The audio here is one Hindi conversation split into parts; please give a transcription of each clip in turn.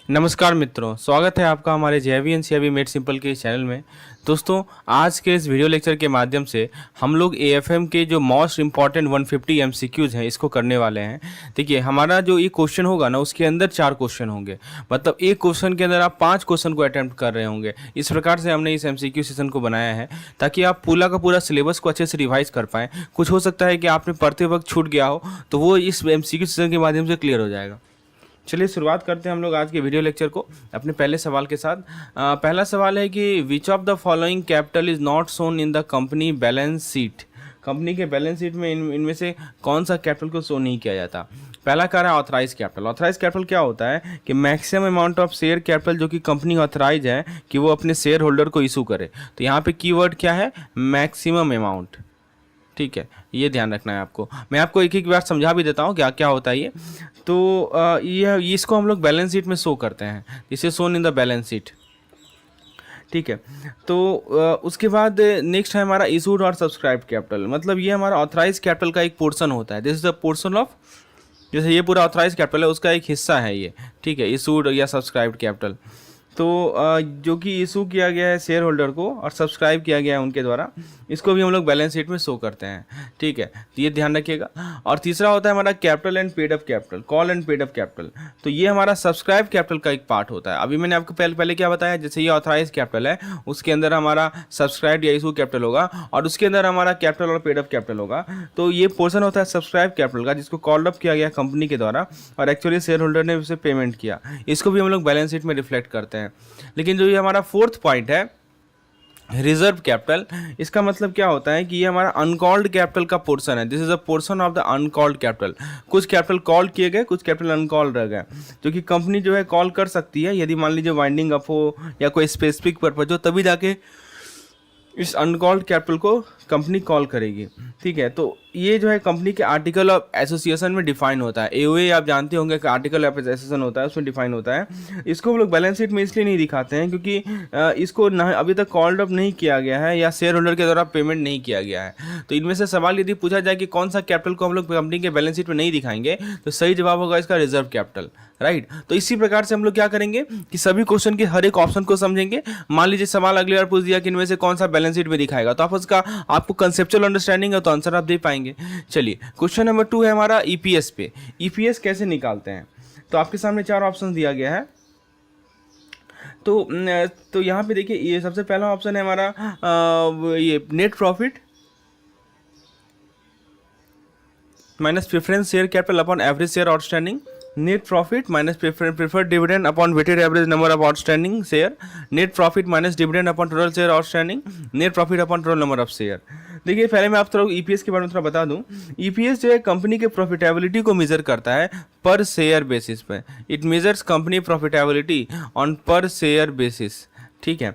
नमस्कार मित्रों, स्वागत है आपका हमारे JVNCIB मेड सिंपल के चैनल में। दोस्तों, आज के इस वीडियो लेक्चर के माध्यम से हम लोग AFM के जो मोस्ट इम्पॉर्टेंट 150 MCQs हैं इसको करने वाले हैं। देखिए, हमारा जो ये क्वेश्चन होगा ना, उसके अंदर 4 क्वेश्चन होंगे। मतलब एक क्वेश्चन के अंदर आप 5 क्वेश्चन को अटेम्प्ट कर रहे होंगे। इस प्रकार से हमने इस MCQ सेशन को बनाया है ताकि आप पूरा का पूरा सिलेबस को अच्छे से रिवाइज कर पाएँ। कुछ हो सकता है कि आपने पढ़ते वक्त छूट गया हो, तो वो इस MCQ सेशन के माध्यम से क्लियर हो जाएगा। चलिए शुरुआत करते हैं हम लोग आज के वीडियो लेक्चर को अपने पहले सवाल के साथ। पहला सवाल है कि विच of the following capital is not shown in the company balance sheet. Company के बैलेंस शीट में इनमें से कौन सा कैपिटल को शो नहीं किया जाता। पहला कह रहा है ऑथराइज कैपिटल। ऑथराइज कैपिटल क्या होता है कि maximum amount of share capital जो कि कंपनी ऑथराइज है कि वो अपने शेयर होल्डर को इशू करे। तो यहाँ पे कीवर्ड क्या है, मैक्सिमम अमाउंट। ठीक है, ये ध्यान रखना है आपको। मैं आपको एक एक बार समझा भी देता हूँ क्या क्या होता है ये। तो ये इसको हम लोग बैलेंस शीट में शो करते हैं, इसे shown in the balance sheet. ठीक है, तो उसके बाद नेक्स्ट है हमारा इशूड और सब्सक्राइब कैपिटल। मतलब ये हमारा ऑथराइज कैपिटल का एक पोर्शन होता है। This is the portion of, जैसे ये पूरा ऑथराइज कैपिटल है उसका एक हिस्सा है ये। ठीक है, इशूड या सब्सक्राइब कैपिटल। तो जो कि इशू किया गया है शेयर होल्डर को और सब्सक्राइब किया गया है उनके द्वारा, इसको भी हम लोग बैलेंस शीट में शो करते हैं। ठीक है, तो ये ध्यान रखिएगा। और तीसरा होता है हमारा capital and paid up capital, call and paid up capital. तो ये हमारा सब्सक्राइब कैपिटल का एक पार्ट होता है। अभी मैंने आपको पहले क्या बताया, जैसे ये ऑथराइज कैपिटल है उसके अंदर हमारा सब्सक्राइब या इशू कैपिटल होगा और उसके अंदर हमारा कैपिटल और पेड अप कैपिटल होगा। तो ये पोर्शन होता है सब्सक्राइब कैपिटल का जिसको कॉल्ड अप किया गया कंपनी के द्वारा और एक्चुअली शेयर होल्डर ने उसे पेमेंट किया। इसको भी हम लोग बैलेंस शीट में रिफ्लेक्ट करते हैं। लेकिन जो ये हमारा फोर्थ पॉइंट है रिजर्व कैपिटल, इसका मतलब क्या होता है कि ये हमारा अनकॉल्ड कैपिटल का पोर्शन है। This is a portion of the uncalled capital. कुछ कैपिटल कॉल किए गए, कुछ कैपिटल अनकॉल्ड रह गए, जो कि कंपनी जो है कॉल कर सकती है यदि मान लीजिए वाइंडिंग अप हो या कोई स्पेसिफिक पर्पज हो, तभी जाके इस अनकॉल्ड कैपिटल को कंपनी कॉल करेगी। ठीक है, तो ये जो है कंपनी के आर्टिकल ऑफ एसोसिएशन में डिफाइन होता है। AOA आप जानते होंगे कि आर्टिकल ऑफ एसोसिएशन होता है, उसमें डिफाइन होता है। इसको हम लोग बैलेंस शीट में इसलिए नहीं दिखाते हैं क्योंकि इसको ना अभी तक कॉल्ड अप नहीं किया गया है या शेयर होल्डर के द्वारा पेमेंट नहीं किया गया है। तो इनमें से सवाल यदि पूछा जाए कि कौन सा कैपिटल को हम लोग कंपनी के बैलेंस शीट में नहीं दिखाएंगे, तो सही जवाब होगा इसका रिजर्व कैपिटल। राइट, तो इसी प्रकार से हम लोग क्या करेंगे कि सभी क्वेश्चन के हर एक ऑप्शन को समझेंगे। मान लीजिए सवाल अगली बार पूछ दिया कि इनमें से कौन सा बैलेंस शीट में दिखाएगा, तो आप उसका आपको कंसेप्चुअल अंडरस्टैंडिंग है तो आंसर आप दे पाएंगे। चलिए, क्वेश्चन नंबर 2 है हमारा EPS पे। EPS कैसे निकालते हैं, तो आपके सामने 4 ऑप्शन दिया गया है। तो यहाँ पे देखिए, ये सबसे पहला ऑप्शन है हमारा ये net profit minus preference share capital upon average share outstanding, net profit minus preferred dividend upon wetted average number of outstanding share, net profit minus dividend upon total share outstanding, net profit upon total number of share. देखिए, पहले मैं आप थोड़ा EPS के बारे में थोड़ा बता दूं। EPS जो है कंपनी के प्रॉफिटेबिलिटी को मेजर करता है पर शेयर बेसिस पे। It measures company profitability on पर शेयर बेसिस। ठीक है,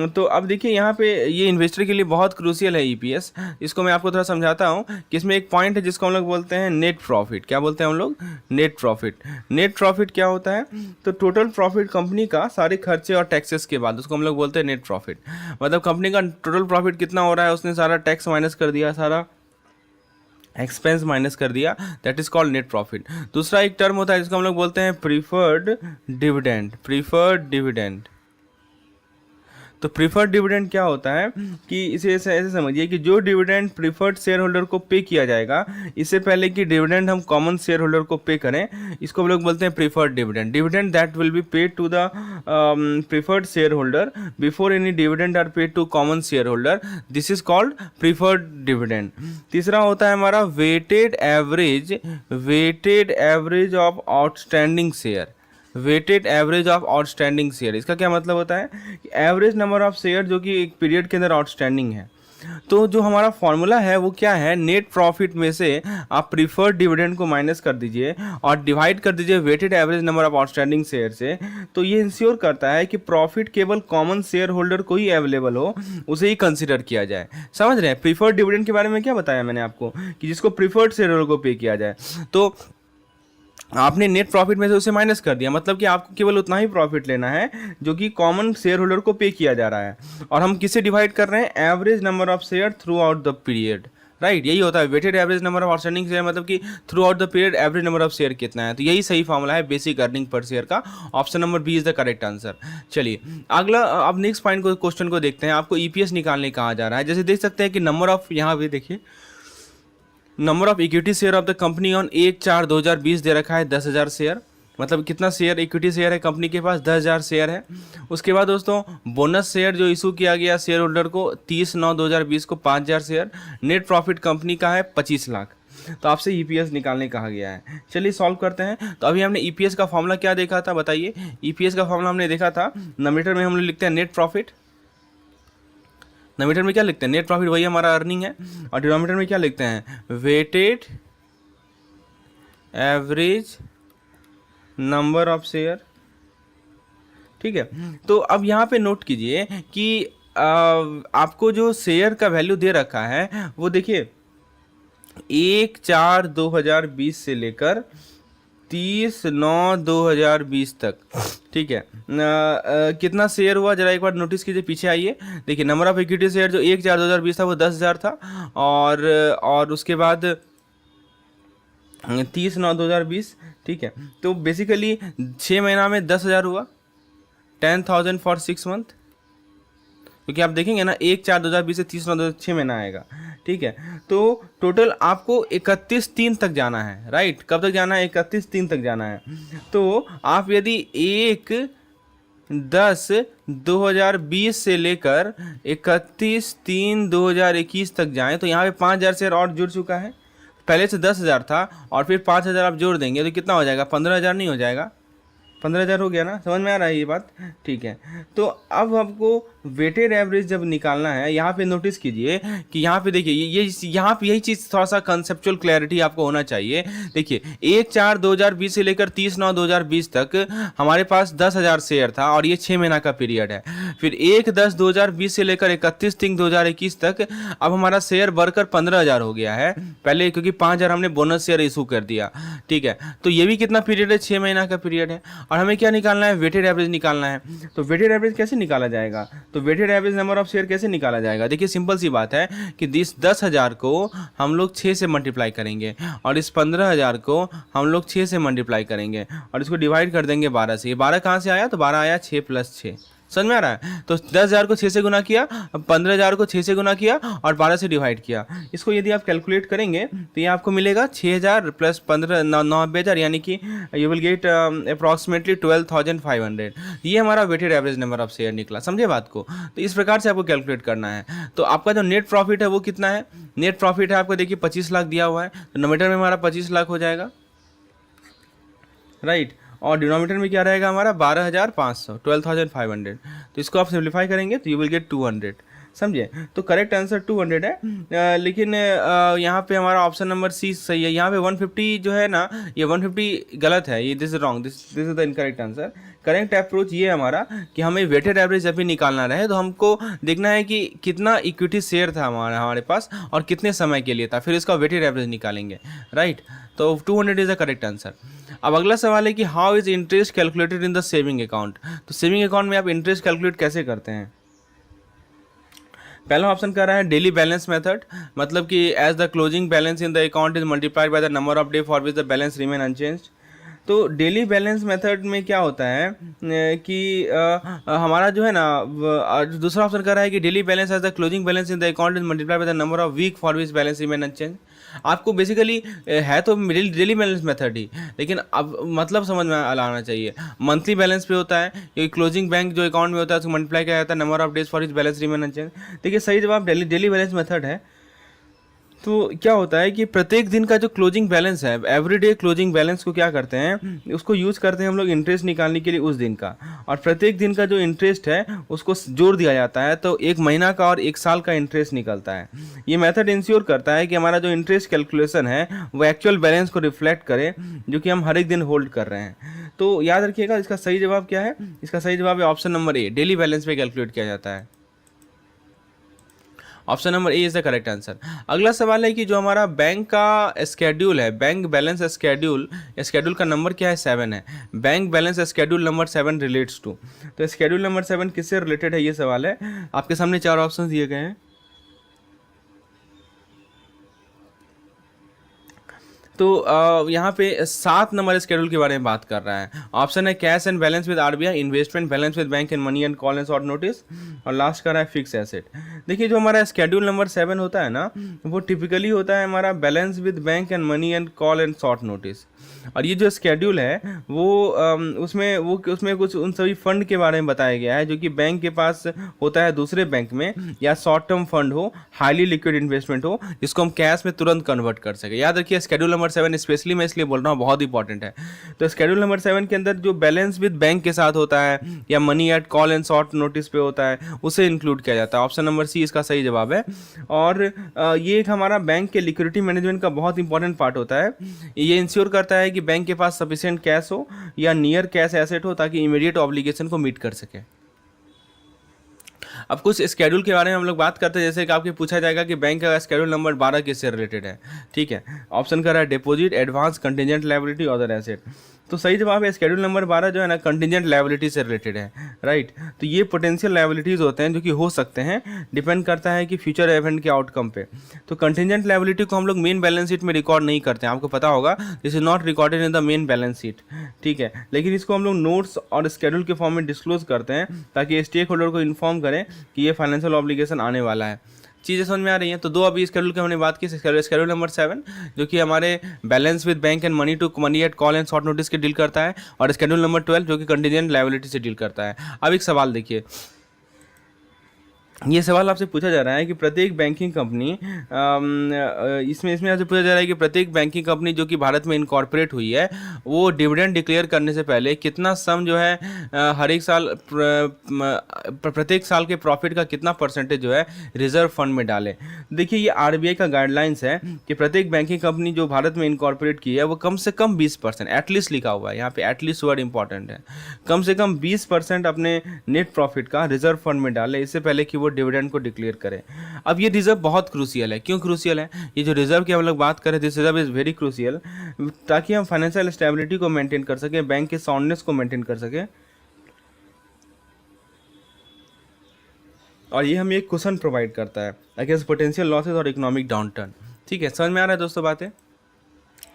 तो अब देखिए यहाँ पे ये इन्वेस्टर के लिए बहुत क्रूशियल है EPS। इसको मैं आपको थोड़ा समझाता हूँ कि इसमें एक पॉइंट है जिसको हम लोग बोलते हैं नेट प्रॉफिट। क्या बोलते हैं हम लोग? Net profit. नेट प्रॉफिट क्या होता है? तो टोटल प्रॉफिट कंपनी का सारे खर्चे और टैक्सेस के बाद, उसको हम लोग बोलते हैं नेट प्रॉफिट। मतलब कंपनी का टोटल प्रॉफिट कितना हो रहा है, उसने सारा टैक्स माइनस कर दिया, सारा एक्सपेंस माइनस कर दिया, that is called net profit. दूसरा एक टर्म होता है जिसको हम लोग बोलते हैं प्रीफर्ड डिविडेंड। प्रीफर्ड डिविडेंड, तो प्रीफर्ड डिविडेंड क्या होता है कि इसे ऐसे समझिए कि जो डिविडेंड प्रीफर्ड शेयर होल्डर को पे किया जाएगा, इससे पहले कि डिविडेंड हम कॉमन शेयर होल्डर को पे करें, इसको हम लोग बोलते हैं preferred dividend. Dividend that will be paid to the preferred share holder before any dividend are paid to common share holder, this is called preferred dividend. तीसरा होता है हमारा weighted average of outstanding share. Weighted average of outstanding share, इसका क्या मतलब होता है कि एवरेज नंबर ऑफ शेयर जो कि एक पीरियड के अंदर आउटस्टैंडिंग है। तो जो हमारा फॉर्मूला है वो क्या है, नेट प्रॉफिट में से आप प्रीफर्ड डिविडेंड को माइनस कर दीजिए और डिवाइड कर दीजिए weighted average number of outstanding share से। तो ये इंश्योर करता है कि प्रॉफिट केवल कॉमन शेयर होल्डर को ही अवेलेबल हो, उसे ही कंसिडर किया जाए। समझ रहे हैं? प्रीफर्ड डिविडेंड के बारे में क्या बताया मैंने आपको कि जिसको प्रीफर्ड शेयर होल्डर को पे किया जाए, तो आपने नेट प्रॉफिट में से उसे माइनस कर दिया। मतलब कि आपको केवल उतना ही प्रॉफिट लेना है जो कि कॉमन शेयर होल्डर को पे किया जा रहा है। और हम किसे डिवाइड कर रहे हैं? Average number of share throughout the period. Right, यही होता है weighted average number of outstanding share, मतलब कि throughout the period average number of share कितना है। तो यही सही फॉर्मूला है बेसिक अर्निंग पर शेयर का। Option number B is the correct answer. चलिए अगला, अब नेक्स्ट पॉइंट को, क्वेश्चन को देखते हैं। आपको ईपीएस निकालने कहा जा रहा है। जैसे देख सकते हैं कि नंबर ऑफ, यहाँ पे देखिए number of equity share of the company on 1/4/2020 दे रखा है 10,000 शेयर। मतलब कितना शेयर, इक्विटी शेयर है कंपनी के पास, 10,000 शेयर है। उसके बाद दोस्तों बोनस शेयर जो इशू किया गया शेयर होल्डर को 30/9/2020 को 5,000 शेयर। नेट प्रॉफिट कंपनी का है 25 लाख। तो आपसे ईपीएस निकालने कहा गया है। चलिए सॉल्व करते हैं। तो अभी हमने ईपीएस का फॉर्मूला क्या देखा था, बताइए। ईपीएस का फॉर्मूला हमने देखा था, नमीटर में हम लोग लिखते हैं नेट प्रॉफिट। नमीटर में क्या लिखते हैं, नेट प्रॉफिट, वही हमारा अर्निंग है। और डिनोमिनेटर में क्या लिखते हैं, weighted average number of share. ठीक है, तो अब यहाँ पे नोट कीजिए कि आपको जो शेयर का वैल्यू दे रखा है वो देखिए 1/4/2020 से लेकर 30/9/2020 तक। ठीक है, कितना शेयर हुआ जरा एक बार नोटिस कीजिए, पीछे आइए। देखिए नंबर ऑफ इक्विटी शेयर जो 1/4/2020 था वो 10,000 था, और उसके बाद 30/9/2020। ठीक है, तो बेसिकली 6 महीना में 10,000 हुआ, 10,000 फॉर 6 मंथ। क्योंकि आप देखेंगे ना 1/4/2020 से 30/9 6 महीना आएगा। ठीक है, तो टोटल आपको 31/3 तक जाना है। राइट, कब तक जाना है, 31/3 तक जाना है। तो आप यदि 1/10/2020 से लेकर 31/3/2021 तक जाएं तो यहाँ पे 5,000 शेयर और जुड़ चुका है। पहले से 10,000 था और फिर 5,000 आप जोड़ देंगे तो कितना हो जाएगा, 15,000 नहीं हो जाएगा, 15,000 हो गया ना। समझ में आ रहा है ये बात। ठीक है, तो अब आपको वेटेड एवरेज जब निकालना है, यहाँ पे नोटिस कीजिए कि यहाँ पे देखिए ये यहाँ पे यही चीज़ थोड़ा सा कंसेप्चुअल क्लैरिटी आपको होना चाहिए। देखिए 1/4/2020 से लेकर 30/9/2020 तक हमारे पास 10,000 शेयर था और ये 6 महीना का पीरियड है। फिर 1/10/2020 से लेकर 31/3/2021 तक अब हमारा शेयर बढ़कर 15,000 हो गया है पहले, क्योंकि 5,000 हमने बोनस शेयर इशू कर दिया। ठीक है, तो ये भी कितना पीरियड है, 6 महीना का पीरियड है। और हमें क्या निकालना है, वेटेड एवरेज निकालना है। तो वेटेड एवरेज कैसे निकाला जाएगा, तो weighted average number of share कैसे निकाला जाएगा। देखिए सिंपल सी बात है कि इस 10,000 को हम लोग 6 से मल्टीप्लाई करेंगे और इस 15,000 को हम लोग 6 से मल्टीप्लाई करेंगे और इसको डिवाइड कर देंगे 12 से। ये 12 कहाँ से आया, तो 12 आया 6 + 6। समझ में आ रहा है। तो 10,000 को 6 से गुना किया, 15,000 को 6 से गुना किया और 12 से डिवाइड किया। इसको यदि आप कैलकुलेट करेंगे तो ये आपको मिलेगा 6,000 + 15 90,000, यानी कि यू विल गेट अप्रॉक्सीमेटली 12,500। ये हमारा weighted average number of share निकला। समझे बात को। तो इस प्रकार से आपको कैलकुलेट करना है। तो आपका जो नेट प्रॉफिट है वो कितना है, नेट प्रॉफिट है आपको देखिए 25 लाख दिया हुआ है, तो नोमिनेटर में हमारा 25 लाख हो जाएगा। राइट, और डिनोमिनेटर में क्या रहेगा हमारा 12,500, 12,500। तो इसको आप सिंप्लीफाई करेंगे तो यू विल गेट 200। समझे, तो करेक्ट आंसर 200 है। लेकिन यहाँ पे हमारा ऑप्शन नंबर सी सही है। यहाँ पे 150 जो है ना, ये 150 गलत है, ये this is wrong, this is the incorrect answer. Correct approach ये है हमारा कि हमें वेटेड एवरेज जब भी निकालना रहे तो हमको देखना है कि कितना इक्विटी शेयर था हमारे पास और कितने समय के लिए था, फिर इसका वेटेड एवरेज निकालेंगे। राइट, तो 200 इज द करेक्ट आंसर। अब अगला सवाल है कि how is interest calculated in the saving account. तो सेविंग अकाउंट में आप इंटरेस्ट कैलकुलेट कैसे करते हैं। पहला ऑप्शन कह रहा है डेली बैलेंस मेथड, मतलब कि as the closing balance in the account is multiplied by the number of day for which the balance remain unchanged. तो डेली बैलेंस मेथड में क्या होता है कि हमारा जो है ना, दूसरा ऑप्शन कह रहा है कि daily balance as the closing balance in the account is multiplied by the number of week for which balance remain unchange. आपको बेसिकली है तो डेली बैलेंस मेथड ही, लेकिन अब मतलब समझ में आना चाहिए। मंथली बैलेंस पे होता है, क्योंकि क्लोजिंग बैंक जो अकाउंट में होता है उसको मल्टीप्लाई किया जाता है number of days for which balance remain unchange. देखिए सही जवाब डेली बैलेंस मेथड है। तो क्या होता है कि प्रत्येक दिन का जो क्लोजिंग बैलेंस है, एवरीडे क्लोजिंग बैलेंस को क्या करते हैं, उसको यूज़ करते हैं हम लोग इंटरेस्ट निकालने के लिए उस दिन का, और प्रत्येक दिन का जो इंटरेस्ट है उसको जोड़ दिया जाता है, तो 1 महीना का और 1 साल का इंटरेस्ट निकलता है। ये मेथड इंश्योर करता है कि हमारा जो इंटरेस्ट कैलकुलेशन है वो एक्चुअल बैलेंस को रिफ्लेक्ट करे जो कि हम हर एक दिन होल्ड कर रहे हैं। तो याद रखिएगा इसका सही जवाब क्या है, इसका सही जवाब है option number A, daily balance पे कैलकुलेट किया जाता है। Option number A is the correct answer. अगला सवाल है कि जो हमारा बैंक का स्केड्यूल है, बैंक बैलेंस स्केड्यूल, स्केड्यूल का नंबर क्या है, 7 है। Bank balance schedule number 7 relates to. तो स्केड्यूल नंबर 7 किससे रिलेटेड है, ये सवाल है। आपके सामने 4 ऑप्शन दिए गए हैं। तो यहाँ पे 7 नंबर स्केड्यूल के बारे में बात कर रहा है। ऑप्शन है cash and balance with RBI, investment balance with bank and money and call and short notice, और लास्ट का रहा है फिक्स एसेट। देखिए जो हमारा स्केड्यूल नंबर 7 होता है ना, वो टिपिकली होता है हमारा balance with bank and money and call and short notice. और ये जो स्केड्यूल है उसमें कुछ उन सभी फंड के बारे में बताया गया है जो कि बैंक के पास होता है दूसरे बैंक में, या शॉर्ट टर्म फंड हो, हाईली लिक्विड इन्वेस्टमेंट हो, जिसको हम कैश में तुरंत कन्वर्ट कर सके। याद रखिए स्केड्यूल नंबर 7 स्पेशली मैं इसलिए बोल रहा हूँ, बहुत इंपॉर्टेंट है। तो स्केड्यूल नंबर 7 के अंदर जो बैलेंस विद बैंक के साथ होता है या money at call and short notice पे होता है, उसे इंक्लूड किया जाता है। ऑप्शन नंबर सी इसका सही जवाब है। और ये एक हमारा बैंक के लिक्विडिटी मैनेजमेंट का बहुत इंपॉर्टेंट पार्ट होता है। ये इंश्योर करता है कि बैंक के पास सफिशिएंट कैश हो या नियर कैश एसेट हो, ताकि इमीडिएट ऑब्लिगेशन को मीट कर सके। अब कुछ स्केड्यूल के बारे में हम लोग बात करते हैं, जैसे कि आपके पूछा जाएगा कि बैंक का स्केड्यूल नंबर 12 किससे रिलेटेड है। ठीक है, ऑप्शन कर रहा है deposit, advance, contingent liability, other asset. तो सही जवाब है स्केड्यूल नंबर 12 जो है ना कंटिजेंट लायबिलिटी से रिलेटेड है, राइट। तो ये पोटेंशियल लायबिलिटीज़ होते हैं जो कि हो सकते हैं, डिपेंड करता है कि फ्यूचर इवेंट के आउटकम पे। तो कंटिजेंट लायबिलिटी को हम लोग मेन बैलेंस शीट में रिकॉर्ड नहीं करते हैं, आपको पता होगा, this is not recorded in the main balance sheet. ठीक है, लेकिन इसको हम लोग नोट्स और स्केड्यूल के फॉर्म में डिस्क्लोज करते हैं ताकि स्टेक होल्डर को इन्फॉर्म करें कि ये फाइनेंशियल ऑब्लिगेशन आने वाला है। चीज़ें समझ में आ रही हैं। तो दो अभी स्केड्यूल की हमने बात की, स्केड्यूल नंबर 7 जो कि हमारे balance with bank and money to money at call and short notice के डील करता है, और स्केड्यूल नंबर 12 जो कि कंटिजेंट लायबिलिटी से डील करता है। अब एक सवाल देखिए, ये सवाल आपसे पूछा जा रहा है कि प्रत्येक बैंकिंग कंपनी इसमें आपसे पूछा जा रहा है कि प्रत्येक बैंकिंग कंपनी जो कि भारत में इनकॉर्पोरेट हुई है, वो डिविडेंड डिक्लेयर करने से पहले कितना सम जो है हर एक साल प्रत्येक साल के प्रॉफिट का कितना परसेंटेज जो है रिजर्व फंड में डाले। देखिए ये आरबीआई का गाइडलाइंस है कि प्रत्येक बैंकिंग कंपनी जो भारत में इनकॉर्पोरेट की है वो कम से कम 20%, एटलीस्ट लिखा हुआ है यहाँ पे, एटलीस्ट वर्ड इंपॉर्टेंट है, कम से कम 20% अपने नेट प्रॉफिट का रिजर्व फंड में डाले, इससे पहले कि वो डिविडेंड को डिक्लेयर करें। अब ये रिजर्व बहुत क्रूशियल है। क्यों क्रूशियल है? ये जो रिजर्व की हम लोग बात करें, this reserve is very crucial, ताकि हम फाइनेंशियल स्टेबिलिटी को मेंटेन कर सकें, बैंक के साउंडनेस को मेंटेन कर सकें, और ये हमें एक कुशन प्रोवाइड करता है अगेंस्ट पोटेंशियल लॉसेस और इकोनॉमिक डाउनटर्न। ठीक है, समझ में आ रहा है दोस्तों बातें?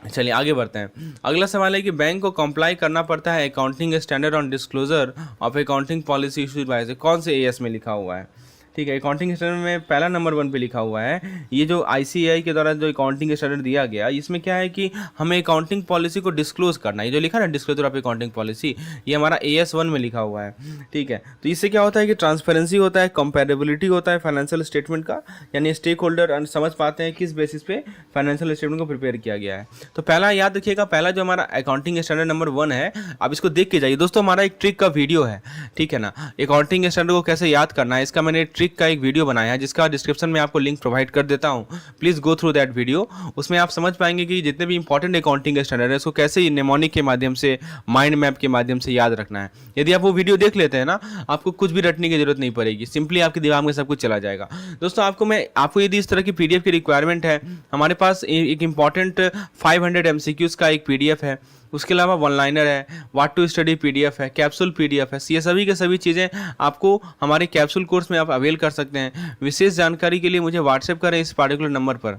चलिए आगे बढ़ते हैं। अगला सवाल है कि बैंक को कंप्लाई करना पड़ता है accounting standard on disclosure of accounting policy issued by से, कौन से एएस में लिखा हुआ है? ठीक है, अकाउंटिंग स्टैंडर्ड में पहला नंबर 1 पे लिखा हुआ है। ये जो आईसीएआई के द्वारा जो अकाउंटिंग स्टैंडर्ड दिया गया, इसमें क्या है कि हमें अकाउंटिंग पॉलिसी को डिस्क्लोज करना है। ये जो लिखा है ना डिस्क्लोजर ऑफ अकाउंटिंग पॉलिसी, ये हमारा AS1 में लिखा हुआ है। ठीक है, तो इससे क्या होता है कि ट्रांसपेरेंसी होता है, कंपेरेबिलिटी होता है फाइनेंशियल स्टेटमेंट का, यानी स्टेक होल्डर समझ पाते हैं किस बेसिस पे फाइनेंशियल स्टेटमेंट को प्रिपेयर किया गया है। तो पहला याद रखिएगा, पहला जो हमारा अकाउंटिंग स्टैंडर्ड नंबर 1 है, आप इसको देख के जाइए दोस्तों। हमारा एक ट्रिक का वीडियो है, ठीक है ना, अकाउंटिंग स्टैंडर्ड को कैसे याद करना है, इसका मैंने ट्रिक का एक वीडियो बनाया है, जिसका डिस्क्रिप्शन में आपको लिंक प्रोवाइड कर देता हूं। Please go through that video. उसमें आप समझ पाएंगे कि जितने भी इंपॉर्टेंट अकाउंटिंग स्टैंडर्ड है, उसको कैसे नेमोनिक के माध्यम से, माइंड मैप के माध्यम से याद रखना है। यदि आप वो वीडियो देख लेते हैं ना, आपको कुछ भी रटने की जरूरत नहीं पड़ेगी, सिंपली आपके दिमाग में सब कुछ चला जाएगा। दोस्तों आपको यदि इस तरह की पीडीएफ की रिक्वायरमेंट है, हमारे पास एक इंपॉर्टेंट 500 MCQs का एक पीडीएफ है, उसके अलावा वन लाइनर है, व्हाट टू स्टडी पीडीएफ है, कैप्सूल पीडीएफ है। ये सभी के सभी चीज़ें आपको हमारे कैप्सूल कोर्स में आप अवेल कर सकते हैं। विशेष जानकारी के लिए मुझे व्हाट्सएप करें इस पार्टिकुलर नंबर पर।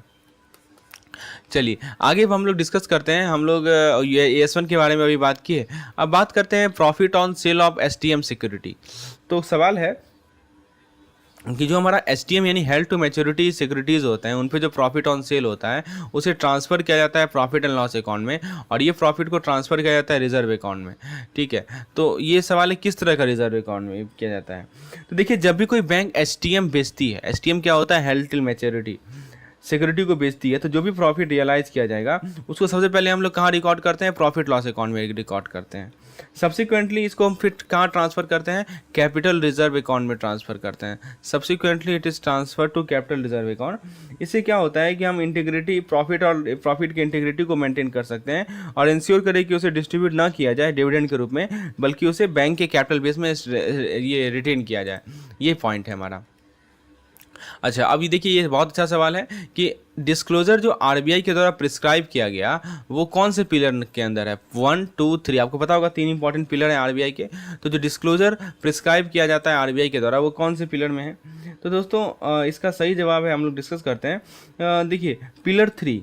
चलिए आगे हम लोग डिस्कस करते हैं। हम लोग ये AS1 के बारे में अभी बात की है, अब बात करते हैं profit on sale of STM security. तो सवाल है कि जो हमारा STM यानी हेल्ड टू मैच्योरिटी सिक्योरिटीज़ होते हैं, उन पे जो प्रॉफिट ऑन सेल होता है, उसे ट्रांसफ़र किया जाता है प्रॉफिट एंड लॉस अकाउंट में, और ये प्रॉफिट को ट्रांसफ़र किया जाता है रिजर्व अकाउंट में। ठीक है, तो ये सवाल है किस तरह का रिजर्व अकाउंट में किया जाता है। तो देखिए, जब भी कोई बैंक STM बेचती है, STM क्या होता है, हेल्ड टिल मैच्योरिटी सिक्योरिटी को बेचती है, तो जो भी प्रॉफिट रियलाइज किया जाएगा उसको सबसे पहले हम लोग कहाँ रिकॉर्ड करते हैं, प्रॉफिट लॉस अकाउंट में रिकॉर्ड करते हैं। सब्सिक्वेंटली इसको हम फिर कहाँ ट्रांसफ़र करते हैं, कैपिटल रिजर्व अकाउंट में ट्रांसफ़र करते हैं। Subsequently it is transfer to capital reserve account. इससे क्या होता है कि हम इंटीग्रिटी प्रॉफिट की इंटीग्रिटी को मेंटेन कर सकते हैं, और इंश्योर करें कि उसे डिस्ट्रीब्यूट ना किया जाए डिविडेंड के रूप में, बल्कि उसे बैंक के कैपिटल बेस में ये रिटेन किया जाए। ये पॉइंट है हमारा। अच्छा, अभी देखिए ये बहुत अच्छा सवाल है कि डिस्क्लोजर जो आरबीआई के द्वारा प्रिस्क्राइब किया गया, वो कौन से पिलर के अंदर है, 1, 2, 3। आपको पता होगा 3 इंपॉर्टेंट पिलर हैं आरबीआई के। तो जो डिस्क्लोजर प्रिस्क्राइब किया जाता है आरबीआई के द्वारा, वो कौन से पिलर में है? तो दोस्तों इसका सही जवाब है, हम लोग डिस्कस करते हैं। देखिए पिलर 3,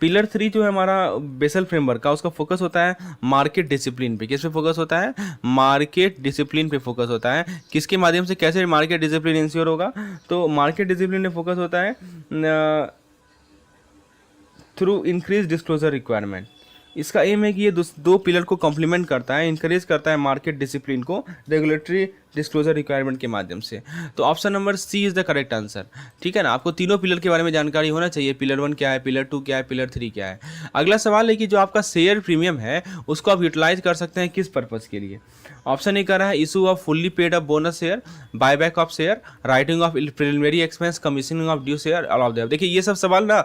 पिलर 3 जो है हमारा बेसल फ्रेमवर्क का, उसका फोकस होता है मार्केट डिसिप्लिन पे। किस पे फोकस होता है? मार्केट डिसिप्लिन पे फोकस होता है। किसके माध्यम से, कैसे मार्केट डिसिप्लिन इंश्योर होगा? तो मार्केट डिसिप्लिन में फोकस होता है थ्रू इंक्रीज डिस्क्लोजर रिक्वायरमेंट। इसका एम है कि ये दो पिलर को कॉम्प्लीमेंट करता है, इंकरेज करता है मार्केट डिसिप्लिन को रेगुलेटरी डिस्क्लोजर रिक्वायरमेंट के माध्यम से। तो option number C is the correct answer. ठीक है ना, आपको तीनों पिलर के बारे में जानकारी होना चाहिए, पिलर 1 क्या है, पिलर 2 क्या है, पिलर 3 क्या है। अगला सवाल है कि जो आपका शेयर प्रीमियम है उसको आप यूटिलाइज कर सकते हैं किस पर्पज़ के लिए? ऑप्शन ए कर रहा है issue off fully paid up bonus share, buyback of share, writing of preliminary expense, commissioning of due share, all of the above. देखिए ये सब सवाल ना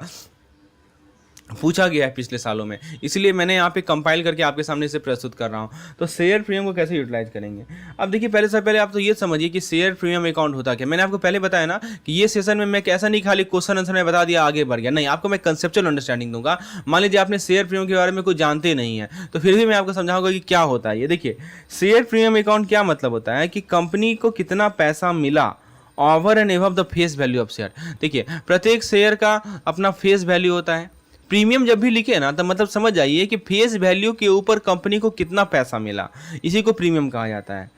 पूछा गया है पिछले सालों में, इसलिए मैंने यहाँ पे कंपाइल करके आपके सामने से प्रस्तुत कर रहा हूँ। तो शेयर प्रीमियम को कैसे यूटिलाइज करेंगे? अब देखिए पहले से पहले आप तो ये समझिए कि शेयर प्रीमियम अकाउंट होता क्या। मैंने आपको पहले बताया ना कि ये सेशन में मैं कैसा नहीं खाली क्वेश्चन आंसर में बता दिया आगे बढ़ गया, नहीं, आपको मैं कंसेप्चुअल अंडरस्टैंडिंग दूंगा। मान लीजिए आपने शेयर प्रीमियम के बारे में कुछ जानते नहीं है, तो फिर भी मैं आपको समझाऊंगा कि क्या होता है। ये देखिए शेयर प्रीमियम अकाउंट क्या मतलब होता है कि कंपनी को कितना पैसा मिला over and above the face value of share. देखिए प्रत्येक शेयर का अपना फेस वैल्यू होता है। प्रीमियम जब भी लिखे ना तो मतलब समझ जाइए कि फेस वैल्यू के ऊपर कंपनी को कितना पैसा मिला, इसी को प्रीमियम कहा जाता है।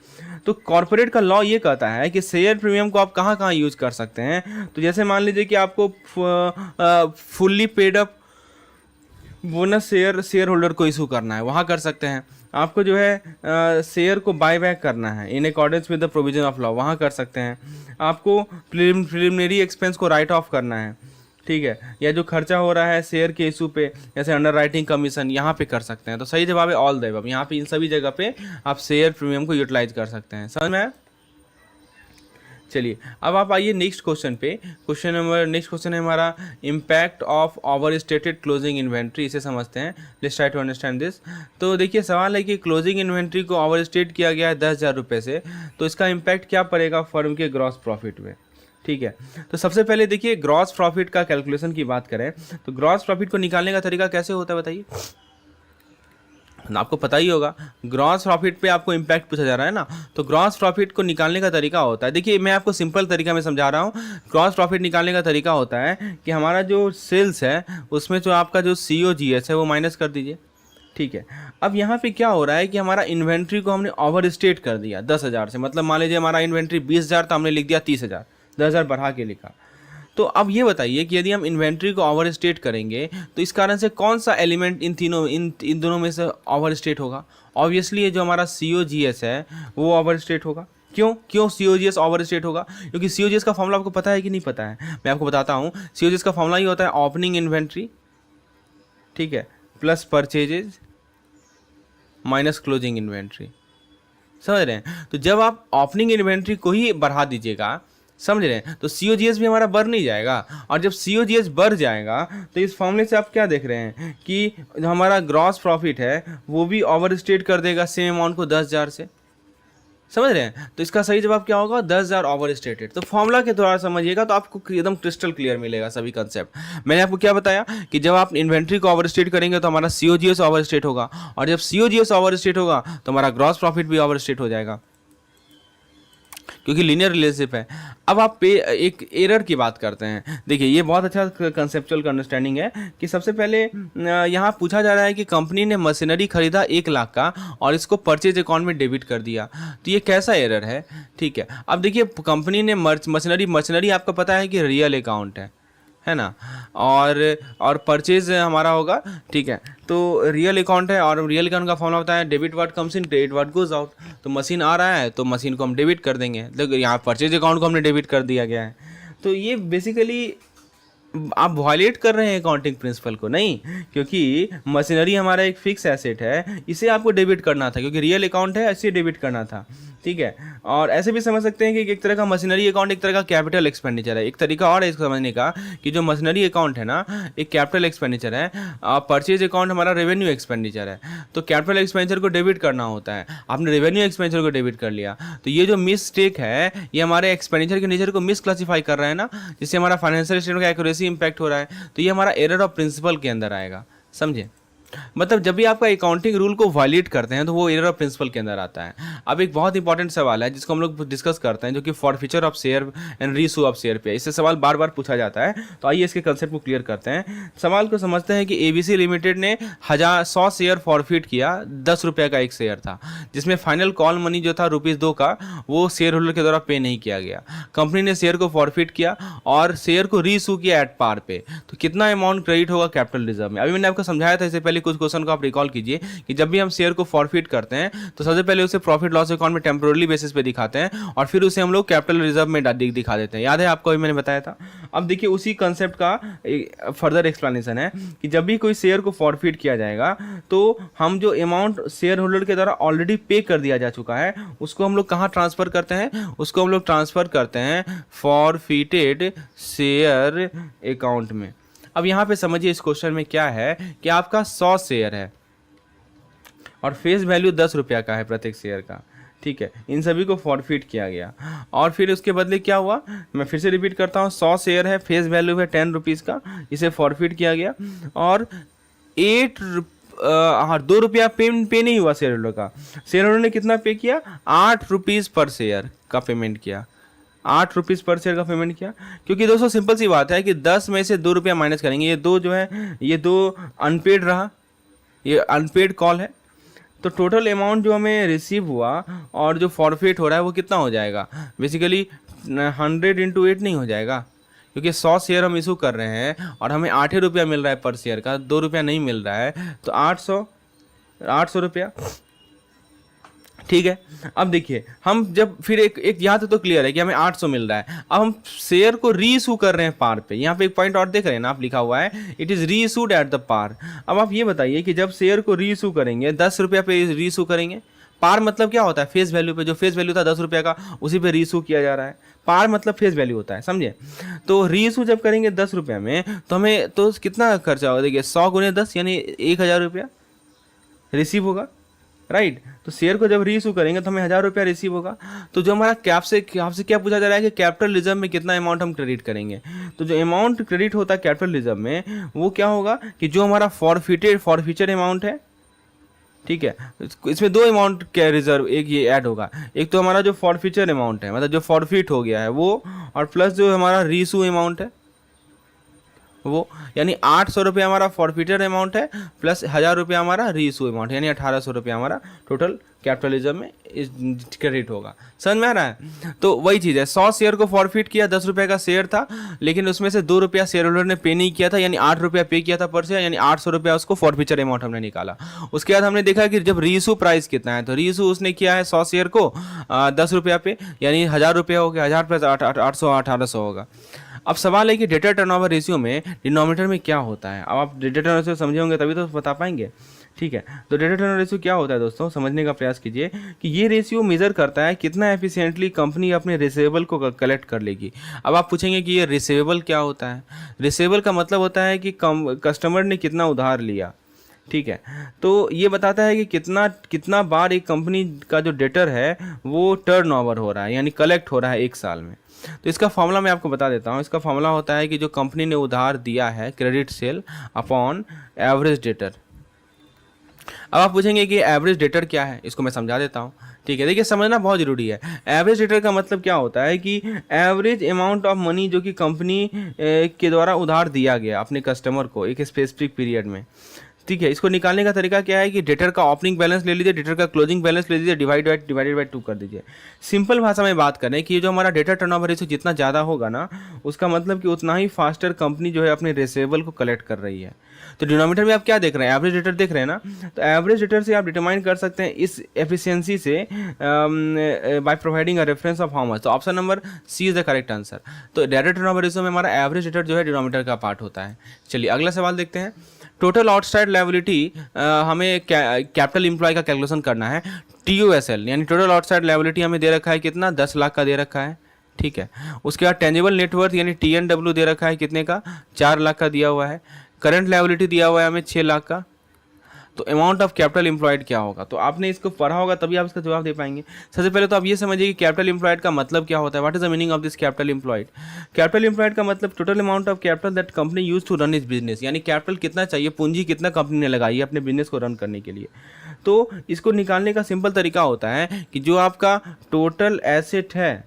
तो कॉर्पोरेट का लॉ ये कहता है कि शेयर प्रीमियम को आप कहाँ कहाँ यूज कर सकते हैं। तो जैसे मान लीजिए कि आपको fully paid up bonus share holder को इशू करना है, वहाँ कर सकते हैं। आपको जो है शेयर को बाय बैक करना है in accordance with the provision of law, वहाँ कर सकते हैं। आपको प्रिलिमिनरी एक्सपेंस को राइट ऑफ करना है, ठीक है, या जो खर्चा हो रहा है शेयर के इशू पे जैसे अंडर राइटिंग कमीशन, यहाँ पे कर सकते हैं। तो सही जवाब है ऑल द अबव। यहाँ पे इन सभी जगह पे आप शेयर प्रीमियम को यूटिलाइज कर सकते हैं। समझ में आया? चलिए अब आप आइए नेक्स्ट क्वेश्चन पे। नेक्स्ट क्वेश्चन है हमारा impact of overstated closing inventory. इसे समझते हैं, let's try to understand this. तो देखिए सवाल है कि क्लोजिंग इन्वेंट्री को ओवर स्टेट किया गया है 10,000 रुपये से, तो इसका इम्पैक्ट क्या पड़ेगा फर्म के ग्रॉस प्रॉफिट में। ठीक है, तो सबसे पहले देखिए ग्रॉस प्रॉफिट का कैलकुलेशन की बात करें तो ग्रॉस प्रॉफिट को निकालने का तरीका कैसे होता है बताइए? आपको पता ही होगा, ग्रॉस प्रॉफिट पे आपको इम्पैक्ट पूछा जा रहा है ना, तो ग्रॉस प्रॉफिट को निकालने का तरीका होता है, देखिए मैं आपको सिंपल तरीका में समझा रहा हूँ। ग्रॉस प्रॉफिट निकालने का तरीका होता है कि हमारा जो सेल्स है उसमें जो आपका जो COGS है वो माइनस कर दीजिए। ठीक है, अब यहाँ पे क्या हो रहा है कि हमारा इन्वेंट्री को हमने ओवर स्टेट कर दिया 10,000 से, मतलब मान लीजिए हमारा इन्वेंट्री 20,000 तो हमने लिख दिया 30,000, 10,000 बढ़ा के लिखा। तो अब ये बताइए कि यदि हम इन्वेंट्री को ओवर स्टेट करेंगे तो इस कारण से कौन सा एलिमेंट इन दोनों में से ओवर स्टेट होगा? ऑब्वियसली ये जो हमारा COGS है वो ओवर स्टेट होगा। क्यों COGS ओवर स्टेट होगा? क्योंकि COGS का फॉर्मूला आपको पता है कि नहीं पता है? मैं आपको बताता हूँ। COGS का फॉर्मूला ही होता है ओपनिंग इन्वेंट्री, ठीक है, plus purchases minus closing inventory. समझ रहे हैं? तो जब आप ओपनिंग इन्वेंट्री को ही बढ़ा दीजिएगा, समझ रहे हैं, तो COGS भी हमारा बढ़ नहीं जाएगा। और जब COGS बढ़ जाएगा तो इस फॉर्मूले से आप क्या देख रहे हैं कि जो हमारा ग्रॉस प्रॉफिट है वो भी ओवर स्टेट कर देगा सेम अमाउंट को 10,000 से। समझ रहे हैं? तो इसका सही जवाब क्या होगा? 10,000 ओवर स्टेटेड। तो फॉर्मूला के द्वारा समझिएगा तो आपको एकदम क्रिस्टल क्लियर मिलेगा सभी कंसेप्ट। मैंने आपको क्या बताया कि जब आप इन्वेंट्री को ओवर स्टेट करेंगे तो हमारा COGS ओवर स्टेट होगा, और जब COGS ओवर स्टेट होगा तो हमारा ग्रॉस प्रॉफिट भी ओवर स्टेट हो जाएगा, क्योंकि लीनियर रिलेशनशिप है। अब आप एक एरर की बात करते हैं। देखिए ये बहुत अच्छा कंसेप्चुअल अंडरस्टैंडिंग है कि सबसे पहले यहाँ पूछा जा रहा है कि कंपनी ने मशीनरी खरीदा 1 लाख का और इसको परचेज अकाउंट में डेबिट कर दिया, तो ये कैसा एरर है? ठीक है, अब देखिए कंपनी ने मशीनरी आपको पता है कि रियल अकाउंट है ना, और परचेज हमारा होगा, ठीक है, तो रियल अकाउंट है और रियल अकाउंट का फॉर्मूला होता है debit what comes in credit what goes out. तो मशीन आ रहा है तो मशीन को हम डेबिट कर देंगे, देखो यहाँ परचेज अकाउंट को हमने डेबिट कर दिया गया है। तो ये बेसिकली आप वायलेट कर रहे हैं अकाउंटिंग प्रिंसिपल को, नहीं, क्योंकि मशीनरी हमारा एक फिक्स एसेट है, इसे आपको डेबिट करना था, क्योंकि रियल अकाउंट है इसे डेबिट करना था। ठीक है, और ऐसे भी समझ सकते हैं कि एक तरह का मशीनरी अकाउंट एक तरह का कैपिटल एक्सपेंडिचर है। एक तरीका और है इसको समझने का कि जो मशीनरी अकाउंट है ना एक कैपिटल एक्सपेंडिचर है, परचेज अकाउंट हमारा रेवेन्यू एक्सपेंडिचर है। तो कैपिटल एक्सपेंडिचर को डेबिट करना होता है, आपने रेवेन्यू एक्सपेंडिचर को डेबिट कर लिया, तो ये जो मिसटेक है ये हमारे एक्सपेंडिचर के नेचर को मिस क्लासीफाई कर रहा है ना, जिससे हमारा फाइनेंशियल स्टेटमेंट का एक्यूरेसी इंपैक्ट हो रहा है। तो ये हमारा एरर ऑफ प्रिंसिपल के अंदर आएगा, समझे? मतलब जब भी आपका अकाउंटिंग रूल को वायलेट करते हैं तो वो एरर ऑफ प्रिंसिपल के अंदर आता है। अब एक बहुत इंपॉर्टेंट सवाल है जिसको हम लोग डिस्कस करते हैं, जो कि forfeiture of share and reissue of share पे, इससे सवाल बार बार पूछा जाता है। तो आइए इसके कंसेप्ट को क्लियर करते हैं। सवाल को समझते हैं कि एबीसी लिमिटेड ने 100 शेयर फॉरफिट किया, 10 रुपये का एक शेयर था, जिसमें फाइनल कॉल मनी जो था ₹2 का वो शेयर होल्डर के द्वारा पे नहीं किया गया। कंपनी ने शेयर को फॉरफिट किया और शेयर को रीइशू किया एट पार पे, तो कितना अमाउंट क्रेडिट होगा कैपिटल रिजर्व में। अभी मैंने आपको समझाया था इससे पहले कुछ क्वेश्चन को आप रिकॉल कीजिए कि जब भी हम शेयर को फॉरफिट करते हैं तो सबसे पहले उसे प्रॉफिट लॉस अकाउंट में टेम्पोररी बेसिस पे दिखाते हैं और फिर उसे हम लोग कैपिटल रिजर्व में दिखा देते हैं। याद है आपको, अभी मैंने बताया था। अब देखिए उसी कंसेप्ट का फर्दर एक्सप्लेनेशन है कि जब भी कोई शेयर को फॉरफिट किया जाएगा तो हम जो अमाउंट शेयर होल्डर के द्वारा ऑलरेडी पे कर दिया जा चुका है उसको हम लोग कहाँ ट्रांसफर करते हैं, उसको हम लोग ट्रांसफर करते हैं फॉरफिटेड शेयर अकाउंट में। अब यहाँ पे समझिए इस क्वेश्चन में क्या है कि आपका 100 शेयर है और फेस वैल्यू 10 रुपया का है प्रत्येक शेयर का, ठीक है। इन सभी को फॉरफिट किया गया और फिर उसके बदले क्या हुआ, मैं फिर से रिपीट करता हूँ, 100 शेयर है, फेस वैल्यू है 10 रुपीज़ का, इसे फॉरफिट किया गया और 2 रुपया पे नहीं हुआ शेयर होल्डर का। शेयर होल्डर ने कितना पे किया, 8 रुपीज़ पर शेयर का पेमेंट किया, 8 रुपीज़ पर शेयर का पेमेंट किया। क्योंकि दोस्तों सिंपल सी बात है कि 10 में से 2 रुपया माइनस करेंगे, ये 2 जो है ये 2 अनपेड रहा, ये अनपेड कॉल है, तो टोटल अमाउंट जो हमें रिसीव हुआ और जो फॉरफिट हो रहा है वो कितना हो जाएगा, बेसिकली 100 इंटू 8 नहीं हो जाएगा, क्योंकि 100 शेयर हम इशू कर रहे हैं और हमें 8 रुपया मिल रहा है पर शेयर का, 2 रुपया नहीं मिल रहा है, तो 800 रुपया, ठीक है। अब देखिए हम जब फिर एक यहाँ तो क्लियर है कि हमें 800 मिल रहा है। अब हम शेयर को रीइशू कर रहे हैं पार पे, यहाँ पे एक पॉइंट और देख रहे हैं ना आप, लिखा हुआ है it is reissued at the पार। अब आप ये बताइए कि जब शेयर को रीइशू करेंगे 10 रुपया पे रीइशू करेंगे, पार मतलब क्या होता है, फेस वैल्यू पे, जो फेस वैल्यू था 10 रुपये का उसी पे रीइशू किया जा रहा है, पार मतलब फेस वैल्यू होता है, समझे। तो रीइशू जब करेंगे 10 रुपये में तो हमें तो कितना खर्चा होगा, देखिए 100 गुने 10 यानी 1000 रुपया रिसीव होगा, राइट। तो शेयर को जब रीइशू करेंगे तो हमें 1000 रुपया रिसीव होगा। तो जो हमारा आपसे क्या पूछा जा रहा है कि कैपिटल रिजर्व में कितना अमाउंट हम क्रेडिट करेंगे, तो जो अमाउंट क्रेडिट होता है कैपिटल रिजर्व में वो क्या होगा कि जो हमारा फॉरफीचर अमाउंट है, ठीक है, इसमें 2 अमाउंट क्या रिजर्व एक ये ऐड होगा, एक तो हमारा जो फॉरफीचर अमाउंट है मतलब जो फॉरफिट हो गया है वो, और प्लस जो हमारा रीइशू अमाउंट है वो, यानी 800 रुपये हमारा फॉरफिटर अमाउंट है प्लस 1000 रुपया हमारा रीइशू अमाउंट है, यानी 1800 रुपया हमारा टोटल कैपिटलिज्म में क्रेडिट होगा। समझ में आ रहा है। तो वही चीज़ है, 100 शेयर को फॉरफिट किया, 10 रुपये का शेयर था, लेकिन उसमें से 2 रुपया शेयर होल्डर ने पे नहीं किया था, यानी 8 रुपया पे किया था पर शेयर, यानी 800 रुपया उसको फॉरफिचर अमाउंट हमने निकाला। उसके बाद हमने देखा कि जब रीइशू प्राइस कितना है, तो रीइशू उसने किया है 100 शेयर को 10 रुपया पे, यानी 1000 रुपया हो गया, 1000 प्लस 800 1800 होगा। अब सवाल है कि डेटर टर्नओवर रेशियो में डिनोमिनेटर में क्या होता है। अब आप डेटर टर्नओवर रेशियो समझे होंगे तभी तो बता पाएंगे, ठीक है। तो डेटर टर्नओवर रेशियो क्या होता है दोस्तों, समझने का प्रयास कीजिए कि ये रेशियो मेजर करता है कितना एफिशिएंटली कंपनी अपने रिसीवेबल को कलेक्ट कर लेगी। अब आप पूछेंगे कि ये रिसीवेबल क्या होता है। रिसीवेबल का मतलब होता है कि कस्टमर ने कितना उधार लिया, ठीक है। तो ये बताता है कि कितना बार एक कंपनी का जो डेटर है वो टर्नओवर हो रहा है, यानी कलेक्ट हो रहा है एक साल में। तो इसका फॉर्मूला मैं आपको बता देता हूँ। इसका फॉर्मूला होता है कि जो कंपनी ने उधार दिया है credit sale upon average debtor. अब आप पूछेंगे कि एवरेज डेटर क्या है, इसको मैं समझा देता हूँ, ठीक है। देखिए समझना बहुत ज़रूरी है। एवरेज डेटर का मतलब क्या होता है कि एवरेज अमाउंट ऑफ मनी जो कि कंपनी के द्वारा उधार दिया गया अपने कस्टमर को एक स्पेसिफिक पीरियड में, ठीक है। इसको निकालने का तरीका क्या है कि डेटर का ओपनिंग बैलेंस ले लीजिए, डेटर का क्लोजिंग बैलेंस ले लीजिए, डिवाइडेड बाय 2 कर दीजिए। सिंपल भाषा में बात करें कि जो हमारा डेटर टर्नओवर रेशियो जितना ज़्यादा होगा ना, उसका मतलब कि उतना ही फास्टर कंपनी जो है अपने रिसीवेबल को कलेक्ट कर रही है। तो डिनोमिनेटर में आप क्या देख रहे हैं, एवरेज डेटर देख रहे हैं ना। तो एवरेज डेटर से आप डिटरमाइन कर सकते हैं इस एफिशिएंसी से by providing a reference of how much. तो option number C is the correct answer. तो डेटर टर्नओवर रेशियो में हमारा एवरेज डेटर जो है डिनोमिनेटर का पार्ट होता है। चलिए अगला सवाल देखते हैं। टोटल आउटसाइड लायबिलिटी हमें कैपिटल एम्प्लॉय का कैलकुलेशन करना है, TOSL, यानी टोटल आउटसाइड लायबिलिटी हमें दे रखा है कितना, 10 लाख का दे रखा है, ठीक है। उसके बाद टेंजिबल नेटवर्थ यानी TNW दे रखा है कितने का, 4 लाख का दिया हुआ है। करंट लायबिलिटी दिया हुआ है हमें 6 लाख का। तो अमाउंट ऑफ कैपिटल एम्प्लॉयड क्या होगा? तो आपने इसको पढ़ा होगा तभी आप इसका जवाब दे पाएंगे। सबसे पहले तो आप ये समझिए कि कैपिटल एम्प्लॉयड का मतलब क्या होता है। What is the meaning of this capital employed? Capital employed का मतलब total amount of capital that company use to run is business, यानी कैपिटल कितना चाहिए, पूंजी कितना कंपनी ने लगाई है अपने बिजनेस को रन करने के लिए। तो इसको निकालने का सिंपल तरीका होता है कि जो आपका टोटल एसेट है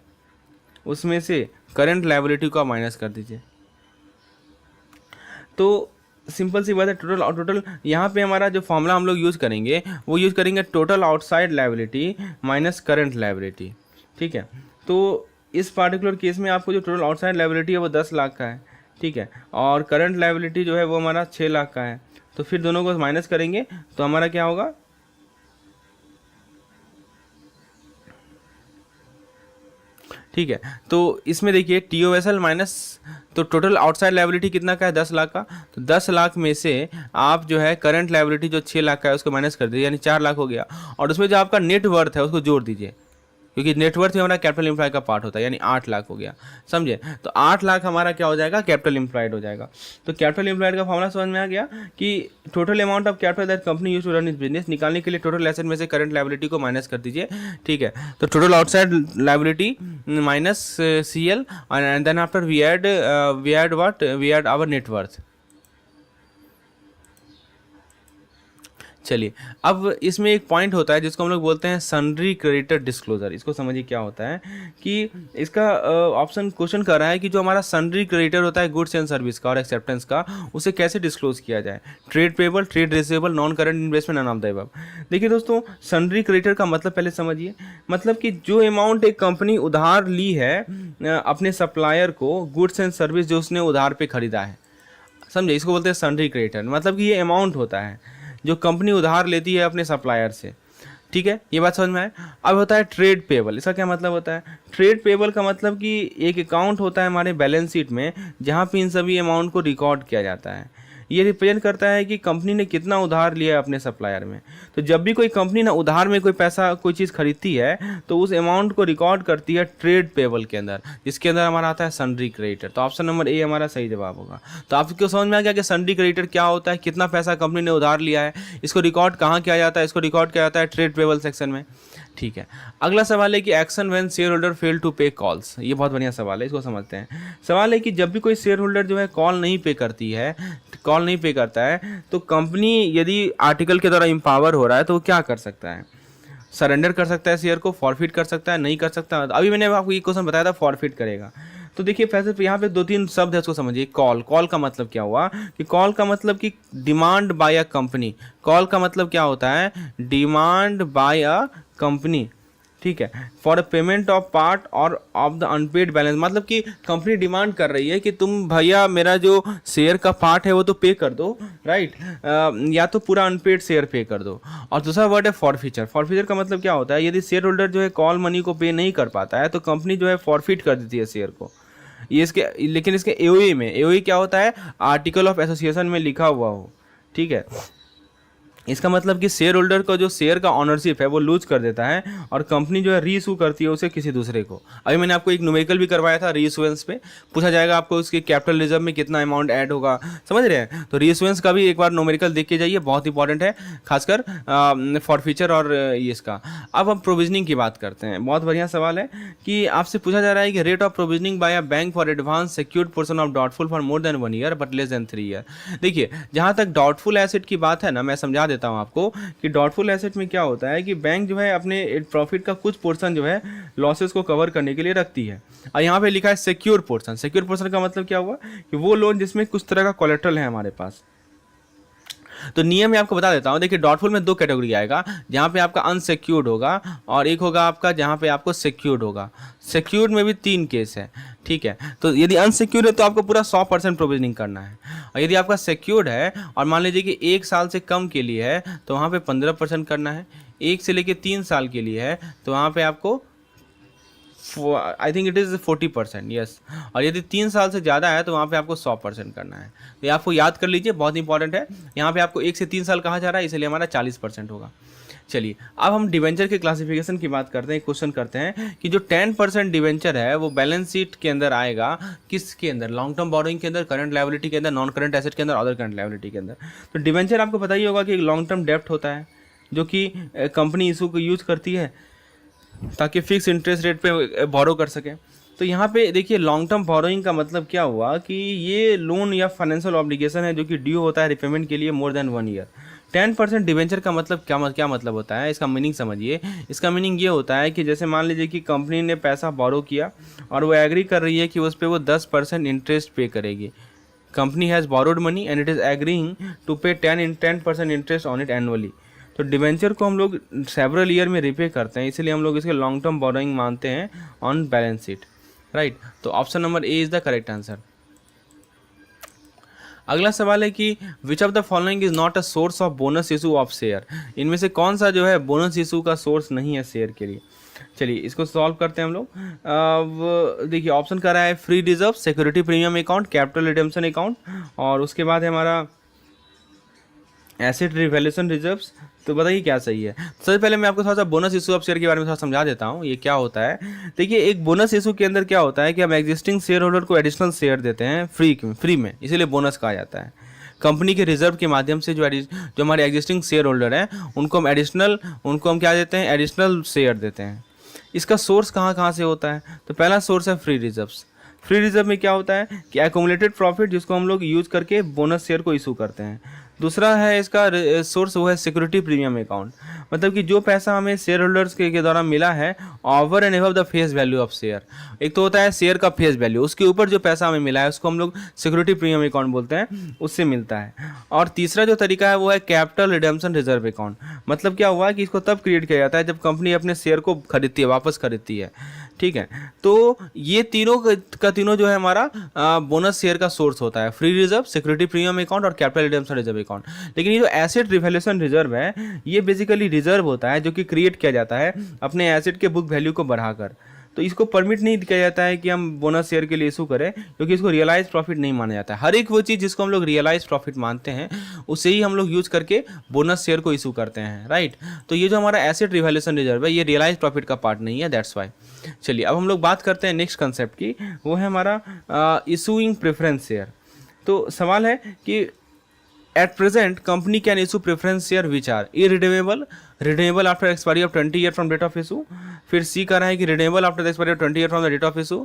उसमें से करंट लायबिलिटी को आप माइनस कर दीजिए। तो सिंपल सी बात है, टोटल यहाँ पे हमारा जो फॉर्मूला हम लोग यूज़ करेंगे वो यूज़ करेंगे total outside liability minus current liability. ठीक है, तो इस पार्टिकुलर केस में आपको जो टोटल आउटसाइड लायबिलिटी है वो 10 लाख का है। ठीक है, और करंट लायबिलिटी जो है वो हमारा 6 लाख का है। तो फिर दोनों को माइनस करेंगे तो हमारा क्या होगा, ठीक है। तो इसमें देखिए TOSL माइनस, तो टोटल आउटसाइड लायबिलिटी कितना का है, 10 लाख का। तो 10 लाख में से आप जो है करंट लायबिलिटी जो 6 लाख का है उसको माइनस कर दीजिए, यानी 4 लाख हो गया। और उसमें जो आपका नेट वर्थ है उसको जोड़ दीजिए, क्योंकि नेटवर्थ में हमारा कैपिटल एम्प्लॉय का पार्ट होता है, यानी 8 लाख हो गया। समझे? तो 8 लाख हमारा क्या हो जाएगा, कैपिटल एम्प्लॉयड हो जाएगा। तो कैपिटल एम्प्लॉयड का फॉर्मूला समझ में आ गया कि total amount of capital that company use to run is business, निकालने के लिए टोटल एसेट में से करंट लायबिलिटी को माइनस कर दीजिए। ठीक है, तो total outside liability minus CL and then after we add what, we add our net worth. चलिए, अब इसमें एक पॉइंट होता है जिसको हम लोग बोलते हैं सन्ड्री क्रेडिटर डिस्क्लोजर। इसको समझिए क्या होता है कि इसका ऑप्शन क्वेश्चन कर रहा है कि जो हमारा सन्ड्री क्रेडिटर होता है गुड्स एंड सर्विस का और एक्सेप्टेंस का, उसे कैसे डिस्क्लोज किया जाए। Trade payable, trade receivable, non current investment, none of the above. देखिए दोस्तों, सन्ड्री क्रेडिटर का मतलब पहले समझिए, मतलब कि जो अमाउंट एक कंपनी उधार ली है अपने सप्लायर को, गुड्स एंड सर्विस जो उसने उधार पे खरीदा है, समझे, इसको बोलते हैं सन्ड्री क्रेडिटर। मतलब कि ये अमाउंट होता है जो कंपनी उधार लेती है अपने सप्लायर से। ठीक है, ये बात समझ में आए। अब होता है ट्रेड पेबल। इसका क्या मतलब होता है? ट्रेड पेबल का मतलब कि एक अकाउंट होता है हमारे बैलेंस शीट में जहाँ पे इन सभी अमाउंट को रिकॉर्ड किया जाता है। ये रिप्रेजेंट करता है कि कंपनी ने कितना उधार लिया है अपने सप्लायर में। तो जब भी कोई कंपनी ना उधार में कोई पैसा, कोई चीज़ खरीदती है तो उस अमाउंट को रिकॉर्ड करती है ट्रेड पेबल के अंदर, जिसके अंदर हमारा आता है सन्ड्री क्रेडिटर। तो ऑप्शन नंबर ए हमारा सही जवाब होगा। तो आपको समझ में आ गया कि सन्ड्री क्रेडिटर क्या होता है, कितना पैसा कंपनी ने उधार लिया है, इसको रिकॉर्ड कहाँ किया जाता है, इसको रिकॉर्ड किया जाता है ट्रेड पेबल सेक्शन में। ठीक है, अगला सवाल है कि action when share holder fail to pay calls. ये बहुत बढ़िया सवाल है, इसको समझते हैं। सवाल है कि जब भी कोई शेयर होल्डर जो है कॉल नहीं पे करती है, कॉल नहीं पे करता है, तो कंपनी यदि आर्टिकल के द्वारा एम्पावर हो रहा है तो वो क्या कर सकता है? सरेंडर कर सकता है शेयर को, फॉरफिट कर सकता है, नहीं कर सकता। अभी मैंने आपको ये क्वेश्चन बताया था, फॉरफिट करेगा। तो देखिए फैसले यहाँ पे 2-3 शब्द है, उसको समझिए। कॉल, कॉल का मतलब क्या हुआ कि कॉल का मतलब कि demand by a company. Call का मतलब क्या होता है? Demand by a company. ठीक है, फॉर पेमेंट ऑफ पार्ट और ऑफ द अनपेड बैलेंस, मतलब कि कंपनी डिमांड कर रही है कि तुम भैया मेरा जो शेयर का पार्ट है वो तो पे कर दो, राइट, या तो पूरा अनपेड शेयर पे कर दो। और दूसरा वर्ड है फॉरफीचर। फॉरफीचर का मतलब क्या होता है? यदि शेयर होल्डर जो है कॉल मनी को पे नहीं कर पाता है तो कंपनी जो है फॉरफिट कर देती है शेयर को। ये इसके, लेकिन इसके एओई में, एओई क्या होता है? आर्टिकल ऑफ एसोसिएशन में लिखा हुआ हो। ठीक है, इसका मतलब कि शेयर होल्डर का जो शेयर का ऑनरशिप है वो लूज कर देता है और कंपनी जो है रीइशू करती है उसे किसी दूसरे को। अभी मैंने आपको एक न्यूमेरिकल भी करवाया था, रीइशुएंस पे पूछा जाएगा आपको उसके कैपिटल रिजर्व में कितना अमाउंट ऐड होगा, समझ रहे हैं? तो रीइशुएंस का भी एक बार न्यूमेरिकल देख के जाइए, बहुत इंपॉर्टेंट है, खासकर फॉरफीचर और ये इसका। अब हम प्रोविजनिंग की बात करते हैं। बहुत बढ़िया सवाल है कि आपसे पूछा जा रहा है कि rate of provisioning by a bank for advance secured portion of doubtful for more than 1 year but less than 3 year. देखिए, जहाँ तक डाउटफुल एसेट की बात है ना, मैं समझा देता हूँ आपको कि डाउटफुल एसेट में क्या होता है कि बैंक जो है अपने प्रॉफिट का कुछ पोर्शन जो है लॉसेस को कवर करने के लिए रखती है। और यहाँ पे लिखा है सिक्योर पोर्शन। सिक्योर पोर्शन का मतलब क्या हुआ कि वो लोन जिसमें कुछ तरह का कोलेटरल है हमारे पास। तो नियम में आपको बता देता हूँ। देखिए, डाउटफुल में 2 कैटेगरी आएगा, जहाँ पे आपका अनसिक्योर्ड होगा और एक होगा आपका जहाँ पे आपको सिक्योर्ड होगा। सिक्योर्ड में भी 3 केस है। ठीक है, तो यदि अनसिक्योर्ड है तो आपको पूरा 100% प्रोविजनिंग करना है, और यदि आपका सिक्योर्ड है और मान लीजिए कि 1 साल से कम के लिए है तो वहाँ पे 15% करना है। 1 से लेके 3 साल के लिए है तो वहाँ पे आपको I think it is 40%, yes. और यदि 3 साल से ज़्यादा है तो वहाँ पे आपको 100% करना है। तो ये आपको याद कर लीजिए, बहुत इंपॉर्टेंट है। यहाँ पे आपको 1 से 3 साल कहा जा रहा है, इसलिए हमारा 40% होगा। चलिए अब हम डिवेंचर के क्लासिफिकेशन की बात करते हैं, क्वेश्चन करते हैं कि जो 10% डिवेंचर है वो बैलेंस शीट के अंदर आएगा, किसके अंदर, लॉन्ग टर्म बोरोइंग के अंदर, करंट लायबिलिटी के अंदर, नॉन करंट एसेट के अंदर, अदर करंट लायबिलिटी के अंदर। तो डिवेंचर आपको पता ही होगा कि एक लॉन्ग टर्म डेप्ट होता है जो कि कंपनी इशू को यूज करती है ताकि फिक्स इंटरेस्ट रेट पे बोरो कर सके। तो यहाँ पे देखिए लॉन्ग टर्म बोरोइंग का मतलब क्या हुआ कि ये लोन या फाइनेंशियल ऑब्लिगेशन है जो कि ड्यू होता है रिपेमेंट के लिए मोर देन 1 ईयर। 10% डिवेंचर का मतलब क्या मतलब होता है, इसका मीनिंग समझिए। इसका मीनिंग ये होता है कि जैसे मान लीजिए कि कंपनी ने पैसा बोरो किया और वो एग्री कर रही है कि उस पर वो 10% इंटरेस्ट पे करेगी। Company has borrowed money and it is agreeing to pay 10% interest on it annually. तो डिवेंचर को हम लोग सेवरल ईयर में रिपे करते हैं, इसलिए हम लोग इसके लॉन्ग टर्म बोरोइंग मानते हैं ऑन बैलेंस शीट, राइट। तो option number A is the correct answer. अगला सवाल है कि विच of the following is not a source of bonus issue of share. इनमें से कौन सा जो है बोनस इशू का सोर्स नहीं है शेयर के लिए। चलिए इसको सॉल्व करते हैं हम लोग। अब देखिए ऑप्शन कर रहा है free reserve, security premium account, capital redemption account, और उसके बाद है हमारा एसेट रिवैल्यूएशन रिजर्व्स। तो बताइए क्या सही है। सबसे पहले मैं आपको थोड़ा सा बोनस इशू ऑफ शेयर के बारे में थोड़ा समझा देता हूँ, ये क्या होता है। देखिए एक बोनस इशू के अंदर क्या होता है कि हम एग्जिस्टिंग शेयर होल्डर को एडिशनल शेयर देते हैं फ्री में, इसीलिए बोनस कहा जाता है। कंपनी के रिजर्व के माध्यम से जो हमारे एग्जिस्टिंग शेयर होल्डर हैं उनको हम क्या देते हैं, एडिशनल शेयर देते हैं। इसका सोर्स कहाँ से होता है, तो पहला सोर्स है फ्री रिजर्व्स। फ्री रिजर्व में क्या होता है कि एक्यूमुलेटेड प्रॉफिट जिसको हम लोग यूज करके बोनस शेयर को इशू करते हैं। दूसरा है इसका सोर्स, वो है सिक्योरिटी प्रीमियम अकाउंट, मतलब कि जो पैसा हमें शेयर होल्डर्स के द्वारा मिला है over and above the face value of share. एक तो होता है शेयर का फेस वैल्यू, उसके ऊपर जो पैसा हमें मिला है उसको हम लोग सिक्योरिटी प्रीमियम अकाउंट बोलते हैं, उससे मिलता है। और तीसरा जो तरीका है वो है कैपिटल रिडेम्पशन रिजर्व अकाउंट। मतलब क्या हुआ कि इसको तब क्रिएट किया जाता है जब कंपनी अपने शेयर को खरीदती है, वापस खरीदती है, ठीक है। तो ये तीनों जो है हमारा बोनस शेयर का सोर्स होता है, free reserve, security premium account और कैपिटल रिडेम्पशन रिजर्व अकाउंट। लेकिन ये जो एसेट रिवैल्यूएशन रिजर्व है ये बेसिकली रिजर्व होता है जो कि क्रिएट किया जाता है अपने एसेट के बुक वैल्यू को बढ़ाकर। तो इसको परमिट नहीं किया जाता है कि हम बोनस शेयर के लिए इशू करें, क्योंकि इसको रियलाइज प्रॉफिट नहीं माना जाता है। हर एक वो चीज़ जिसको हम लोग रियलाइज प्रॉफिट मानते हैं उसे ही हम लोग यूज करके बोनस शेयर को इशू करते हैं, राइट। तो ये जो हमारा एसेट रिवैल्यूएशन रिजर्व है ये रियलाइज प्रॉफिट का पार्ट नहीं है, दैट्स वाई। चलिए अब हम लोग बात करते हैं नेक्स्ट कंसेप्ट की, वो है हमारा इशूइंग प्रेफरेंस शेयर। तो सवाल है कि at present company can issue preference share which are irredeemable, redeemable after expiry of 20 year from date of issue. फिर सी कर रहा है कि redeemable after the expiry of 20 year from the date of issue,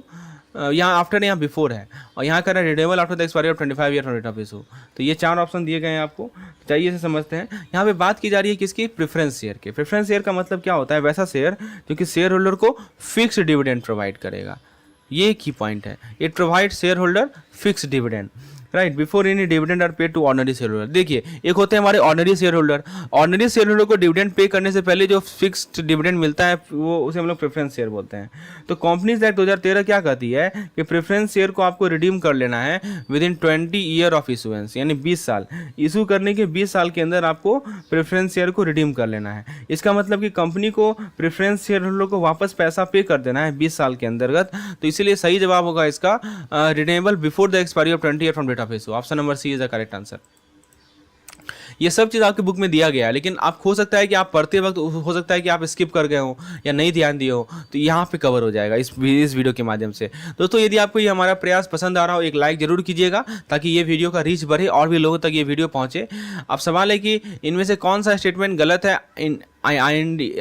यहाँ आफ्टर यहाँ बिफोर है, और यहाँ कर रहा है redeemable after the expiry of 25 year from date of issue. तो ये 4 ऑप्शन दिए गए हैं आपको, चाहिए इसे समझते हैं। यहाँ पे बात की जा रही है किसकी, प्रेफरेंस शेयर के। प्रेफरेंस शेयर का मतलब क्या होता है, वैसा शेयर जो कि शेयर होल्डर को फिक्स डिविडेंड प्रोवाइड करेगा। ये की पॉइंट है, it provide share holder fix dividend, right, before any dividend are paid to ordinary share holder. देखिए एक होते हैं हमारे ordinary share holder, ordinary share holder को डिविडेंड पे करने से पहले जो फिक्स्ड डिविडेंड मिलता है वो उसे हम लोग प्रेफरेंस शेयर बोलते हैं। तो कंपनीज एक्ट 2013 क्या कहती है कि प्रेफरेंस शेयर को आपको रिडीम कर लेना है with in 20 year of issuance, यानी 20 साल इशू करने के 20 साल के अंदर आपको प्रेफरेंस शेयर को रिडीम कर लेना है। इसका मतलब कि कंपनी को प्रेफरेंस शेयर होल्डर को वापस पैसा पे कर देना है 20 साल के अंतर्गत। तो इसीलिए सही जवाब होगा इसका redeemable before the expiry of 20 year from date of issue. Option number C is the correct answer. ये सब चीज़ आपके बुक में दिया गया है, लेकिन आप हो सकता है कि आप पढ़ते वक्त हो सकता है कि आप स्किप कर गए हो या नहीं ध्यान दिए हो, तो यहाँ पे कवर हो जाएगा इस वीडियो के माध्यम से। दोस्तों यदि आपको ये हमारा प्रयास पसंद आ रहा हो एक लाइक जरूर कीजिएगा ताकि ये वीडियो का रीच बढ़े और भी लोगों तक ये वीडियो पहुँचे। अब सवाल है कि इनमें से कौन सा स्टेटमेंट गलत है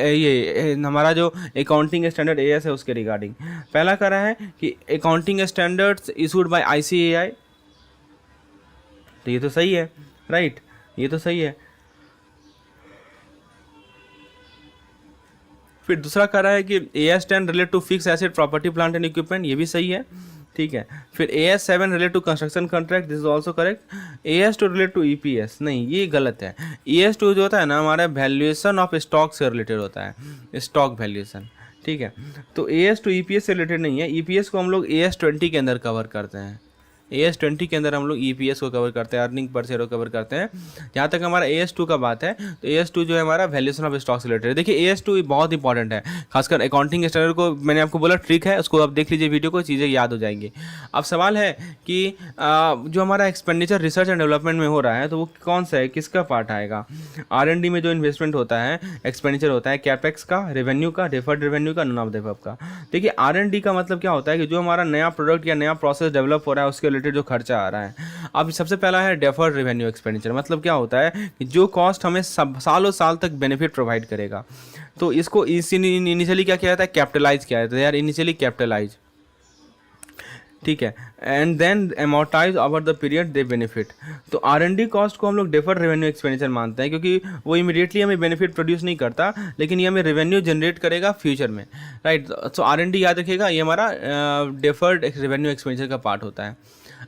ये हमारा जो अकाउंटिंग स्टैंडर्ड AS है उसके रिगार्डिंग। पहला कह रहा है कि accounting standards issued by ICAI, तो ये तो सही है, राइट, ये तो सही है। फिर दूसरा कह रहा है कि AS 10 relate to fix asset property plant and equipment, ये भी सही है, ठीक है। फिर AS 7 relate to construction contract, this is also correct. AS 2 relate to EPS, नहीं ये गलत है। AS 2 जो होता है ना हमारा वैल्यूएशन ऑफ स्टॉक से रिलेटेड होता है, स्टॉक वैल्यूएशन, ठीक है। तो AS 2 EPS से रिलेटेड नहीं है, EPS को हम लोग AS 20 के अंदर कवर करते हैं, AS20 के अंदर हम लोग EPS को कवर करते हैं, अर्निंग पर शेयर को कवर करते हैं। जहाँ तक हमारा AS2 का बात है तो AS2 जो है हमारा वैल्यूएशन ऑफ स्टॉक्स रिलेटेड है। देखिए AS2 बहुत इंपॉर्टेंट है, खासकर अकाउंटिंग स्टैंडर्ड को मैंने आपको बोला ट्रिक है, उसको आप देख लीजिए वीडियो को, चीज़ें याद हो जाएंगी। अब सवाल है कि जो हमारा एक्सपेंडिचर रिसर्च एंड डेवलपमेंट में हो रहा है तो वो कौन सा है, किसका पार्ट आएगा? R&D में जो इन्वेस्टमेंट होता है, एक्सपेंडिचर होता है, कैपेक्स का, रेवेन्यू का, डेफर्ड रेवेन्यू का, नॉन ऑफ डेफर्ड का। देखिए R&D का मतलब क्या होता है कि जो हमारा नया प्रोडक्ट या नया प्रोसेस डेवलप हो रहा है उसके रिलेटेड जो खर्चा आ रहा है। अब सबसे पहला है डेफर्ड रेवेन्यू एक्सपेंडिचर, मतलब क्या होता है कि जो कॉस्ट हमें सालों साल तक बेनिफिट प्रोवाइड करेगा, तो इसको इनिशियली क्या किया जाता है, कैपिटलाइज किया जाता है यार, इनिशियली कैपिटलाइज, ठीक है, and then amortize over the period they benefit. तो R&D कॉस्ट को हम लोग डेफर्ड रेवेन्यू एक्सपेंडिचर मानते हैं, क्योंकि वो इमीडिएटली हमें बेनिफिट प्रोड्यूस नहीं करता, लेकिन ये हमें रेवेन्यू जनरेट करेगा फ्यूचर में, राइट। सो R&D याद रखिएगा, ये हमारा डेफर्ड रेवेन्यू एक्सपेंडिचर का पार्ट होता है।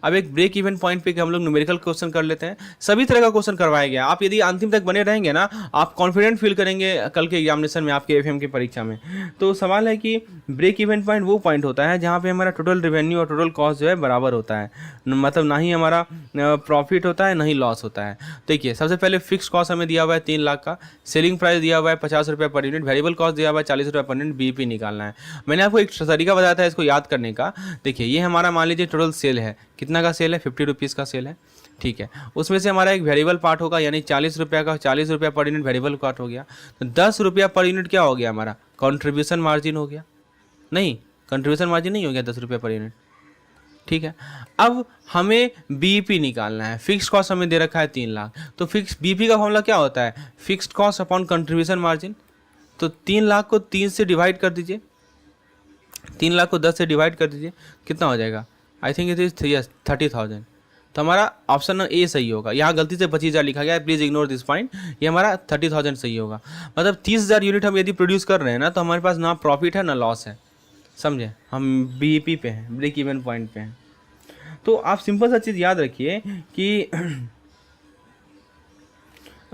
अब एक ब्रेक इवन पॉइंट पे हम लोग न्यूमेरिकल क्वेश्चन कर लेते हैं। सभी तरह का क्वेश्चन करवाया गया, आप यदि अंतिम तक बने रहेंगे ना, आप कॉन्फिडेंट फील करेंगे कल के एग्जामिनेशन में, आपके FM की परीक्षा में। तो सवाल है कि ब्रेक इवन पॉइंट वो पॉइंट होता है जहाँ पे हमारा टोटल रेवेन्यू और टोटल कॉस्ट जो है बराबर होता है, मतलब ना ही हमारा प्रॉफिट होता है ना ही लॉस होता है। देखिए सबसे पहले फिक्स कॉस्ट हमें दिया हुआ है 3 लाख का, सेलिंग प्राइस दिया हुआ है 50 रुपये पर यूनिट, वेरिएबल कॉस्ट दिया हुआ है 40 रुपये पर यूनिट, BEP निकालना है। मैंने आपको एक तरीका बताया था इसको याद करने का। देखिए ये हमारा मान लीजिए टोटल सेल है, कितना का सेल है, 50 रुपीज़ का सेल है, ठीक है। उसमें से हमारा एक वेरिएबल पार्ट होगा, यानी 40 रुपये का, 40 रुपये पर यूनिट वेरिएबल पार्ट हो गया, तो 10 रुपया पर यूनिट क्या हो गया हमारा, कंट्रीब्यूशन मार्जिन हो गया। नहीं, कंट्रीब्यूशन मार्जिन नहीं हो गया 10 रुपये पर यूनिट, ठीक है। अब हमें BEP निकालना है, फिक्स कॉस्ट हमें दे रखा है 3 लाख, तो फिक्स BEP का फॉर्मूला क्या होता है, fixed cost upon contribution margin. तो 3 लाख को 3 से डिवाइड कर दीजिए, 3 लाख को 10 से डिवाइड कर दीजिए, कितना हो जाएगा, आई थिंक इट इज 30,000। तो हमारा ऑप्शन A सही होगा। यहाँ गलती से 25,000 लिखा गया है, प्लीज़ इग्नोर दिस पॉइंट, ये हमारा 30,000 सही होगा। मतलब 30,000 यूनिट हम यदि प्रोड्यूस कर रहे हैं ना, तो हमारे पास ना प्रॉफिट है ना लॉस है, समझे, हम BEP पे हैं, ब्रेक इवन पॉइंट पे हैं। तो आप सिंपल सा चीज़ याद रखिए कि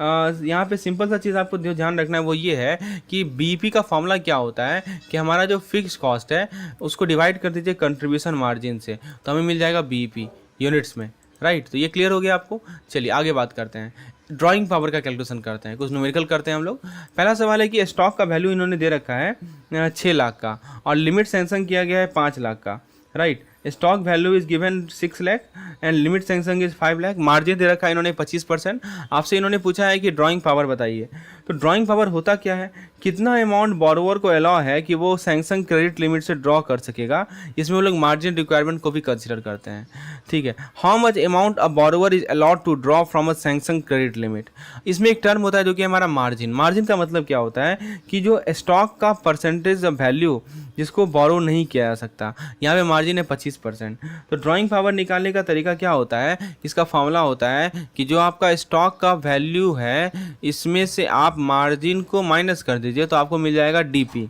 यहाँ पे सिंपल सा चीज़ आपको जो ध्यान रखना है वो ये है कि BEP का फॉर्मूला क्या होता है कि हमारा जो फिक्स कॉस्ट है उसको डिवाइड कर दीजिए कंट्रीब्यूशन मार्जिन से, तो हमें मिल जाएगा BEP यूनिट्स में, राइट। तो ये क्लियर हो गया आपको। चलिए आगे बात करते हैं, ड्राइंग पावर का कैलकुलेशन करते हैं, कुछ न्यूमेरिकल करते हैं हम लोग। पहला सवाल है कि स्टॉक का वैल्यू इन्होंने दे रखा है 6 लाख का और लिमिट सैंक्शन किया गया है 5 लाख का, right. Stock value is given 6 lakh and limit sanction is 5 lakh, margin दे रखा है इन्होंने 25%। आपसे इन्होंने पूछा है कि ड्राइंग पावर बताइए। तो ड्राइंग पावर होता क्या है, कितना अमाउंट बोरोवर को अलाउ है कि वो सैंक्शन क्रेडिट लिमिट से ड्रॉ कर सकेगा, इसमें वो लोग मार्जिन रिक्वायरमेंट को भी कंसिडर करते हैं, ठीक है। How much amount a borrower is allowed to draw from a sanction credit limit, इसमें एक टर्म होता है जो कि हमारा मार्जिन। मार्जिन का मतलब क्या होता है कि जो स्टॉक का परसेंटेज ऑफ वैल्यू जिसको बोरो नहीं किया जा सकता, यहाँ पे मार्जिन है 25%। तो ड्राइंग पावर निकालने का तरीका क्या होता है, इसका फॉर्मूला होता है कि जो आपका स्टॉक का वैल्यू है इसमें से आप मार्जिन को माइनस कर दीजिए, तो आपको मिल जाएगा DP,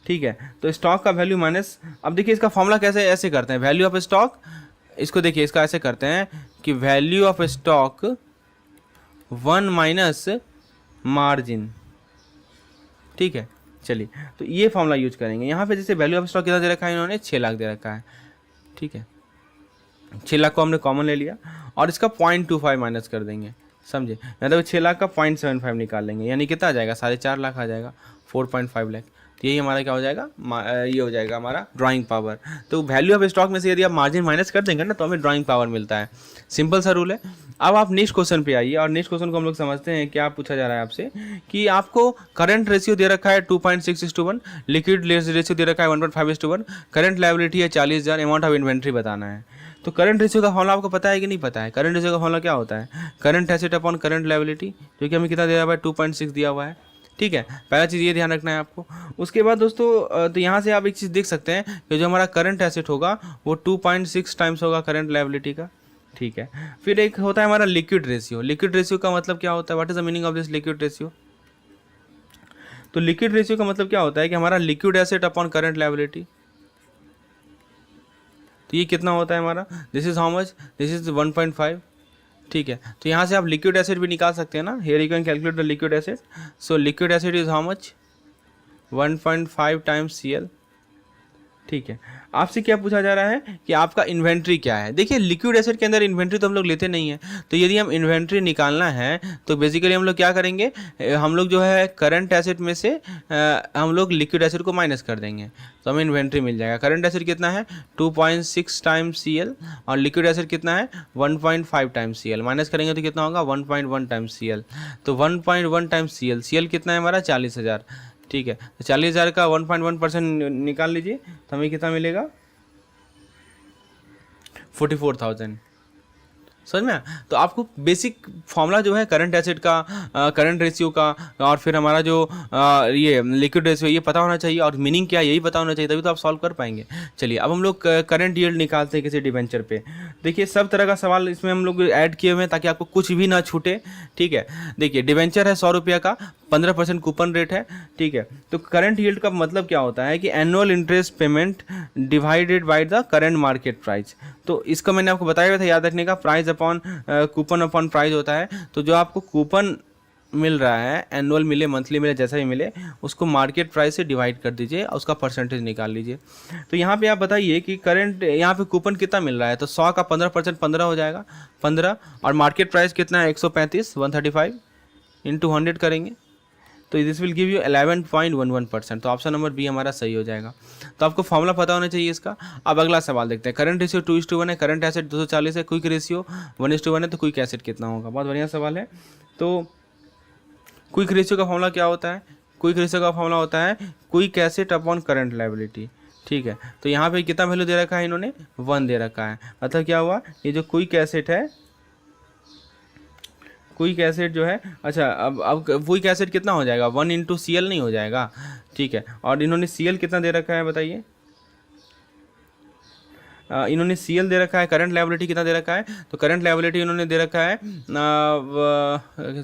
ठीक है। तो स्टॉक का वैल्यू माइनस, अब देखिए इसका फॉर्मूला कैसे ऐसे करते हैं, वैल्यू ऑफ स्टॉक, इसको देखिए इसका ऐसे करते हैं कि value of stock 1 minus margin, ठीक है। चलिए तो ये फॉर्मूला यूज करेंगे। यहाँ पे जैसे वैल्यू ऑफ स्टॉक कितना दे रखा है इन्होंने, 6 लाख दे रखा है, ठीक है। 6 लाख को हमने कॉमन ले लिया और इसका 0.25 माइनस कर देंगे, समझे, मतलब 6 लाख का 0.75 निकाल लेंगे, यानी कितना आ जाएगा, 4.5 लाख आ जाएगा, 4.5 लाख। तो यही हमारा क्या हो जाएगा, ये हो जाएगा हमारा ड्राइंग पावर। तो वैल्यू ऑफ स्टॉक में से यदि आप मार्जिन माइनस कर देंगे ना तो हमें ड्राइंग पावर मिलता है, सिंपल सा रूल है। अब आप नेक्स्ट क्वेश्चन पे आइए और नेक्स्ट क्वेश्चन को हम लोग समझते हैं। क्या पूछा जा रहा है आपसे कि आपको करंट रेशियो दे रखा है 2.6:1, लिक्विड रेशियो दे रखा है 1.5:1, करंट लायबिलिटी है 40,000, अमाउंट ऑफ इन्वेंट्री बताना है। तो करंट रेशियो का फॉर्मूला आपको पता है कि नहीं पता है, करंट रेशियो का फॉर्मूला क्या होता है, current asset upon current liability, जो कि हमें कितना दिया हुआ है, 2.6 दिया हुआ है, ठीक है। पहला चीज़ ये ध्यान रखना है आपको। उसके बाद दोस्तों तो यहाँ से आप एक चीज़ देख सकते हैं कि जो हमारा करंट एसेट होगा वो 2.6 टाइम्स होगा करंट लायबिलिटी का, ठीक है। फिर एक होता है हमारा लिक्विड रेशियो। लिक्विड रेशियो का मतलब क्या होता है, what is the meaning of this liquid ratio. तो लिक्विड रेशियो का मतलब क्या होता है कि हमारा liquid asset upon current liability, तो ये कितना होता है हमारा, this is how much, this is 1.5, ठीक है। तो यहाँ से आप लिक्विड एसिड भी निकाल सकते हैं ना, here you can calculate the liquid acid. So liquid acid is how much, 1.5 times CL, ठीक है, आपसे क्या पूछा जा रहा है कि आपका इन्वेंट्री क्या है। देखिए लिक्विड एसेट के अंदर इन्वेंट्री तो हम लोग लेते नहीं है, तो यदि हम इन्वेंट्री निकालना है तो बेसिकली हम लोग क्या करेंगे, हम लोग जो है करंट एसेट में से हम लोग लिक्विड एसेट को माइनस कर देंगे, तो हमें इन्वेंट्री मिल जाएगा। करंट एसेट कितना है 2.6 टाइम्स CL और लिक्विड एसेट कितना है 1.5 टाइम्स CL, माइनस करेंगे तो कितना होगा 1.1 टाइम्स CL, तो 1.1 टाइम्स CL कितना है हमारा 40,000। ठीक है, तो 40,000 का 1.1% निकाल लीजिए तो हमें कितना मिलेगा 44,000। समझ में आया? तो आपको बेसिक फॉर्मूला जो है करंट एसेट का, करंट रेशियो का और फिर हमारा जो ये लिक्विड रेशियो ये पता होना चाहिए, और मीनिंग क्या है यही पता होना चाहिए, तभी तो आप सॉल्व कर पाएंगे। चलिए अब हम लोग करंट यील्ड निकालते हैं किसी डिबेंचर पे। देखिए सब तरह का सवाल इसमें हम लोग ऐड किए हुए हैं ताकि आपको कुछ भी ना छूटे। ठीक है, देखिए डिबेंचर है 100 रुपये का, 15% कूपन रेट है। ठीक है, तो करंट यील्ड का मतलब क्या होता है कि annual interest payment divided by the current market price. तो इसका मैंने आपको बताया हुआ था याद रखने का, price upon coupon upon price होता है। तो जो आपको कूपन मिल रहा है, एनुअल मिले मंथली मिले जैसा भी मिले, उसको मार्केट प्राइस से डिवाइड कर दीजिए और उसका परसेंटेज निकाल लीजिए। तो यहाँ पे आप बताइए कि करंट यहाँ पे कूपन कितना मिल रहा है, तो 100 का 15% 15 हो जाएगा 15, और मार्केट प्राइस कितना है 135 135 इंटू 100 करेंगे तो दिस विल गिव यू 11.11%। तो ऑप्शन नंबर बी हमारा सही हो जाएगा। तो आपको फॉर्मूला पता होना चाहिए इसका। अब अगला सवाल देखते हैं। करंट रेशियो 2:1 है, करंट एसेट 240 है, क्विक रेशियो 1:1 है, तो क्विक एसेट कितना होगा। बहुत बढ़िया सवाल है। तो क्विक रेशियो का फॉर्मूला क्या होता है, क्विक रेशियो का फॉर्मूला होता है quick asset upon current liability. ठीक है, तो यहाँ पे कितना वैल्यू दे रखा है इन्होंने 1 दे रखा है, मतलब क्या हुआ ये जो क्विक एसेट है, क्विक एसिड जो है, अच्छा अब क्विक एसिड कितना हो जाएगा 1 इंटू CL नहीं हो जाएगा। ठीक है, और इन्होंने CL कितना दे रखा है बताइए, इन्होंने CL दे रखा है, करंट लायबिलिटी कितना दे रखा है, तो करंट लायबिलिटी इन्होंने दे रखा है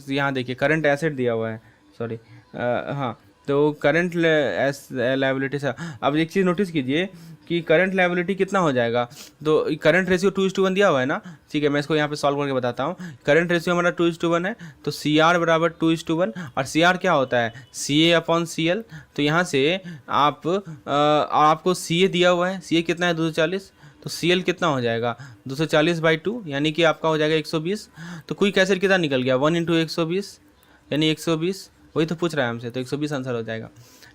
यहाँ देखिए करंट एसेट दिया हुआ है, सॉरी हाँ, तो करंट लायबिलिटी से अब एक चीज़ नोटिस कीजिए कि करंट लायबिलिटी कितना हो जाएगा, तो करंट रेशियो 2:1 दिया हुआ है ना। ठीक है, मैं इसको यहाँ पे सॉल्व करके बताता हूँ। करंट रेशियो हमारा 2:1 है, तो CR बराबर 2:1, और CR क्या होता है CA अपॉन CL। तो यहाँ से आप आपको CA दिया हुआ है, CA कितना है 240, तो CL कितना हो जाएगा 240/2, यानी कि आपका हो जाएगा 120। तो क्विक एसिड कितना निकल गया 1 इंटू 120 यानी 120, वही तो पूछ रहा है हमसे, तो 120 आंसर हो जाएगा।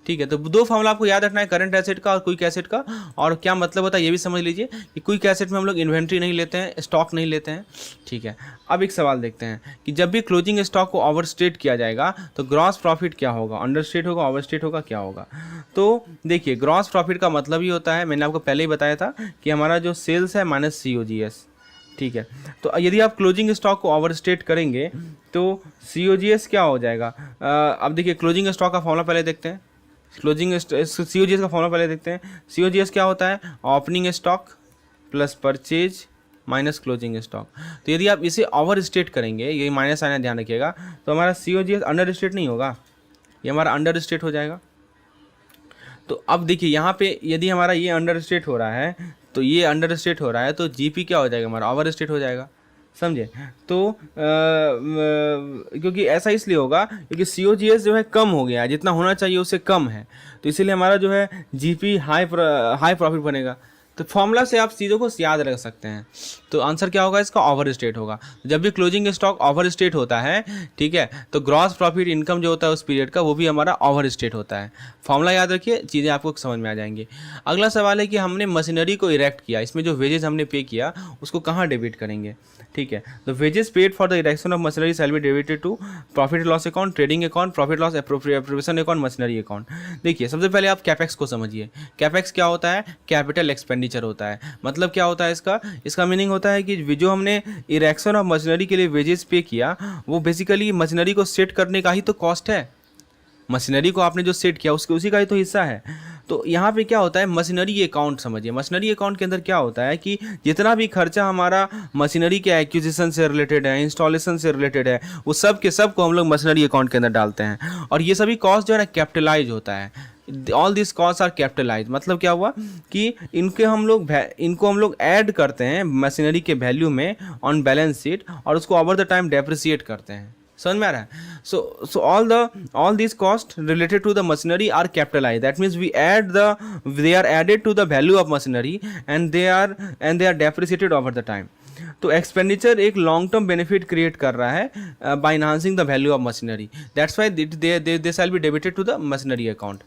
ठीक है, तो दो फॉर्मूला आपको याद रखना है, करंट एसेट का और क्विक एसेट का, और क्या मतलब होता है ये भी समझ लीजिए कि क्विक एसेट में हम लोग इन्वेंट्री नहीं लेते हैं, स्टॉक नहीं लेते हैं। ठीक है, अब एक सवाल देखते हैं कि जब भी क्लोजिंग स्टॉक को ओवरस्टेट किया जाएगा तो ग्रॉस प्रॉफिट क्या होगा, अंडरस्टेट होगा, ओवरस्टेट होगा, क्या होगा। तो देखिए ग्रॉस प्रॉफिट का मतलब ही होता है, मैंने आपको पहले ही बताया था कि हमारा जो सेल्स है माइनस COGS। ठीक है, तो यदि आप क्लोजिंग स्टॉक को ओवरस्टेट करेंगे तो COGS क्या हो जाएगा। अब देखिए क्लोजिंग स्टॉक का फॉर्मूला पहले देखते हैं, क्लोजिंग COGS का फॉर्मूला पहले देखते हैं। COGS क्या होता है opening stock plus purchase minus closing stock. तो यदि आप इसे ओवर स्टेट करेंगे, ये माइनस आना ध्यान रखिएगा, तो हमारा COGS अंडर स्टेट नहीं होगा, ये हमारा अंडर स्टेट हो जाएगा। तो अब देखिए यहाँ पे यदि हमारा ये अंडर स्टेट हो रहा है, तो ये अंडर स्टेट हो रहा है, तो GP क्या हो जाएगा हमारा ओवर स्टेट हो जाएगा, समझे। तो क्योंकि ऐसा इसलिए होगा क्योंकि COGS जो है कम हो गया है, जितना होना चाहिए उससे कम है, तो इसीलिए हमारा जो है GP हाई प्रॉफिट बनेगा। तो फॉर्मूला से आप चीज़ों को याद रख सकते हैं। तो आंसर क्या होगा इसका ओवर स्टेट होगा। जब भी क्लोजिंग स्टॉक ओवर स्टेट होता है, ठीक है, तो ग्रॉस प्रॉफिट इनकम जो होता है उस पीरियड का वो भी हमारा ओवर स्टेट होता है। फॉर्मूला याद रखिए, चीज़ें आपको समझ में आ जाएंगी। अगला सवाल है कि हमने मशीनरी को इरेक्ट किया, इसमें जो वेजेस हमने पे किया उसको कहाँ डेबिट करेंगे। ठीक है, तो wages paid for the erection of machinery shall be debited to profit loss account, trading account, profit loss appropriation account, machinery account. देखिए सबसे पहले आप कैपेक्स को समझिए। कैपेक्स क्या होता है, कैपिटल एक्सपेंडिचर होता है। मतलब क्या होता है इसका मीनिंग होता है कि जो हमने इरेक्शन ऑफ मशीनरी के लिए वेजेस पे किया वो बेसिकली मशीनरी को सेट करने का ही तो कॉस्ट है। मशीनरी को आपने जो सेट किया उसके उसी का ही तो हिस्सा है। तो यहाँ पे क्या होता है मशीनरी अकाउंट समझिए। मशीनरी अकाउंट के अंदर क्या होता है कि जितना भी खर्चा हमारा मशीनरी के एक्विजिशन से रिलेटेड है, इंस्टॉलेशन से रिलेटेड है, वो सब के सब को हम लोग मशीनरी अकाउंट के अंदर डालते हैं, और ये सभी कॉस्ट जो है ना कैपिटलाइज होता है। All this cost are capitalise. मतलब क्या हुआ कि इनको हम लोग ऐड करते हैं मशीनरी के वैल्यू में ऑन बैलेंस शीट, और उसको ओवर द टाइम डेप्रिसिएट करते हैं। समझ में आ रहा है? So all this cost related to the machinery are capitalise, that means they are added to the value of machinery and they are depreciated over the time. तो एक्सपेंडिचर एक लॉन्ग टर्म बेनिफिट क्रिएट कर रहा है by enhancing the value of machinery, that's why they shall be debited to the machinery account.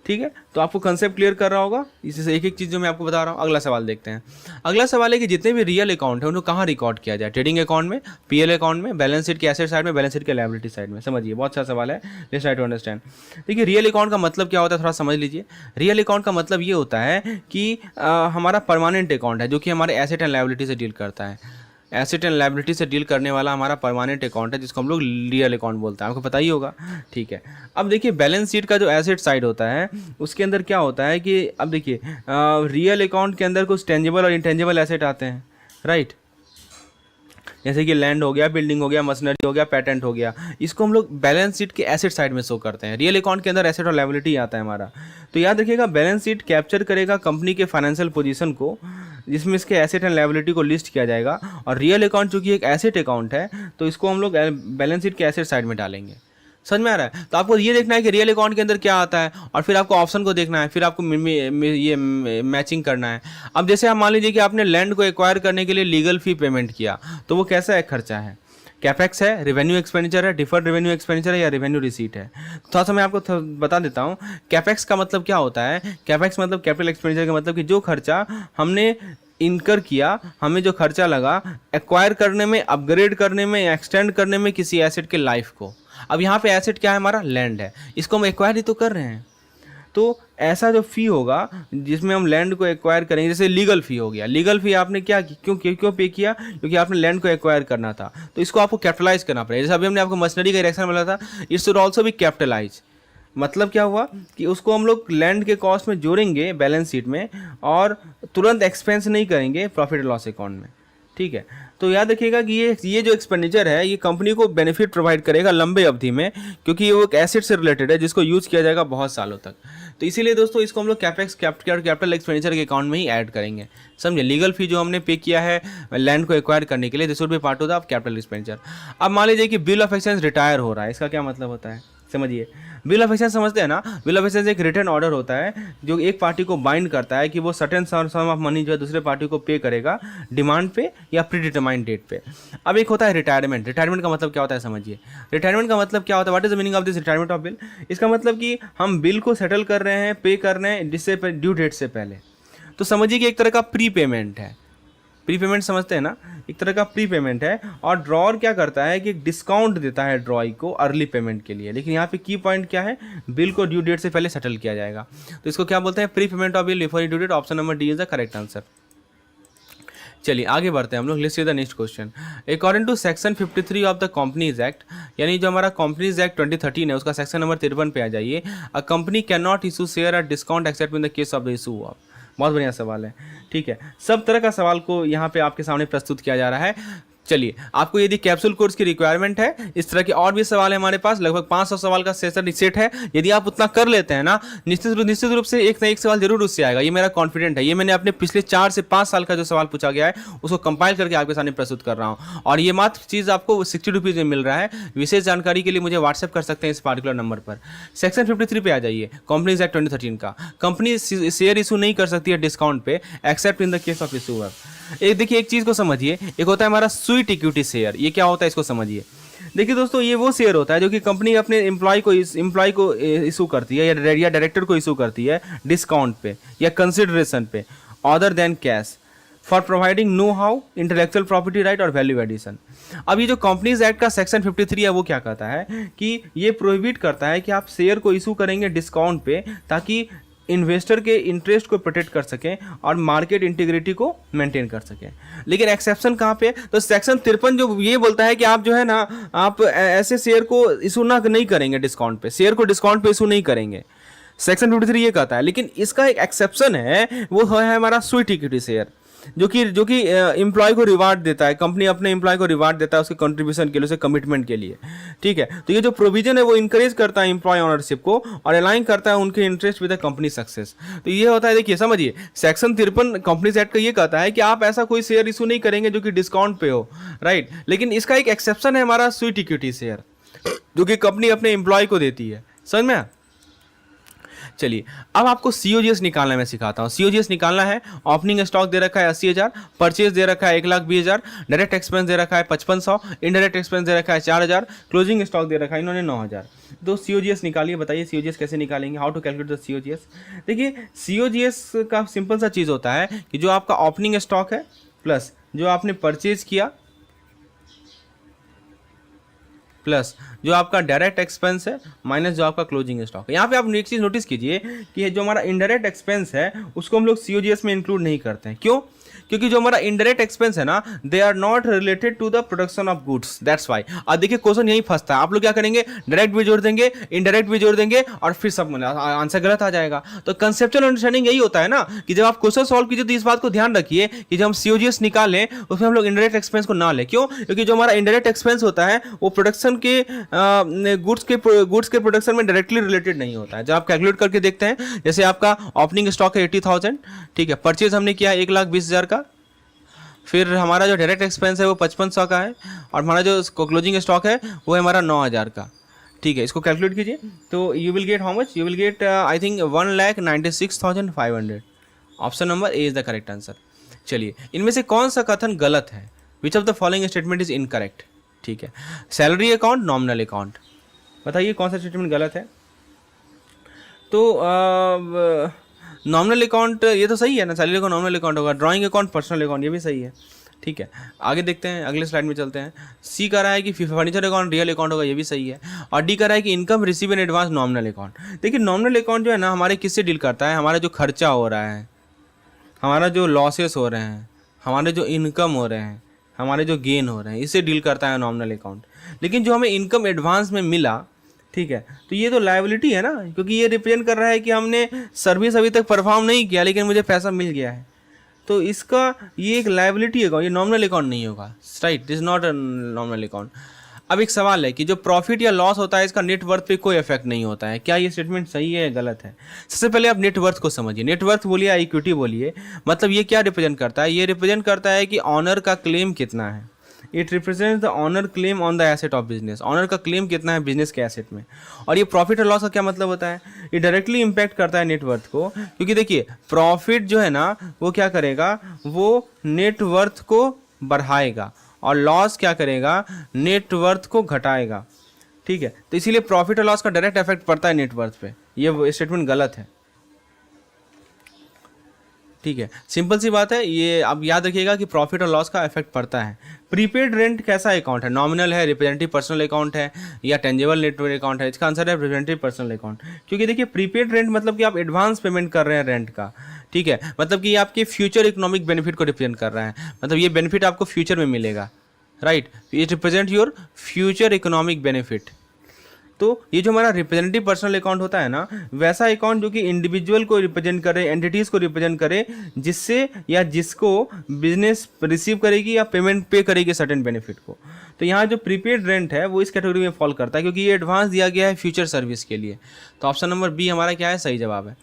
ठीक है, तो आपको कंसेप्ट क्लियर कर रहा होगा। इससे एक एक चीज़ जो मैं आपको बता रहा हूँ। अगला सवाल देखते हैं। अगला सवाल है कि जितने भी रियल अकाउंट है उनको कहाँ रिकॉर्ड किया जाए, ट्रेडिंग अकाउंट में, पीएल अकाउंट में, बैलेंस शीट के एसेट साइड में, बैलेंस शीट के लायबिलिटी साइड में। समझिए, बहुत अच्छा सवाल है, लेट्स ट्राई टू अंडरस्टैंड। देखिए, रियल अकाउंट का मतलब क्या होता है, थोड़ा समझ लीजिए। रियल अकाउंट का मतलब ये होता है कि हमारा परमानेंट अकाउंट है जो कि हमारे एसेट एंड लायबिलिटी से डील करता है। एसेट एंड लायबिलिटी से डील करने वाला हमारा परमानेंट अकाउंट है जिसको हम लोग रियल अकाउंट बोलते हैं, आपको पता ही होगा। ठीक है, अब देखिए बैलेंस शीट का जो एसेट साइड होता है उसके अंदर क्या होता है कि अब देखिए रियल अकाउंट के अंदर कुछ टेंजिबल और इंटेंजिबल एसेट आते हैं, राइट। जैसे कि लैंड हो गया, बिल्डिंग हो गया, मशीनरी हो गया, पेटेंट हो गया, इसको हम लोग बैलेंस शीट के एसेट साइड में शो करते हैं। रियल अकाउंट के अंदर एसेट और लायबिलिटी आता है हमारा। तो याद रखिएगा, बैलेंस शीट कैप्चर करेगा कंपनी के फाइनेंशियल पोजीशन को, जिसमें इसके एसेट एंड लायबिलिटी को लिस्ट किया जाएगा। और रियल अकाउंट चूंकि एक एसेट अकाउंट है तो इसको हम लोग बैलेंस शीट के एसेट साइड में डालेंगे। समझ में आ रहा है? तो आपको ये देखना है कि रियल अकाउंट के अंदर क्या आता है और फिर आपको ऑप्शन को देखना है, फिर आपको ये मैचिंग करना है। अब जैसे आप मान लीजिए कि आपने लैंड को एक्वायर करने के लिए लीगल फी पेमेंट किया, तो वो कैसा एक खर्चा है, कैपेक्स है, रेवेन्यू एक्सपेंडिचर है, डिफर्ड रेवेन्यू एक्सपेंडिचर है, या रेवेन्यू रिसीट है। थोड़ा सा मैं आपको बता देता हूँ। कैपेक्स का मतलब क्या होता है, कैपेक्स मतलब कैपिटल एक्सपेंडिचर का मतलब कि जो खर्चा हमने इनकर किया, हमें जो खर्चा लगा एक्वायर करने में, अपग्रेड करने में, एक्सटेंड करने में किसी एसेट के लाइफ को। अब यहाँ पे एसेट क्या है, हमारा लैंड है, इसको हम एक्वायर ही तो कर रहे हैं। तो ऐसा जो फ़ी होगा जिसमें हम लैंड को एक्वायर करेंगे, जैसे लीगल फ़ी हो गया, लीगल फ़ी आपने क्या क्यों पे किया, क्योंकि आपने लैंड को एक्वायर करना था, तो इसको आपको कैपिटलाइज करना पड़ेगा। जैसे अभी हमने आपको मशीनरी का इरेक्शन बोला था, इट शुड ऑल्सो भी कैपिटलाइज। मतलब क्या हुआ कि उसको हम लोग लैंड के कॉस्ट में जोड़ेंगे बैलेंस शीट में और तुरंत एक्सपेंस नहीं करेंगे प्रॉफिट एंड लॉस अकाउंट में। ठीक है, तो याद रखिएगा कि ये जो एक्सपेंडिचर है ये कंपनी को बेनिफिट प्रोवाइड करेगा लंबे अवधि में, क्योंकि वो एक एसेट से रिलेटेड है जिसको यूज़ किया जाएगा बहुत सालों तक। तो इसीलिए दोस्तों इसको हम लोग कैपिटल एक्सपेंडिचर के अकाउंट में ही ऐड करेंगे। समझे, लीगल फी जो हमने पे किया है लैंड को एक्वायर करने के लिए, this would be part of the capital expenditure. अब मान लीजिए कि बिल ऑफ एक्सचेंज रिटायर हो रहा है, इसका क्या मतलब होता है, समझिए। बिल ऑफ एक्सचेंज समझते हैं ना, बिल ऑफ एक्सचेंज एक रिटर्न ऑर्डर होता है जो एक पार्टी को बाइंड करता है कि वो सर्टेन सम ऑफ मनी जो है दूसरे पार्टी को पे करेगा डिमांड पे या प्री डिटरमाइंड डेट पे। अब एक होता है रिटायरमेंट। रिटायरमेंट का मतलब क्या होता है, समझिए। रिटायरमेंट का मतलब क्या होता है, what is the meaning of this retirement of bill. इसका मतलब कि हम बिल को सेटल कर रहे हैं, पे कर रहे हैं जिससे ड्यू डेट से पहले। तो समझिए कि एक तरह का प्री पेमेंट है। प्री पेमेंट समझते हैं ना, एक तरह का प्री पेमेंट है। और ड्रॉअर क्या करता है कि डिस्काउंट देता है ड्रॉई को अर्ली पेमेंट के लिए, लेकिन यहाँ पे की पॉइंट क्या है, बिल को ड्यू डेट से पहले सेटल किया जाएगा। तो इसको क्या बोलते हैं, pre payment of bill before due date. Option number D is the correct answer. चलिए आगे बढ़ते हैं हम लोग। Let's see the next question. According to section 53 of the companies act, यानी जो हमारा कंपनीज एक्ट 2013 है उसका सेक्शन नंबर 53 पे आ जाइए। A company can not issue share at discount accept in the case of the issue of. बहुत बढ़िया सवाल है। ठीक है, सब तरह का सवाल को यहाँ पे आपके सामने प्रस्तुत किया जा रहा है। चलिए, आपको यदि कैप्सूल कोर्स की रिक्वायरमेंट है, इस तरह के और भी सवाल है हमारे पास, लगभग 500 सवाल का सेशन सेट है। यदि आप उतना कर लेते हैं ना, निश्चित रूप से एक ना एक सवाल जरूर उससे आएगा, ये मेरा कॉन्फिडेंट है। ये मैंने अपने पिछले 4 से 5 साल का जो सवाल पूछा गया है उसको कंपाइल करके आपके सामने प्रस्तुत कर रहा हूँ। और ये मात्र चीज़ आपको 60 रुपीज़ में मिल रहा है। विशेष जानकारी के लिए मुझे व्हाट्सएप कर सकते हैं इस पार्टिकुलर नंबर पर। सेक्शन 53 पे आ जाइए, कंपनीज एक्ट 2013 का। कंपनी शेयर इशू नहीं कर सकती है डिस्काउंट पे accept in the case of issue of. एक देखिए, एक चीज़ को समझिए, एक होता है हमारा स्वीट इक्विटी शेयर। ये क्या होता है इसको समझिए। देखिए दोस्तों, ये वो शेयर होता है जो कि कंपनी अपने एम्प्लॉय को इशू करती है या डायरेक्टर को इशू करती है डिस्काउंट पे या कंसिडरेशन पे other than cash for providing know how intellectual property right और वैल्यू एडिशन। अब ये जो कंपनीज एक्ट का सेक्शन 53 है वो क्या कहता है कि ये प्रोहिबिट करता है कि आप शेयर को इशू करेंगे डिस्काउंट पे ताकि इन्वेस्टर के इंटरेस्ट को प्रोटेक्ट कर सकें और मार्केट इंटीग्रिटी को मेंटेन कर सकें। लेकिन एक्सेप्शन कहाँ पे, तो सेक्शन 53 जो ये बोलता है कि आप जो है ना, आप ऐसे शेयर को इशू नहीं करेंगे डिस्काउंट पे, शेयर को डिस्काउंट पे इशू नहीं करेंगे। सेक्शन 53 ये कहता है। लेकिन इसका एक एक्सेप्शन है, वो है हमारा स्वीट इक्विटी शेयर। जो कि एम्प्लॉय को रिवार्ड देता है, कंपनी अपने एम्प्लॉय को रिवार्ड देता है उसके कंट्रीब्यूशन के लिए, उसके कमिटमेंट के लिए, ठीक है। तो ये जो प्रोविजन है वो इंकरेज करता है एम्प्लॉय ओनरशिप को और अलाइन करता है उनके interest with the company success. तो ये होता है, देखिए समझिए, सेक्शन 53 कंपनीज एक्ट का ये कहता है कि आप ऐसा कोई शेयर इशू नहीं करेंगे जो कि डिस्काउंट पे हो, राइट। लेकिन इसका एक एक्सेप्शन है हमारा स्वीट इक्विटी शेयर, जो कि कंपनी अपने एम्प्लॉय को देती है, समझ में। चलिए अब आपको सीओजीएस निकालना मैं सिखाता हूँ। सीओजीएस निकालना है, ओपनिंग स्टॉक दे रखा है 80,000, परचेज दे रखा है 1,20,000, डायरेक्ट एक्सपेंस दे रखा है 5500, इनडायरेक्ट एक्सपेंस दे रखा है 4,000, क्लोजिंग स्टॉक दे रखा है इन्होंने 9,000। तो सीओजीएस निकालिए, बताइए सीओजीएस कैसे निकालेंगे, how to calculate the COGS. देखिए सीओजीएस का सिंपल सा चीज़ होता है कि जो आपका ओपनिंग स्टॉक है प्लस जो आपने परचेज किया प्लस जो आपका डायरेक्ट एक्सपेंस है माइनस जो आपका क्लोजिंग स्टॉक है। यहाँ पे आप एक चीज़ नोटिस कीजिए कि जो हमारा इनडायरेक्ट एक्सपेंस है उसको हम लोग सीओजीएस में इंक्लूड नहीं करते हैं। क्यों? क्योंकि जो हमारा इनडायरेक्ट एक्सपेंस है ना, they are not related to the production of goods, that's why. अब देखिए क्वेश्चन यही फंसता है, आप लोग क्या करेंगे, डायरेक्ट भी जोड़ देंगे, इनडायरेक्ट भी जोड़ देंगे और फिर सब आंसर गलत आ जाएगा। तो कंसेप्चुअल अंडरस्टैंडिंग यही होता है ना कि जब आप क्वेश्चन सॉल्व कीजिए तो इस बात को ध्यान रखिए कि जब हम सीओजीएस निकालें उसमें हम लोग इनडायरेक्ट एक्सपेंस को ना लें। क्यों? क्योंकि जो हमारा इनडायरेक्ट एक्सपेंस होता है वो प्रोडक्शन के गुड्स के प्रोडक्शन में डायरेक्टली रिलेटेड नहीं होता है। जब आप कैलकुलेट करके देखते हैं, जैसे आपका ओपनिंग स्टॉक है 80,000, ठीक है, परचेज हमने किया 1,20,000 का, फिर हमारा जो डायरेक्ट एक्सपेंस है वो 5500 का है और हमारा जो क्लोजिंग स्टॉक है वो है हमारा 9,000 का, ठीक है। इसको कैलकुलेट कीजिए तो you will get how much, you will get I think 1,96,500। Option number A is the correct answer. चलिए इनमें से कौन सा कथन गलत है, which of the following statement is incorrect, ठीक है। सैलरी अकाउंट, नॉमिनल अकाउंट, बताइए कौन सा स्टेटमेंट गलत है। तो नॉमिनल अकाउंट ये तो सही है ना, सैलरी अकाउंट नॉमिनल अकाउंट होगा, ड्राइंग अकाउंट पर्सनल अकाउंट, ये भी सही है, ठीक है। आगे देखते हैं, अगले स्लाइड में चलते हैं। सी कह रहा है कि फर्नीचर अकाउंट रियल अकाउंट होगा, ये भी सही है। और डी कह रहा है कि income receive in advance nominal account. देखिए नॉमिनल अकाउंट जो है ना हमारे किससे डील करता है, हमारा जो खर्चा हो रहा है, हमारा जो लॉसेस हो रहे हैं, हमारे जो इनकम हो रहे हैं, हमारे जो गेन हो रहे हैं, इससे डील करता है नॉमिनल अकाउंट। लेकिन जो हमें इनकम एडवांस में मिला, ठीक है, तो ये तो लायबिलिटी है ना, क्योंकि ये रिप्रेजेंट कर रहा है कि हमने सर्विस अभी तक परफॉर्म नहीं किया लेकिन मुझे पैसा मिल गया है, तो इसका ये एक लायबिलिटी अकाउंट, ये नॉमिनल अकाउंट नहीं होगा, right, this is not a nominal account. अब एक सवाल है कि जो प्रॉफिट या लॉस होता है इसका नेट वर्थ पे कोई इफेक्ट नहीं होता है, क्या ये स्टेटमेंट सही है या गलत है। सबसे पहले आप नेट वर्थ को समझिए, नेट वर्थ बोलिए या इक्विटी बोलिए, मतलब ये क्या रिप्रेजेंट करता है, ये रिप्रेजेंट करता है कि ऑनर का क्लेम कितना है। It represents the owner claim on the asset of business, owner का क्लेम कितना है बिजनेस के एसेट में। और ये प्रॉफिट और लॉस का क्या मतलब होता है, ये डायरेक्टली इंपैक्ट करता है नेटवर्थ को, क्योंकि देखिए प्रॉफिट जो है ना वो क्या करेगा, वो नेटवर्थ को बढ़ाएगा और लॉस क्या करेगा, नेटवर्थ को घटाएगा, ठीक है। तो इसीलिए प्रॉफिट और लॉस का डायरेक्ट इफेक्ट पड़ता है नेटवर्थ पे, ये स्टेटमेंट गलत है, ठीक है। सिंपल सी बात है, ये आप याद रखिएगा कि प्रॉफिट और लॉस का इफेक्ट पड़ता है। प्रीपेड रेंट कैसा अकाउंट है, नॉमिनल है, रिप्रेजेंटेटिव पर्सनल अकाउंट है या टेंजेबल नेटवर्क अकाउंट है। इसका आंसर है रिप्रेजेंटेटिव पर्सनल अकाउंट, क्योंकि देखिए प्रीपेड रेंट मतलब कि आप एडवांस पेमेंट कर रहे हैं रेंट का, ठीक है, मतलब कि ये आपके फ्यूचर इकोनॉमिक बेनिफिट को रिप्रेजेंट कर रहा है, मतलब ये बेनिफिट आपको फ्यूचर में मिलेगा, right, it represent your future economic benefit. तो ये जो हमारा रिप्रेजेंटेटिव पर्सनल अकाउंट होता है ना, वैसा अकाउंट जो कि इंडिविजुअल को रिप्रेजेंट करे, एंटिटीज़ को रिप्रेजेंट करे, जिससे या जिसको बिजनेस रिसीव करेगी या पेमेंट पे करेगी सर्टेन बेनिफिट को। तो यहाँ जो प्रीपेड रेंट है वो इस कैटेगरी में फॉल करता है, क्योंकि ये एडवांस दिया गया है फ्यूचर सर्विस के लिए। तो ऑप्शन नंबर बी हमारा क्या है, सही जवाब है।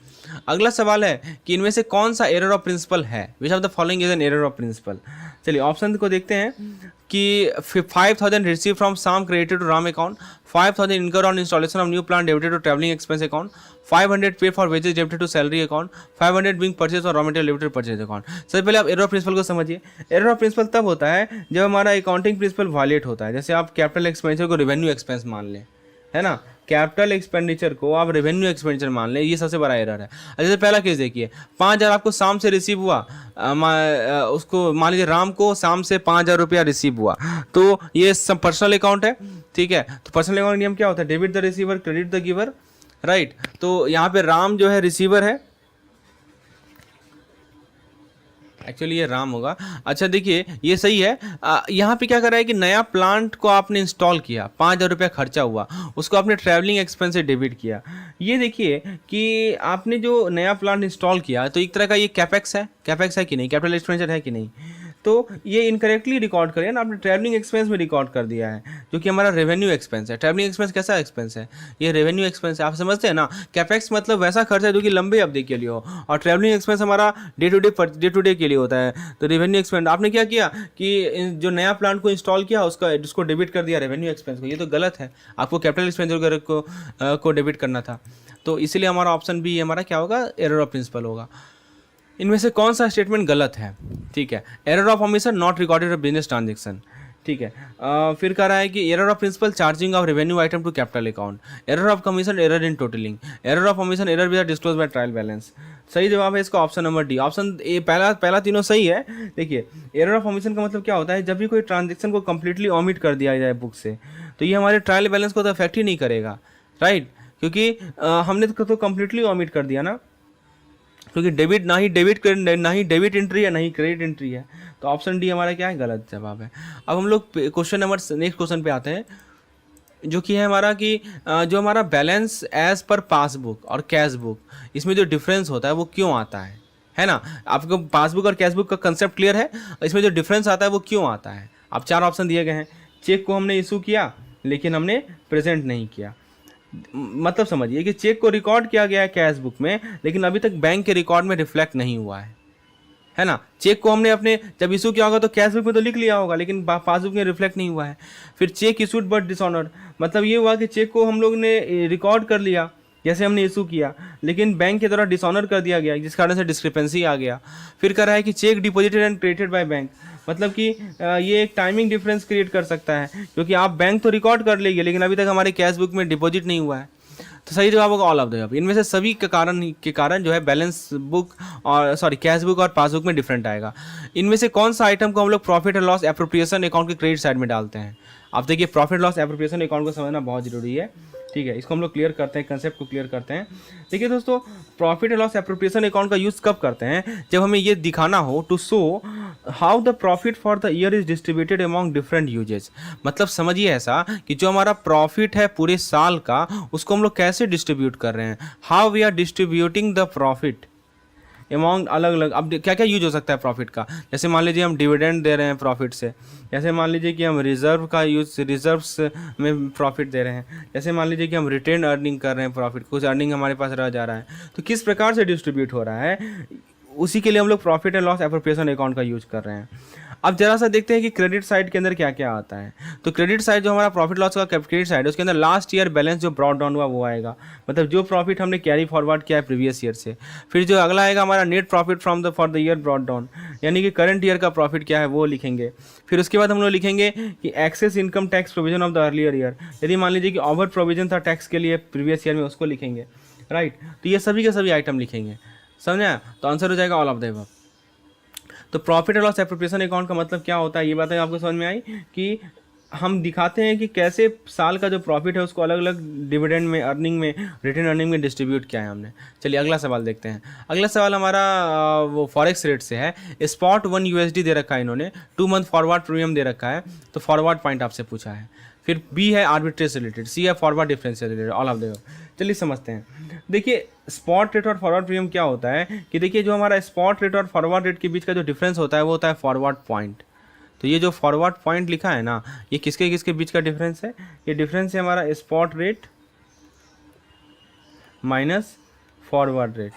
अगला सवाल है कि इनमें से कौन सा एरर ऑफ प्रिंसिपल है, which of the following is an error of principle. चलिए ऑप्शन को देखते हैं कि 5,000 receive from Sam credited to Ram account, 5,000 incurred on installation of new plant debited to traveling expense account, 500 pay for wages debited to salary account, 500 being purchased और raw material debited to purchase account। सबसे पहले आप एरर ऑफ प्रिंसिपल को समझिए। एरर ऑफ प्रिंसिपल तब होता है जब हमारा अकाउंटिंग प्रिंसिपल वायलेट होता है। जैसे आप कैपिटल एक्सपेंडिचर को रेवेन्यू एक्सपेंस मान लें, है ना, कैपिटल एक्सपेंडिचर को आप रेवेन्यू एक्सपेंडिचर मान लें, ये सबसे बड़ा एरर है। जैसे पहला केस देखिए, 5,000 आपको शाम से रिसीव हुआ, उसको मान लीजिए राम को शाम से 5,000 रुपया रिसीव हुआ, तो ये सब पर्सनल अकाउंट है, ठीक है। तो पर्सनल अकाउंट नियम क्या होता है, debit the receiver credit the giver, right. तो यहाँ पे राम जो है रिसीवर है, एक्चुअली ये राम होगा। अच्छा देखिए ये सही है। यहाँ पे क्या कर रहा है कि नया प्लांट को आपने इंस्टॉल किया, 5,000 रुपया खर्चा हुआ, उसको आपने ट्रैवलिंग एक्सपेंस से डेबिट किया, ये देखिए कि आपने जो नया प्लांट इंस्टॉल किया तो एक तरह का ये कैपेक्स है कि नहीं, कैपिटल एक्सपेंडिचर है कि नहीं, तो ये इनकरेक्टली रिकॉर्ड करिए ना, आपने ट्रैवलिंग एक्सपेंस में रिकॉर्ड कर दिया है, जो कि हमारा रेवेन्यू एक्सपेंस है। ट्रैवलिंग एक्सपेंस कैसा एक्सपेंस है, ये रेवेन्यू एक्सपेंस है। आप समझते हैं ना, कैपेक्स मतलब वैसा खर्च है जो कि लंबे अवधि के लिए हो, और ट्रैवलिंग एक्सपेंस हमारा डे टू डे के लिए होता है। तो रेवेन्यू एक्सपेंस आपने क्या किया कि जो नया प्लांट को इंस्टॉल किया उसको डेबिट कर दिया रेवेन्यू एक्सपेंस को, ये तो गलत है। आपको कैपिटल एक्सपेंडिचर को डेबिट करना था। तो इसीलिए हमारा ऑप्शन बी हमारा क्या होगा, एरर ऑफ प्रिंसिपल होगा। इनमें से कौन सा स्टेटमेंट गलत है, ठीक है, error of omission not recorded business transaction, ठीक है। फिर कह रहा है कि error of principle charging of revenue item to capital account, error of commission error in totalling, error of omission error with disclose by trial balance. सही जवाब है इसका option number D. Option A पहला तीनों सही है। देखिए एरर ऑफ ओमिशन का मतलब क्या होता है, जब भी कोई ट्रांजेक्शन को कंप्लीटली ओमिट कर दिया जाए बुक से, तो ये हमारे ट्रायल बैलेंस को तो अफेक्ट ही नहीं करेगा, राइट, क्योंकि हमने तो कंप्लीटली ओमिट कर दिया ना, क्योंकि ना ही डेबिट एंट्री है ना ही क्रेडिट एंट्री है। तो ऑप्शन डी हमारा क्या है, गलत जवाब है। अब हम लोग क्वेश्चन नंबर नेक्स्ट क्वेश्चन पे आते हैं, जो कि है हमारा कि जो हमारा बैलेंस एज पर पासबुक और कैश बुक, इसमें जो डिफरेंस होता है वो क्यों आता है ना। आपको पासबुक और कैश बुक का कंसेप्ट क्लियर है, इसमें जो डिफरेंस आता है वो क्यों आता है। अब 4 ऑप्शन दिए गए हैं। चेक को हमने इशू किया लेकिन हमने प्रेजेंट नहीं किया, मतलब समझिए कि चेक को रिकॉर्ड किया गया है कैश बुक में, लेकिन अभी तक बैंक के रिकॉर्ड में रिफ्लेक्ट नहीं हुआ है ना। चेक को हमने अपने जब इशू किया होगा तो कैश बुक में तो लिख लिया होगा, लेकिन पासबुक में रिफ्लेक्ट नहीं हुआ है। फिर चेक इशूड बट डिसऑनर्ड, मतलब ये हुआ कि चेक को हम लोग ने रिकॉर्ड कर लिया जैसे हमने इशू किया, लेकिन बैंक के द्वारा डिसऑनर कर दिया गया, जिस कारण से डिस्क्रिपेंसी आ गया। फिर कह रहा है कि check deposited and credited by bank, मतलब कि ये एक टाइमिंग डिफरेंस क्रिएट कर सकता है, क्योंकि आप बैंक तो रिकॉर्ड कर लेंगे लेकिन अभी तक हमारे कैश बुक में डिपॉजिट नहीं हुआ है। तो सही जवाब होगा ऑल ऑफ द अबव। इनमें से सभी के कारण जो है बैलेंस बुक और कैश बुक और पासबुक में डिफरेंट आएगा। इनमें से कौन सा आइटम को हम लोग profit and loss appropriation account के क्रेडिट साइड में डालते हैं। आप देखिए प्रॉफिट लॉस एप्रोप्रिएशन अकाउंट को समझना बहुत जरूरी है, ठीक है, इसको हम लोग क्लियर करते हैं, कंसेप्ट को क्लियर करते हैं। देखिए दोस्तों, profit and loss appropriation account का यूज़ कब करते हैं, जब हमें ये दिखाना हो to show how the profit for the year is distributed among different uses. मतलब समझिए ऐसा कि जो हमारा प्रॉफिट है पूरे साल का, उसको हम लोग कैसे डिस्ट्रीब्यूट कर रहे हैं, how we are distributing the profit amount अलग अलग। अब क्या क्या यूज हो सकता है प्रॉफिट का, जैसे मान लीजिए हम डिविडेंड दे रहे हैं प्रॉफिट से, जैसे मान लीजिए कि हम रिजर्व का यूज रिजर्व्स में प्रॉफिट दे रहे हैं, जैसे मान लीजिए कि हम रिटेन अर्निंग कर रहे हैं प्रॉफिट, कुछ अर्निंग हमारे पास रह जा रहा है, तो किस प्रकार से डिस्ट्रीब्यूट हो रहा है, उसी के लिए हम लोग profit and loss appropriation account का यूज कर रहे हैं। अब जरा सा देखते हैं कि क्रेडिट साइड के अंदर क्या क्या आता है। तो क्रेडिट साइड जो हमारा प्रॉफिट लॉस का क्रेडिट साइड है, उसके अंदर लास्ट ईयर बैलेंस जो ब्रॉट डाउन हुआ वो आएगा, मतलब जो प्रॉफिट हमने कैरी फॉरवर्ड किया है प्रीवियस ईयर से। फिर जो अगला आएगा हमारा net profit from the for the year brought down, यानी कि करंट ईयर का प्रॉफिट क्या है वो लिखेंगे। फिर उसके बाद हम लोग लिखेंगे कि excess income tax provision of the earlier year, यदि मान लीजिए कि ओवर प्रोविजन था टैक्स के लिए प्रीवियस ईयर में, उसको लिखेंगे, राइट। तो ये सभी के सभी आइटम लिखेंगे, समझा। तो आंसर हो जाएगा ऑल ऑफ द अबव। तो profit and loss appropriation account का मतलब क्या होता है, ये बातें आपको समझ में आई कि हम दिखाते हैं कि कैसे साल का जो प्रॉफिट है उसको अलग अलग डिविडेंड में, अर्निंग में, रिटेन अर्निंग में डिस्ट्रीब्यूट किया है हमने। चलिए अगला सवाल देखते हैं। अगला सवाल हमारा वो फॉरेक्स रेट से है। स्पॉट 1 USD दे रखा है इन्होंने, 2 मंथ फॉरवर्ड प्रीमियम दे रखा है, तो फॉरवर्ड पॉइंट आपसे पूछा है। फिर बी है आर्बिट्रेज रिलेटेड, सी है फॉरवर्ड डिफरेंस से रिलेटेड, ऑल ऑफ द। चलिए समझते हैं। देखिए स्पॉट रेट और फॉरवर्ड प्रीमियम क्या होता है कि देखिए जो हमारा स्पॉट रेट और फॉरवर्ड रेट के बीच का जो डिफरेंस होता है वो होता है फॉरवर्ड पॉइंट। तो ये जो फॉरवर्ड पॉइंट लिखा है ना, ये किसके किसके बीच का डिफरेंस है, ये डिफरेंस है हमारा spot rate minus forward rate,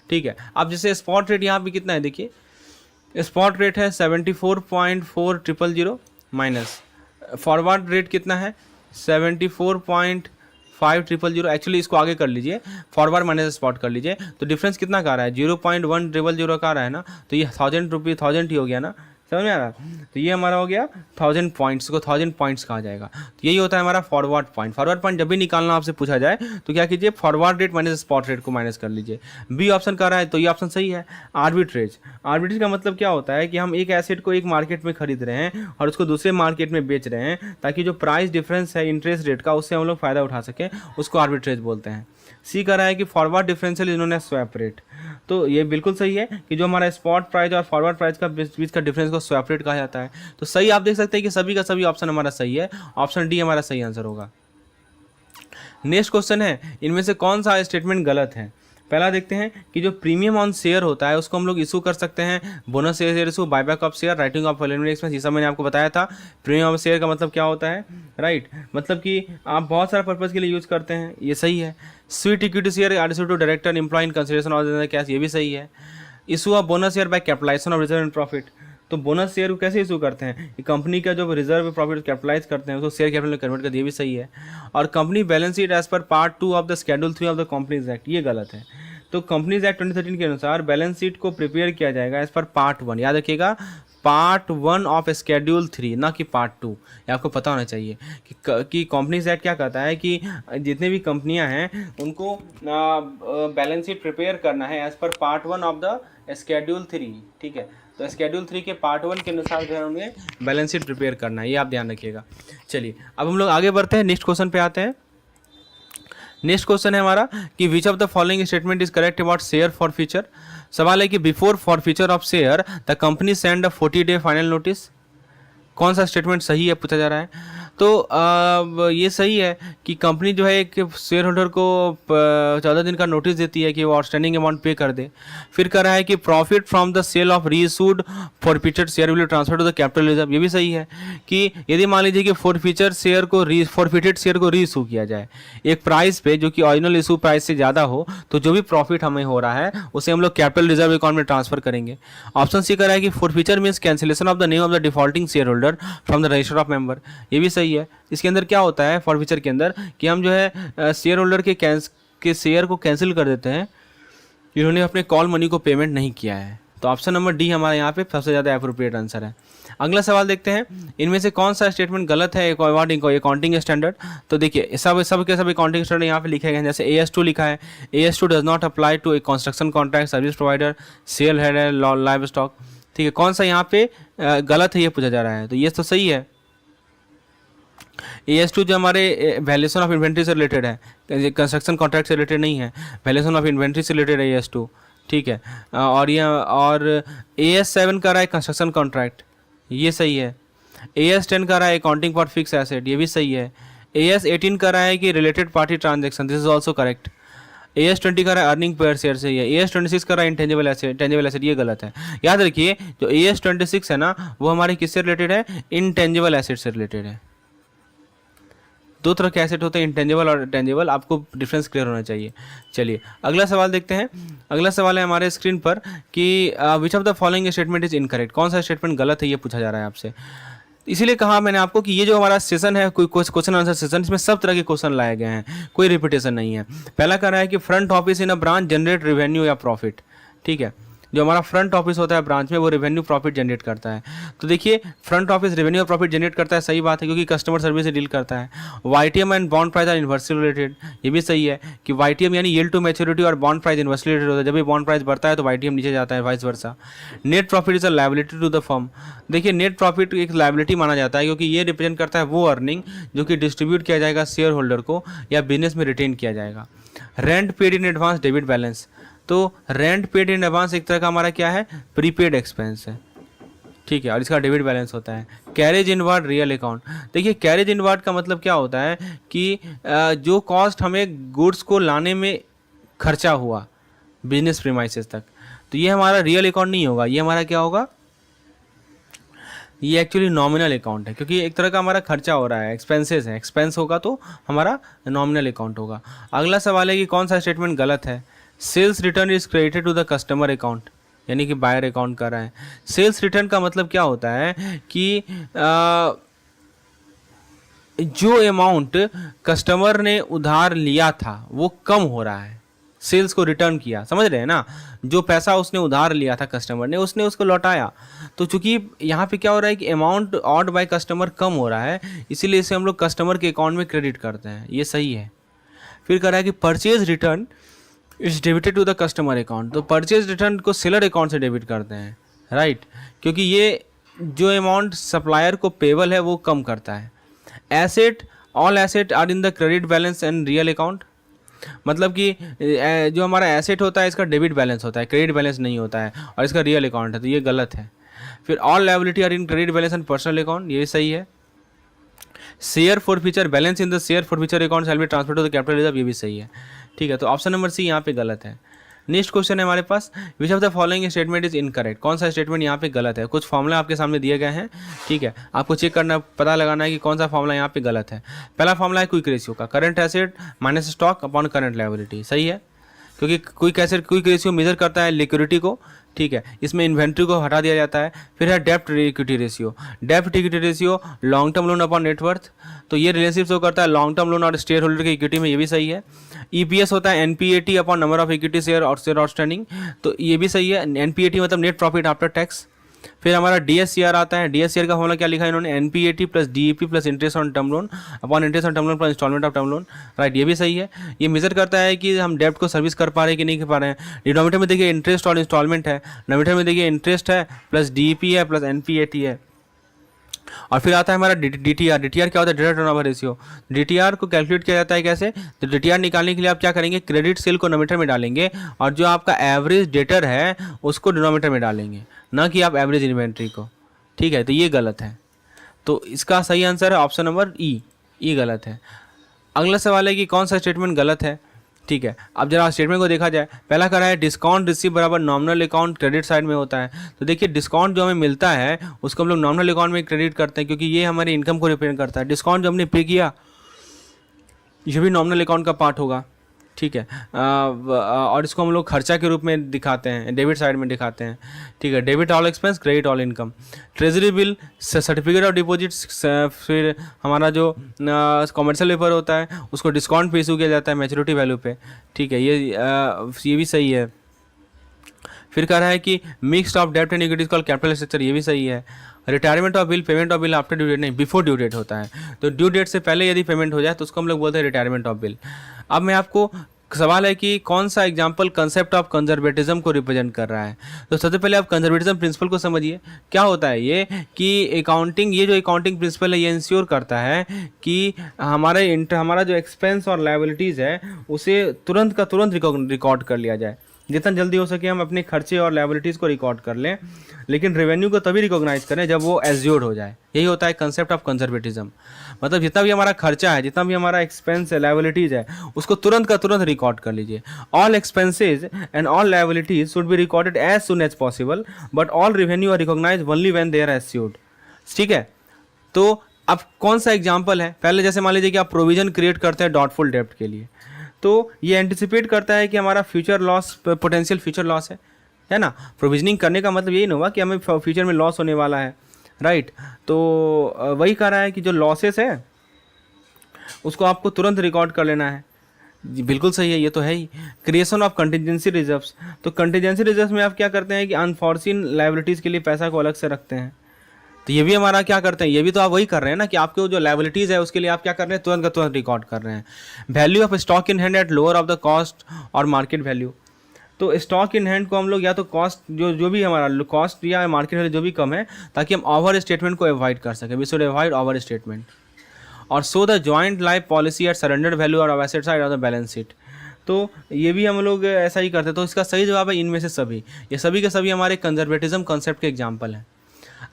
ठीक है। अब जैसे स्पॉट रेट यहाँ पे कितना है, देखिए स्पॉट रेट है 74.4000 माइनस फॉरवर्ड रेट कितना है 74.5000। एक्चुअली इसको आगे कर लीजिए, फॉरवर्ड माइनस स्पॉट कर लीजिए, तो डिफरेंस कितना का आ रहा है 0.1000 का आ रहा है ना, तो ये 1000 ही हो गया ना, समझ में आ रहा। तो ये हमारा हो गया 1000 पॉइंट्स, को 1000 पॉइंट्स कहा जाएगा। तो यही होता है हमारा फॉरवर्ड पॉइंट। फॉरवर्ड पॉइंट जब भी निकालना आपसे पूछा जाए तो क्या कीजिए, forward rate minus spot rate को माइनस कर लीजिए। बी ऑप्शन कर रहा है तो ये ऑप्शन सही है। आर्बिट्रेज, आर्बिट्रेज का मतलब क्या होता है कि हम एक एसेट को एक मार्केट में खरीद रहे हैं और उसको दूसरे मार्केट में बेच रहे हैं, ताकि जो प्राइस डिफरेंस है इंटरेस्ट रेट का उससे हम लोग फ़ायदा उठा सकें, उसको आर्बिट्रेज बोलते हैं। सी कर रहा है कि फॉरवर्ड डिफरेंशियल इन्होंने स्वैप रेट, तो ये बिल्कुल सही है कि जो हमारा स्पॉट प्राइस और फॉरवर्ड प्राइस का बीच का डिफरेंस को स्वैप रेट कहा जाता है। तो सही आप देख सकते हैं कि सभी का सभी ऑप्शन हमारा सही है, ऑप्शन डी हमारा सही आंसर होगा। नेक्स्ट क्वेश्चन है, इनमें से कौन सा स्टेटमेंट गलत है। पहला देखते हैं कि जो प्रीमियम ऑन शेयर होता है उसको हम लोग इशू कर सकते हैं, bonus share issue, buyback of share, writing of preliminary expense, ये सब मैंने आपको बताया था। प्रीमियम ऑफ शेयर का मतलब क्या होता है, राइट, मतलब कि आप बहुत सारे पर्पज़ के लिए यूज़ करते हैं, ये सही है। Sweet equity share are issue to director employ in consideration of cash, ये भी सही है। Issue of bonus share by capitalisation of reserve and profit, तो बोनस शेयर को कैसे इशू करते हैं, कंपनी का जो रिजर्व प्रॉफिट कैपिटलाइज करते हैं उसको शेयर कैपिटल में कन्वर्ट कर दिए, भी सही है। और company balance sheet as per part 2 of the schedule 3 of the companies act, ये गलत है। तो कंपनीज एक्ट 2013 के अनुसार बैलेंस शीट को प्रिपेयर किया जाएगा एज पर पार्ट 1, याद रखिएगा, पार्ट 1 ऑफ शेड्यूल 3, ना कि पार्ट 2। ये आपको पता होना चाहिए कि कंपनीज एक्ट क्या कहता है कि जितने भी कंपनियां हैं उनको बैलेंस शीट प्रिपेयर करना है as per part 1 of the schedule 3, ठीक है। तो शेड्यूल 3 के पार्ट 1 के अनुसार जो है उन्हें बैलेंस शीट प्रिपेयर करना है, ये आप ध्यान रखिएगा। चलिए अब हम लोग आगे बढ़ते हैं, नेक्स्ट क्वेश्चन पे आते हैं। नेक्स्ट क्वेश्चन है हमारा कि विच of the following statement is correct about share for future. सवाल है कि before for future of share the company send a 40-day final notice, कौन सा स्टेटमेंट सही है पूछा जा रहा है। तो ये सही है कि कंपनी जो है एक शेयर होल्डर को 14 दिन का नोटिस देती है कि वो आउटस्टैंडिंग अमाउंट पे कर दे। फिर कह रहा है कि profit from the sale of reissued forfeited share will transfer to the capital reserve, ये भी सही है कि यदि मान लीजिए कि फॉरफिटेड शेयर को रीइशू किया जाए एक प्राइस पे जो कि ओरिजिनल इशू प्राइस से ज़्यादा हो, तो जो भी प्रॉफिट हमें हो रहा है उसे हम लोग कैपिटल रिजर्व अकाउंट में ट्रांसफर करेंगे। ऑप्शन सी कह रहा है कि forfeiture means cancellation of the name of the defaulting share holder from the register of member, ये भी सही है। इसके अंदर क्या होता है फॉरफिचर के अंदर कि हम जो है शेयर होल्डर के शेयर को कैंसिल कर देते हैं, इन्होंने अपने कॉल मनी को पेमेंट नहीं किया है। तो ऑप्शन नंबर डी हमारे यहाँ पे सबसे ज़्यादा एप्रोप्रिएट आंसर है। अगला सवाल देखते हैं, इनमें से कौन सा स्टेटमेंट गलत है अकाउंटिंग स्टैंडर्ड। तो देखिए सब के सब अकाउंटिंग स्टैंडर्ड यहाँ पे लिखे गए हैं, जैसे AS2 लिखा है, AS2 does not apply to a construction contract, service provider, sale head है, लाइव स्टॉक, ठीक है। कौन सा यहाँ पे गलत है ये पूछा जा रहा है, तो ये तो सही है। AS2 जो हमारे वैल्यूएशन ऑफ इन्वेंट्री से रिलेटेड है, कंस्ट्रक्शन कॉन्ट्रैक्ट से रिलेटेड नहीं है, वैल्यूएशन ऑफ इन्वेंट्री से रिलेटेड है AS2, ठीक है। और AS7 का रहा है कंस्ट्रक्शन कॉन्ट्रैक्ट, ये सही है। AS10 का रहा है अकाउंटिंग फॉर फिक्स एसेट, ये भी सही है। AS18 का रहा है कि related party transaction, this is also correct. AS20 का रहा है अर्निंग पर शेयर से, ये AS26 का रहा है इंटेंजिबल एसेट, ये गलत है। याद रखिए जो AS26 है ना वो हमारे किससे रिलेटेड है, इंटेंजिबल एसेट से रिलेटेड है। दो तरह के एसेट होते हैं, इंटेंजिबल और टेंजिबल, आपको डिफरेंस क्लियर होना चाहिए। चलिए अगला सवाल देखते हैं। अगला सवाल है हमारे स्क्रीन पर कि विच of the following statement is incorrect, कौन सा स्टेटमेंट गलत है ये पूछा जा रहा है आपसे। इसीलिए कहा मैंने आपको कि ये जो हमारा सेशन है कोई क्वेश्चन आंसर सेशन, इसमें सब तरह के क्वेश्चन लाए गए हैं, कोई रिपीटेशन नहीं है। पहला कह रहा है कि front office in a branch generate revenue या प्रॉफिट, ठीक है। जो हमारा फ्रंट ऑफिस होता है ब्रांच में वो रेवेन्यू प्रॉफिट जनरेट करता है। तो देखिए फ्रंट ऑफिस रेवेन्यू और प्रॉफिट जनरेट करता है, सही बात है, क्योंकि कस्टमर सर्विस से डील करता है। YTM and bond price are inversely related, ये भी सही है कि YTM यानी यील्ड टू मैच्योरिटी और बॉन्ड प्राइस इन्वर्सली रिलेटेड होता है। जब भी बॉन्ड प्राइस बढ़ता है तो YTM नीचे जाता है, vice versa. Net profit is a liability to the firm, देखिए नेट प्रॉफिट एक लायबिलिटी माना जाता है क्योंकि ये रिप्रेजेंट करता है वो अर्निंग जो कि डिस्ट्रीब्यूट किया जाएगा शेयर होल्डर को या बिजनेस में रिटेन किया जाएगा। Rent paid in advance debit balance, तो रेंट पेड इन एडवांस एक तरह का हमारा क्या है, प्रीपेड एक्सपेंस है, ठीक है, और इसका डेबिट बैलेंस होता है। कैरेज इनवार्ड रियल अकाउंट, देखिए कैरेज इनवार्ड का मतलब क्या होता है कि जो कॉस्ट हमें गुड्स को लाने में खर्चा हुआ बिजनेस प्रीमाइसेस तक, तो ये हमारा रियल अकाउंट नहीं होगा, ये हमारा क्या होगा, ये एक्चुअली नॉमिनल अकाउंट है, क्योंकि एक तरह का हमारा खर्चा हो रहा है, एक्सपेंसेस है, एक्सपेंस होगा तो हमारा नॉमिनल अकाउंट होगा। अगला सवाल है कि कौन सा स्टेटमेंट गलत है। Sales return is credited to the customer account, यानी कि बायर अकाउंट कर रहा है। सेल्स रिटर्न का मतलब क्या होता है कि जो अमाउंट कस्टमर ने उधार लिया था वो कम हो रहा है, सेल्स को रिटर्न किया, समझ रहे हैं ना, जो पैसा उसने उधार लिया था कस्टमर ने उसने उसको लौटाया। तो चूंकि यहाँ पे क्या हो रहा है कि अमाउंट ऑड बाय कस्टमर कम हो रहा है, इसीलिए इसे हम लोग कस्टमर के अकाउंट में क्रेडिट करते हैं, ये सही है। फिर कह रहा है कि purchase return is debited to the customer account, तो परचेज रिटर्न को सेलर अकाउंट से डेबिट करते हैं, राइट, क्योंकि ये जो अमाउंट सप्लायर को पेबल है वो कम करता है। Asset, all asset are in the credit balance and real account, मतलब कि जो हमारा एसेट होता है इसका डेबिट बैलेंस होता है, क्रेडिट बैलेंस नहीं होता है, और इसका रियल अकाउंट है, तो ये गलत है। फिर all liability are in credit balance and personal account, ये सही है। Share forfeiture balance in the share forfeiture account shall be transfer to the capital reserve, ये भी सही है। ठीक है, तो ऑप्शन नंबर सी यहाँ पे गलत है। नेक्स्ट क्वेश्चन है हमारे पास, which of the following statement is incorrect, कौन सा स्टेटमेंट यहाँ पे गलत है। कुछ फॉर्मूला आपके सामने दिए गए हैं, ठीक है, आपको चेक करना, पता लगाना है कि कौन सा फॉर्मूला यहाँ पे गलत है। पहला फॉर्मूला है क्विक रेशियो का, current asset minus stock upon current liability, सही है, क्योंकि क्विक रेशियो मेजर करता है लिक्विडिटी को, ठीक है, इसमें इन्वेंट्री को हटा दिया जाता है। फिर है डेप्ट इक्विटी रेशियो, डेप्ट equity ratio long term loan upon net worth, तो ये रिलेशनशिप शो करता है लॉन्ग टर्म लोन और शेयर होल्डर की इक्विटी में, ये भी सही है। ईपीएस होता है NPAT upon number of equity share और शेयर आउटस्टैंडिंग, तो ये भी सही है, एनपीएटी मतलब नेट प्रॉफिट आफ्टर टैक्स। फिर हमारा डीएससीआर आता है, डीएससीआर का फॉर्मूला क्या लिखा है इन्होंने, NPAT plus DEP plus interest on term loan upon interest on term loan plus instalment of term loan, right, ये भी सही है। ये मेजर करता है कि हम डेब्ट को सर्विस कर पा रहे हैं कि नहीं कर पा रहे हैं। डिनोमिनेटर में देखिए इंटरेस्ट और इंस्टॉलमेंट है, नोमिनेटर में देखिए इंटरेस्ट है प्लस डीईपी है प्लस एनपीएटी है। और फिर आता है हमारा डीटीआर, डीटीआर क्या होता है, डेटा टर्नओवर रेशियो। डीटीआर को कैलकुलेट किया जाता है कैसे, तो डीटीआर निकालने के लिए आप क्या करेंगे, क्रेडिट सेल को नोमिनेटर में डालेंगे और जो आपका एवरेज डेटर है उसको डिनोमिनेटर में डालेंगे, ना कि आप एवरेज इन्वेंट्री को, ठीक है, तो ये गलत है। तो इसका सही आंसर है ऑप्शन नंबर ई गलत है। अगला सवाल है कि कौन सा स्टेटमेंट गलत है, ठीक है। अब जरा स्टेटमेंट को देखा जाए, पहला कह रहा है डिस्काउंट रिसीव बराबर नॉमिनल अकाउंट क्रेडिट साइड में होता है, तो देखिए डिस्काउंट जो हमें मिलता है उसको हम लोग नॉमिनल अकाउंट में क्रेडिट करते हैं, क्योंकि ये हमारी इनकम को रिप्रेजेंट करता है। डिस्काउंट जो हमने पे किया ये भी नॉमिनल अकाउंट का पार्ट होगा, ठीक है, और इसको हम लोग खर्चा के रूप में दिखाते हैं, डेबिट साइड में दिखाते हैं, ठीक है, debit all expense credit all income. Treasury bill, certificate of deposits, फिर हमारा जो कॉमर्शियल पेपर होता है उसको डिस्काउंट पे इशू किया जाता है मैच्योरिटी वैल्यू पे, ठीक है, ये भी सही है। फिर कह रहा है कि मिक्स्ड ऑफ डेब्ट and equities called capital structure, ये भी सही है। Retirement of bill, payment of bill after due date नहीं, बिफोर ड्यू डेट होता है, तो ड्यू डेट से पहले यदि पेमेंट हो जाए तो उसको हम लोग बोलते हैं रिटायरमेंट ऑफ बिल। अब मैं आपको सवाल है कि कौन सा एग्जाम्पल कंसेप्ट ऑफ कंजर्वेटिज्म को रिप्रेजेंट कर रहा है, तो सबसे पहले आप कंजर्वेटिज्म प्रिंसिपल को समझिए। क्या होता है ये कि अकाउंटिंग, ये जो अकाउंटिंग प्रिंसिपल है ये इंश्योर करता है कि हमारा जो एक्सपेंस और लायबिलिटीज़ है उसे तुरंत का तुरंत रिकॉर्ड कर लिया जाए, जितना जल्दी हो सके हम अपने खर्चे और लायबिलिटीज़ को रिकॉर्ड कर लें, लेकिन रेवेन्यू को तभी रिकॉग्नाइज करें जब वो एज्योर्ड हो जाए। यही होता है कंसेप्ट ऑफ कंजर्वेटिज्म, मतलब जितना भी हमारा खर्चा है, जितना भी हमारा एक्सपेंस है, लायबिलिटीज़ है, उसको तुरंत का तुरंत रिकॉर्ड कर लीजिए। All expenses and all liabilities should be recorded as soon as possible, but all revenue are recognise only when they are assured, ठीक है। तो अब कौन सा एग्जाम्पल है, पहले जैसे मान लीजिए कि आप प्रोविजन क्रिएट करते हैं डॉटफुल डेब्ट के लिए, तो ये एंटिसिपेट करता है कि हमारा future loss, potential future loss है ना। प्रोविजनिंग करने का मतलब यही नहीं हुआ कि हमें फ्यूचर में लॉस होने वाला है, राइट। तो वही कह रहा है कि जो लॉसेस है उसको आपको तुरंत रिकॉर्ड कर लेना है। जी बिल्कुल सही है, ये तो है ही। क्रिएशन ऑफ कंटिजेंसी रिजर्व्स, तो कंटिजेंसी रिजर्व्स में आप क्या करते हैं कि अनफॉर्सिन लायबिलिटीज़ के लिए पैसा को अलग से रखते हैं, तो ये भी हमारा क्या करते हैं, ये भी तो आप वही कर रहे हैं ना कि आपके जो लायबिलिटीज़ है उसके लिए आप क्या कर रहे हैं, तुरंत का तुरंत रिकॉर्ड कर रहे हैं। Value of stock in hand at lower of the cost और मार्केट वैल्यू, तो स्टॉक इन हैंड को हम लोग या तो कॉस्ट जो भी हमारा कॉस्ट या मार्केट वैल्यू जो भी कम है, ताकि हम ओवर स्टेटमेंट को अवॉइड कर सकें, we should avoid overstatement. और so the joint life policy at surrender value और asset side of the balance sheet, तो ये भी हम लोग ऐसा ही करते हैं। तो इसका सही जवाब है इनमें से सभी, ये सभी के सभी हमारे कंजर्वेटिज्म कॉन्सेप्ट के एग्जाम्पल हैं।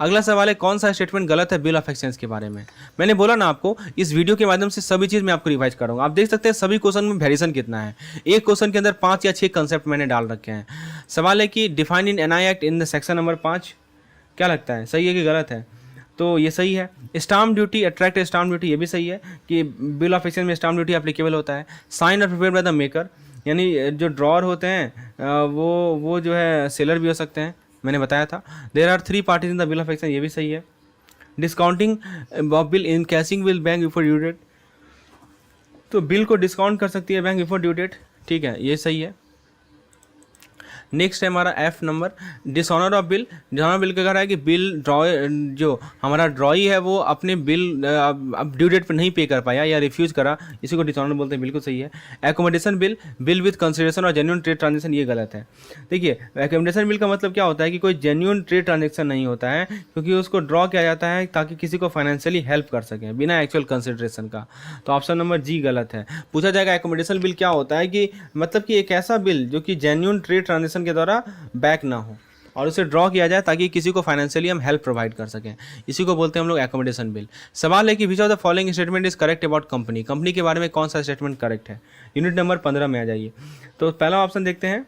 अगला सवाल है कौन सा स्टेटमेंट गलत है बिल ऑफ एक्सचेंज के बारे में। मैंने बोला ना आपको, इस वीडियो के माध्यम से सभी चीज़ मैं आपको रिवाइज करूँगा। आप देख सकते हैं सभी क्वेश्चन में वेरिएशन कितना है, एक क्वेश्चन के अंदर 5 या 6 कंसेप्ट मैंने डाल रखे हैं। सवाल है कि define in NI act in the section number 5, क्या लगता है सही है कि गलत है, तो ये सही है। Stamp duty, attract stamp duty, ये भी सही है कि बिल ऑफ एक्सचेंज में स्टाम्प ड्यूटी एप्लीकेबल होता है। साइन और प्रिपेयर बाय द मेकर, यानी जो ड्रॉअर होते हैं वो जो है सेलर भी हो सकते हैं, मैंने बताया था। There are 3 parties in the bill of exchange, ये भी सही है। Discounting of bill encashing will bank before due date, तो बिल को डिस्काउंट कर सकती है बैंक बिफोर ड्यू डेट, ठीक है, ये सही है। नेक्स्ट है हमारा F number, dishonour of bill. Dishonour bill का कह रहा है कि बिल जो हमारा ड्रॉई है वो अपने बिल अब ड्यू डेट पर नहीं पे कर पाया या रिफ्यूज़ करा, इसी को डिसऑनर बोलते हैं, बिल्कुल सही है। Accommodation bill, bill with consideration और जेन्युइन ट्रेड ट्रांजेक्शन, ये गलत है। देखिए एकोमोडेशन बिल का मतलब क्या होता है कि कोई जेन्युइन ट्रेड ट्रांजेक्शन नहीं होता है, क्योंकि उसको ड्रॉ किया जाता है ताकि किसी को फाइनेंशियली हेल्प कर सकें बिना एक्चुअल कंसिडरेशन का, तो ऑप्शन नंबर जी गलत है। पूछा जाएगा एकोमोडेशन बिल क्या होता है, कि मतलब कि एक ऐसा बिल जो कि जेन्युइन ट्रेड ट्रांजेक्शन के द्वारा बैक ना हो, और उसे ड्रॉ किया जाए ताकि किसी को फाइनेंशियली हम हेल्प प्रोवाइड कर सकें। इसी को बोलते हैं हम लोग एकोमोडेशन बिल। सवाल है कि विच of the following statement is correct about company. Company के बारे में कौन सा स्टेटमेंट करेक्ट है। यूनिट नंबर 15 में आ जाइए। तो पहला ऑप्शन देखते हैं।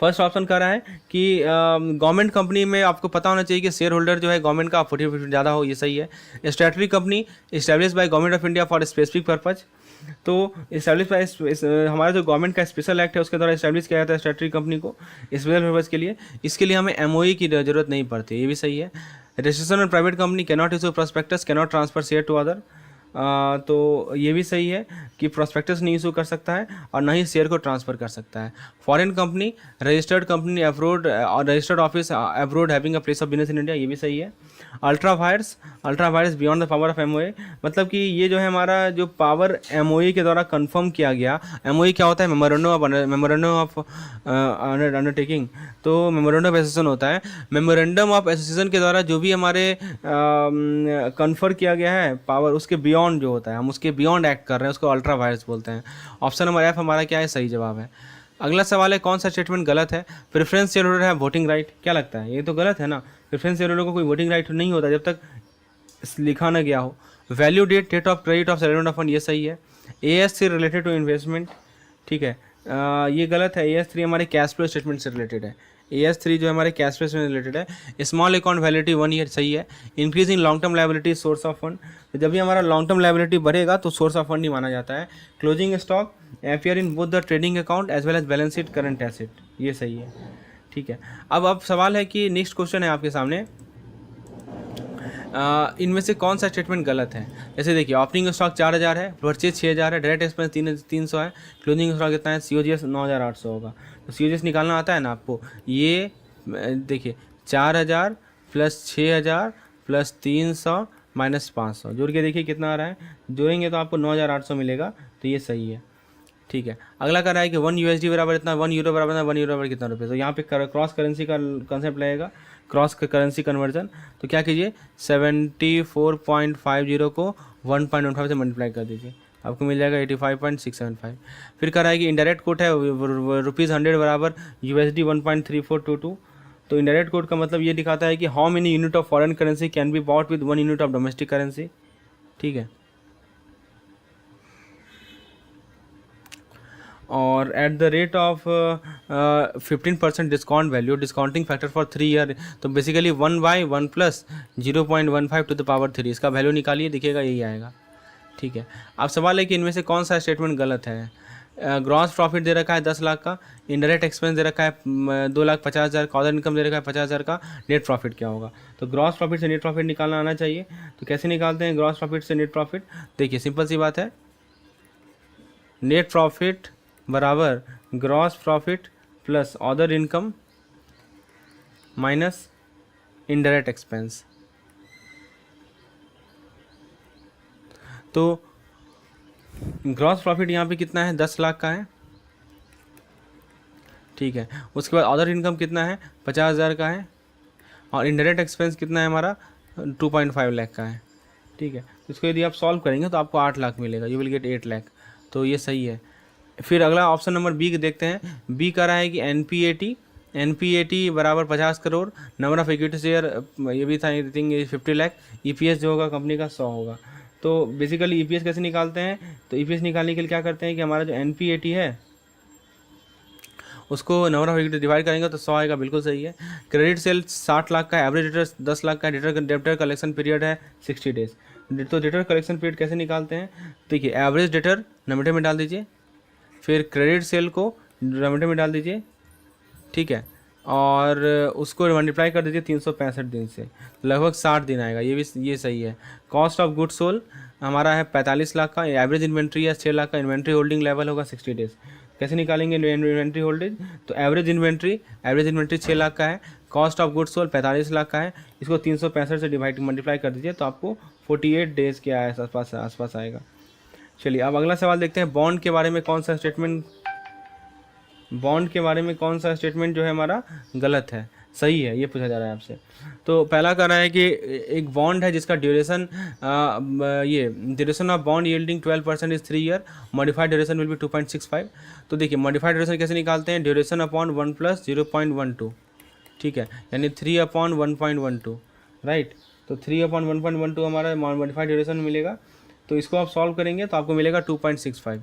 फर्स्ट ऑप्शन कह रहा है कि गवर्नमेंट कंपनी में आपको पता होना चाहिए कि शेयर होल्डर जो है गवर्नमेंट का 40% ज़्यादा हो, ये सही है। Statutory company establish by government of India for specific purpose. तो इस्टेब्लिश बाय हमारा जो गवर्नमेंट का स्पेशल एक्ट है उसके द्वारा इस्टेब्लिश किया जाता है स्टैट्यूटरी कंपनी को स्पेशल पर्पज़ के लिए। इसके लिए हमें एमओई की ज़रूरत नहीं पड़ती, ये भी सही है। Registration of private company cannot issue prospectus, cannot transfer share to other. तो ये भी सही है कि प्रोस्पेक्टस नहीं इशू कर सकता है और ना ही शेयर को ट्रांसफ़र कर सकता है। Foreign company, registered company abroad और registered office abroad having a place of business in India, ये भी सही है। Ultra vires beyond the power of MOA, मतलब कि ये जो है हमारा जो पावर एमओए के द्वारा कंफर्म किया गया। एमओए क्या होता है? Memorandum of undertaking. तो मेमोरेंडम ऑफ एसोसिएशन होता है। मेमोरेंडम ऑफ एसोसिएशन के द्वारा जो भी हमारे कन्फर किया गया है पावर, उसके बियॉन्ड जो होता है, हम उसके बियॉन्ड एक्ट कर रहे हैं, उसको अल्ट्रा वायर्स बोलते हैं। ऑप्शन नंबर एफ हमारा क्या है? सही जवाब है। अगला सवाल है कौन सा स्टेटमेंट गलत है। प्रेफरेंस शेयर होल्डर है वोटिंग राइट, क्या लगता है? ये तो गलत है ना। प्रेफरेंस शेयर होल्डर को कोई वोटिंग राइट नहीं होता जब तक लिखा ना गया हो। Value date of credit of settlement of fund, ये सही है। AS3 रिलेटेड टू इन्वेस्टमेंट, ठीक है। ये गलत है। AS3 हमारे कैश फ्लो स्टेटमेंट से रिलेटेड है। AS3 जो हमारे कैश फ्लो से रिलेटेड है। स्मॉल अकाउंट वैलिडिटी 1 ईयर, सही है। Increase in long term liability source of fund, तो जब भी हमारा लॉन्ग टर्म लायबिलिटी बढ़ेगा तो सोर्स ऑफ फंड नहीं माना जाता है। Closing stock appear in both the trading account as well as balance sheet current asset, ये सही है, ठीक है। अब सवाल है कि नेक्स्ट क्वेश्चन है आपके सामने, इनमें से कौन सा स्टेटमेंट गलत है। जैसे देखिए, ओपनिंग स्टॉक 4000 है, परचेज 6000 है, डायरेक्ट एक्सपेंस 300 है, क्लोजिंग स्टॉक कितना है? COGS 9800 होगा। तो COGS निकालना आता है ना आपको। ये देखिए 4000 प्लस 6000 प्लस 300 माइनस 500 जोड़ के देखिए कितना आ रहा है। जोड़ेंगे तो आपको 9800 मिलेगा, तो ये सही है, ठीक है। अगला कर रहा है कि 1 USD बराबर इतना, 1 यूरो बराबर इतना, 1 यूरो बराबर कितना रुपये। तो यहाँ पे क्रॉस करेंसी का कंसेप्ट लगेगा, क्रॉस करेंसी कन्वर्जन। तो क्या कीजिए, 74.50 को 1.15 से मल्टीप्लाई कर दीजिए, आपको मिल जाएगा 85.675। फिर कह रहा है कि इंडायरेक्ट कोट है ₹100 बराबर USD 1.3422। तो इंडायरेक्ट कोट का मतलब ये दिखाता है कि how many unit of foreign currency can be bought with 1 unit of domestic currency, ठीक है। और at the rate of 15% discount value, discounting factor for 3 year. तो basically 1/1 plus 0.15 to the power 3, इसका वैल्यू निकालिए, दिखेगा यही आएगा, ठीक है। अब सवाल है कि इनमें से कौन सा स्टेटमेंट गलत है। ग्रॉस प्रॉफिट दे रखा है 10 लाख का, इंडायरेक्ट एक्सपेंस दे रखा है 2,50,000 का, अदर इनकम दे रखा है 50,000 का, नेट प्रॉफिट क्या होगा। तो ग्रॉस प्रॉफिट से नेट प्रॉफिट निकालना आना चाहिए। तो कैसे निकालते हैं ग्रॉस प्रॉफिट से नेट प्रॉफिट? देखिए सिंपल सी बात है, नेट प्रॉफिट बराबर gross profit plus other income minus indirect expense. तो ग्रॉस प्रॉफिट यहाँ पे कितना है? 10 लाख का है, ठीक है। उसके बाद अदर इनकम कितना है? 50,000 का है। और इनडायरेक्ट एक्सपेंस कितना है हमारा? 2.5 लाख का है, ठीक है। इसको यदि आप सॉल्व करेंगे तो आपको 8 लाख मिलेगा, यू विल गेट 8 लाख। तो ये सही है। फिर अगला ऑप्शन नंबर बी देखते हैं। बी कह रहा है कि एनपीएटी बराबर 50 crore, number of equity share ये भी था, आई थिंक 50 लाख। ईपीएस जो होगा कंपनी का 100 होगा। तो बेसिकली ईपीएस कैसे निकालते हैं? तो ईपीएस निकालने के लिए क्या करते हैं कि हमारा जो एनपीएटी है उसको नंबर ऑफ इक्विटी डिवाइड करेंगे तो 100 आएगा, बिल्कुल सही है। क्रेडिट सेल 60 लाख का, एवरेज डेटर 10 लाख का, डेटर कलेक्शन पीरियड है 60 डेज। तो डेटर कलेक्शन पीरियड कैसे निकालते हैं? देखिए एवरेज डेटर नंबर में डाल दीजिए, फिर क्रेडिट सेल को डिनोमिनेटर में डाल दीजिए, ठीक है, और उसको मल्टीप्लाई कर दीजिए 365 दिन से, लगभग 60 दिन आएगा, ये सही है। कॉस्ट ऑफ गुड सोल्ड हमारा है 45 लाख का, एवरेज इन्वेंट्री है 6 लाख का, इन्वेंट्री होल्डिंग लेवल होगा 60 डेज। कैसे निकालेंगे इन्वेंट्री होल्डिंग? तो एवरेज इन्वेंट्री 6 लाख का है, cost of good sold 45 lakh का है, इसको 365 से मल्टीप्लाई कर दीजिए तो आपको 48 डेज के आसपास आएगा। चलिए अब अगला सवाल देखते हैं। बॉन्ड के बारे में कौन सा स्टेटमेंट जो है हमारा गलत है, सही है, ये पूछा जा रहा है आपसे। तो पहला कह रहा है कि एक बॉन्ड है जिसका duration of bond yielding 12% is 3 year, modified duration will be 2.65। तो देखिए मॉडिफाइड ड्यूरेशन कैसे निकालते हैं? ड्यूरेशन अपॉन 1 + 0.12, ठीक है, यानी 3/1.12, राइट। तो 3/1.12 हमारा मॉडिफाइड ड्यूरेशन मिलेगा। तो इसको आप सॉल्व करेंगे तो आपको मिलेगा 2.65।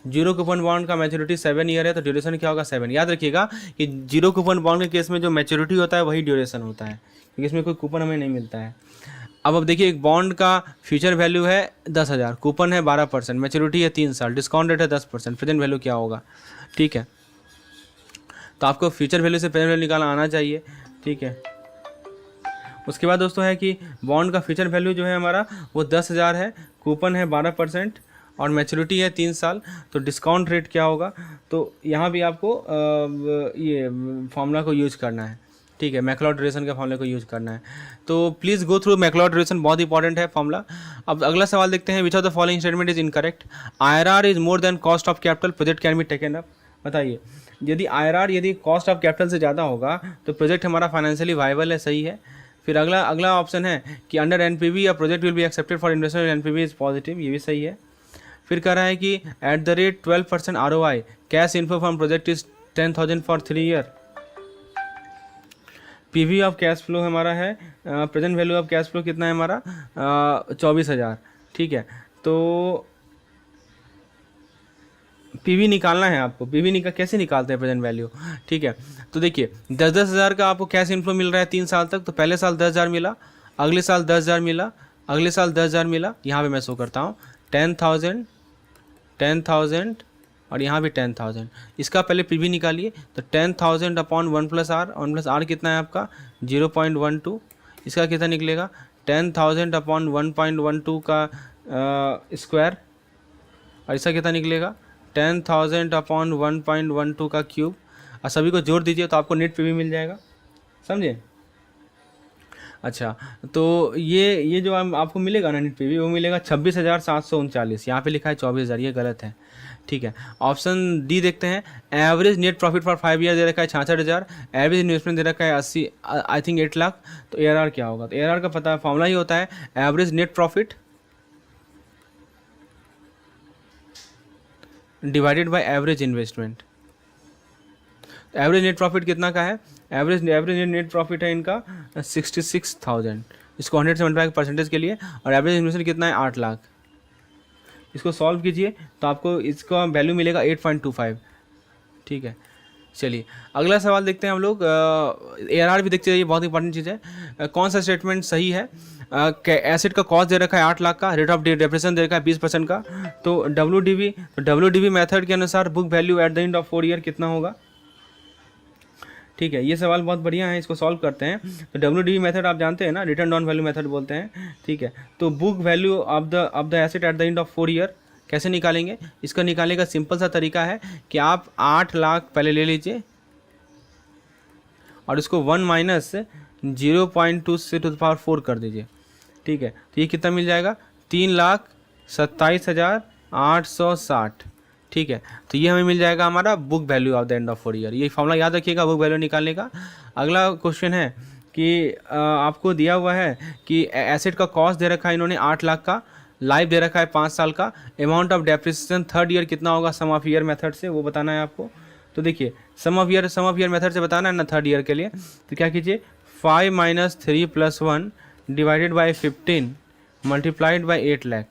जीरो कूपन बॉन्ड का मैच्योरिटी 7 ईयर है, तो ड्यूरेशन क्या होगा 7। याद रखिएगा कि जीरो कूपन बॉन्ड के केस में जो मैच्योरिटी होता है वही ड्यूरेशन होता है, क्योंकि इसमें कोई कूपन हमें नहीं मिलता है। अब देखिए, एक बॉन्ड का फ्यूचर वैल्यू है 10,000, कूपन है 12%, मैच्योरिटी है 3 साल, डिस्काउंट रेट है 10%, प्रेजेंट वैल्यू क्या होगा, ठीक है। तो आपको फ्यूचर वैल्यू से प्रेजेंट वैल्यू निकालना आना चाहिए, ठीक है। उसके बाद दोस्तों है कि बॉन्ड का फ्यूचर वैल्यू जो है हमारा वो 10,000 है, कूपन है 12% और मैच्योरिटी है 3 साल, तो डिस्काउंट रेट क्या होगा। तो यहाँ भी आपको ये फॉर्मूला को यूज करना है, ठीक है, मैक्लॉड ड्यूरेशन के फॉर्मूले को यूज करना है। तो please go through MacLeod duration, बहुत इंपॉर्टेंट है फॉर्मूला। अब अगला सवाल देखते हैं, विच of the following statement is incorrect. IRR is more than cost of capital, project can be taken up. बताइए, यदि IRR यदि कॉस्ट ऑफ कैपिटल से ज़्यादा होगा तो प्रोजेक्ट हमारा फाइनेंशियली वाइबल है, सही है। फिर अगला ऑप्शन है कि अंडर NPV या project will be accepted for investment, NPV is positive, ये भी सही है। फिर कह रहा है कि eight the rate 12% ROI, cash info from project is 10,000 for 3 year. PV of cash flow हमारा है, present value of cash flow कितना है हमारा 24,000, ठीक है। तो PV निकालना है आपको, PV कैसे निकालते हैं प्रेजेंट वैल्यू, ठीक है। तो देखिए 10,000 का आपको कैश इनफ्लो मिल रहा है 3 साल तक, तो पहले साल 10,000 मिला, अगले साल 10,000 मिला, अगले साल 10,000 मिला, यहाँ पे मैं शो करता हूँ 10,000 10,000 और यहाँ भी 10,000। इसका पहले PV निकालिए, तो 10,000 अपॉन 1 + R, 1 + R कितना है आपका 0.12, इसका कितना निकलेगा 10,000 अपॉन 1.12 का स्क्वायर, और इसका कितना निकलेगा 10,000 अपॉन 1.12 का क्यूब, और सभी को जोड़ दीजिए तो आपको नेट PV मिल जाएगा, समझे। अच्छा, तो ये जो आपको मिलेगा ना नेट PV, वो मिलेगा 26,739। यहाँ पे लिखा है 24,000, ये गलत है, ठीक है। ऑप्शन डी देखते हैं, average net profit for 5 year दे रखा है 66,000, एवरेज इन्वेस्टमेंट दे रखा है 80, आई थिंक 8 लाख। तो ARR क्या होगा, तो ARR का पता है, फॉर्मूला ही होता है average net profit divided by average investment. Average net profit कितना का है, एवरेज नेट प्रॉफिट है इनका 66,000, इसको 100 से मल्टीप्लाई परसेंटेज के लिए, और एवरेज इन्वेस्टमेंट कितना है 8 लाख। इसको सॉल्व कीजिए तो आपको इसका वैल्यू मिलेगा 8.25, ठीक है। चलिए अगला सवाल देखते हैं हम लोग। ARR भी देखते हैं, ये बहुत इंपॉर्टेंट चीज़ है। कौन सा स्टेटमेंट सही है। एसेट का कॉस्ट दे रखा है 8 लाख का, रेट ऑफ डेप्रिसिएशन दे रखा है 20% का। तो WDV मेथड के अनुसार book value at the end of 4 year कितना होगा, ठीक है। ये सवाल बहुत बढ़िया है, इसको सॉल्व करते हैं। तो WDV मेथड आप जानते हैं ना, रिटर्न डाउन वैल्यू मेथड बोलते हैं, ठीक है। तो book value of the asset at the end of 4 year कैसे निकालेंगे। इसका निकालने का सिंपल सा तरीका है कि आप 8 लाख पहले ले लीजिए और इसको 1 माइनस 0.2 से टू द पावर 4 कर दीजिए, ठीक है। तो ये कितना मिल जाएगा 3,27,860, ठीक है। तो ये हमें मिल जाएगा हमारा book value of the end of 4 year. ये फॉर्मूला याद रखिएगा बुक वैल्यू निकालने का। अगला क्वेश्चन है कि आपको दिया हुआ है कि एसेट का कॉस्ट दे रखा है इन्होंने 8 लाख का, लाइफ दे रखा है 5 साल का, amount of depreciation third year कितना होगा सम ऑफ ईयर मेथड से, वो बताना है आपको। तो देखिए सम ऑफ ईयर मेथड से बताना है ना थर्ड ईयर के लिए। तो क्या कीजिए 5 - 3 + 1 divided by 15 multiplied by 8 lakh,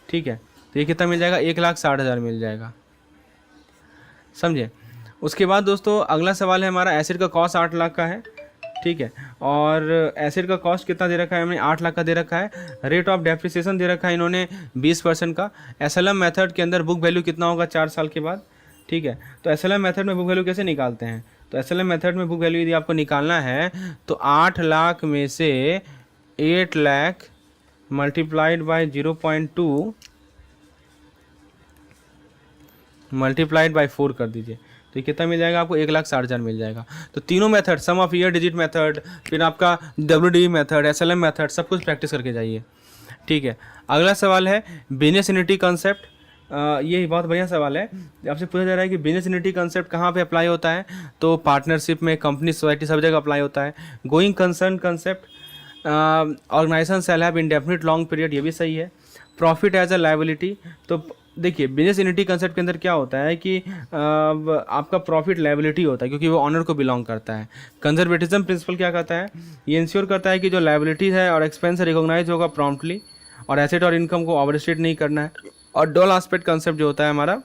ठीक है। तो ये कितना मिल जाएगा 1,60,000 मिल जाएगा, समझे। उसके बाद दोस्तों अगला सवाल है हमारा, एसेट का कॉस्ट 8 लाख का है, ठीक है। और एसेट का कॉस्ट कितना दे रखा है हमने 8 लाख का दे रखा है, रेट ऑफ डेप्रिसिएशन दे रखा है इन्होंने 20% का। SLM मेथड के अंदर बुक वैल्यू कितना होगा 4 साल के बाद, ठीक है। तो SLM मेथड में बुक वैल्यू कैसे निकालते हैं। तो SLM मेथड में बुक वैल्यू यदि आपको निकालना है तो 8 लाख में से 8 lakh multiplied by 0.2 multiplied by 4 कर दीजिए, तो कितना मिल जाएगा आपको 1,60,000 मिल जाएगा। तो तीनों method, sum of year digit method, फिर आपका WDV मेथड, SLM मेथड, सब कुछ प्रैक्टिस करके जाइए, ठीक है। अगला सवाल है बिजनेस यूनिटी कंसेप्ट। ये बहुत बढ़िया सवाल है। आपसे पूछा जा रहा है कि बिजनेस यूनिटी कंसेप्ट कहाँ पे अप्लाई होता है। तो पार्टनरशिप में, कंपनी, सोसाइटी, सब जगह अप्लाई होता है। Going concern concept, organisation shall have indefinite long period, ये भी सही है। प्रॉफिट एज अ लायबिलिटी, तो देखिए बिजनेस यूनिटी कंसेप्ट के अंदर क्या होता है कि आपका प्रॉफिट लायबिलिटी होता है क्योंकि वो ऑनर को बिलोंग करता है। कंजर्वेटिज्म प्रिंसिपल क्या कहता है, ये इंश्योर करता है कि जो लायबिलिटी है और एक्सपेंस रिकॉग्नाइज होगा प्रॉम्प्टली, और एसेट और इनकम को ओवरस्टेट नहीं करना है। और डुअल एस्पेक्ट कंसेप्ट जो होता है हमारा,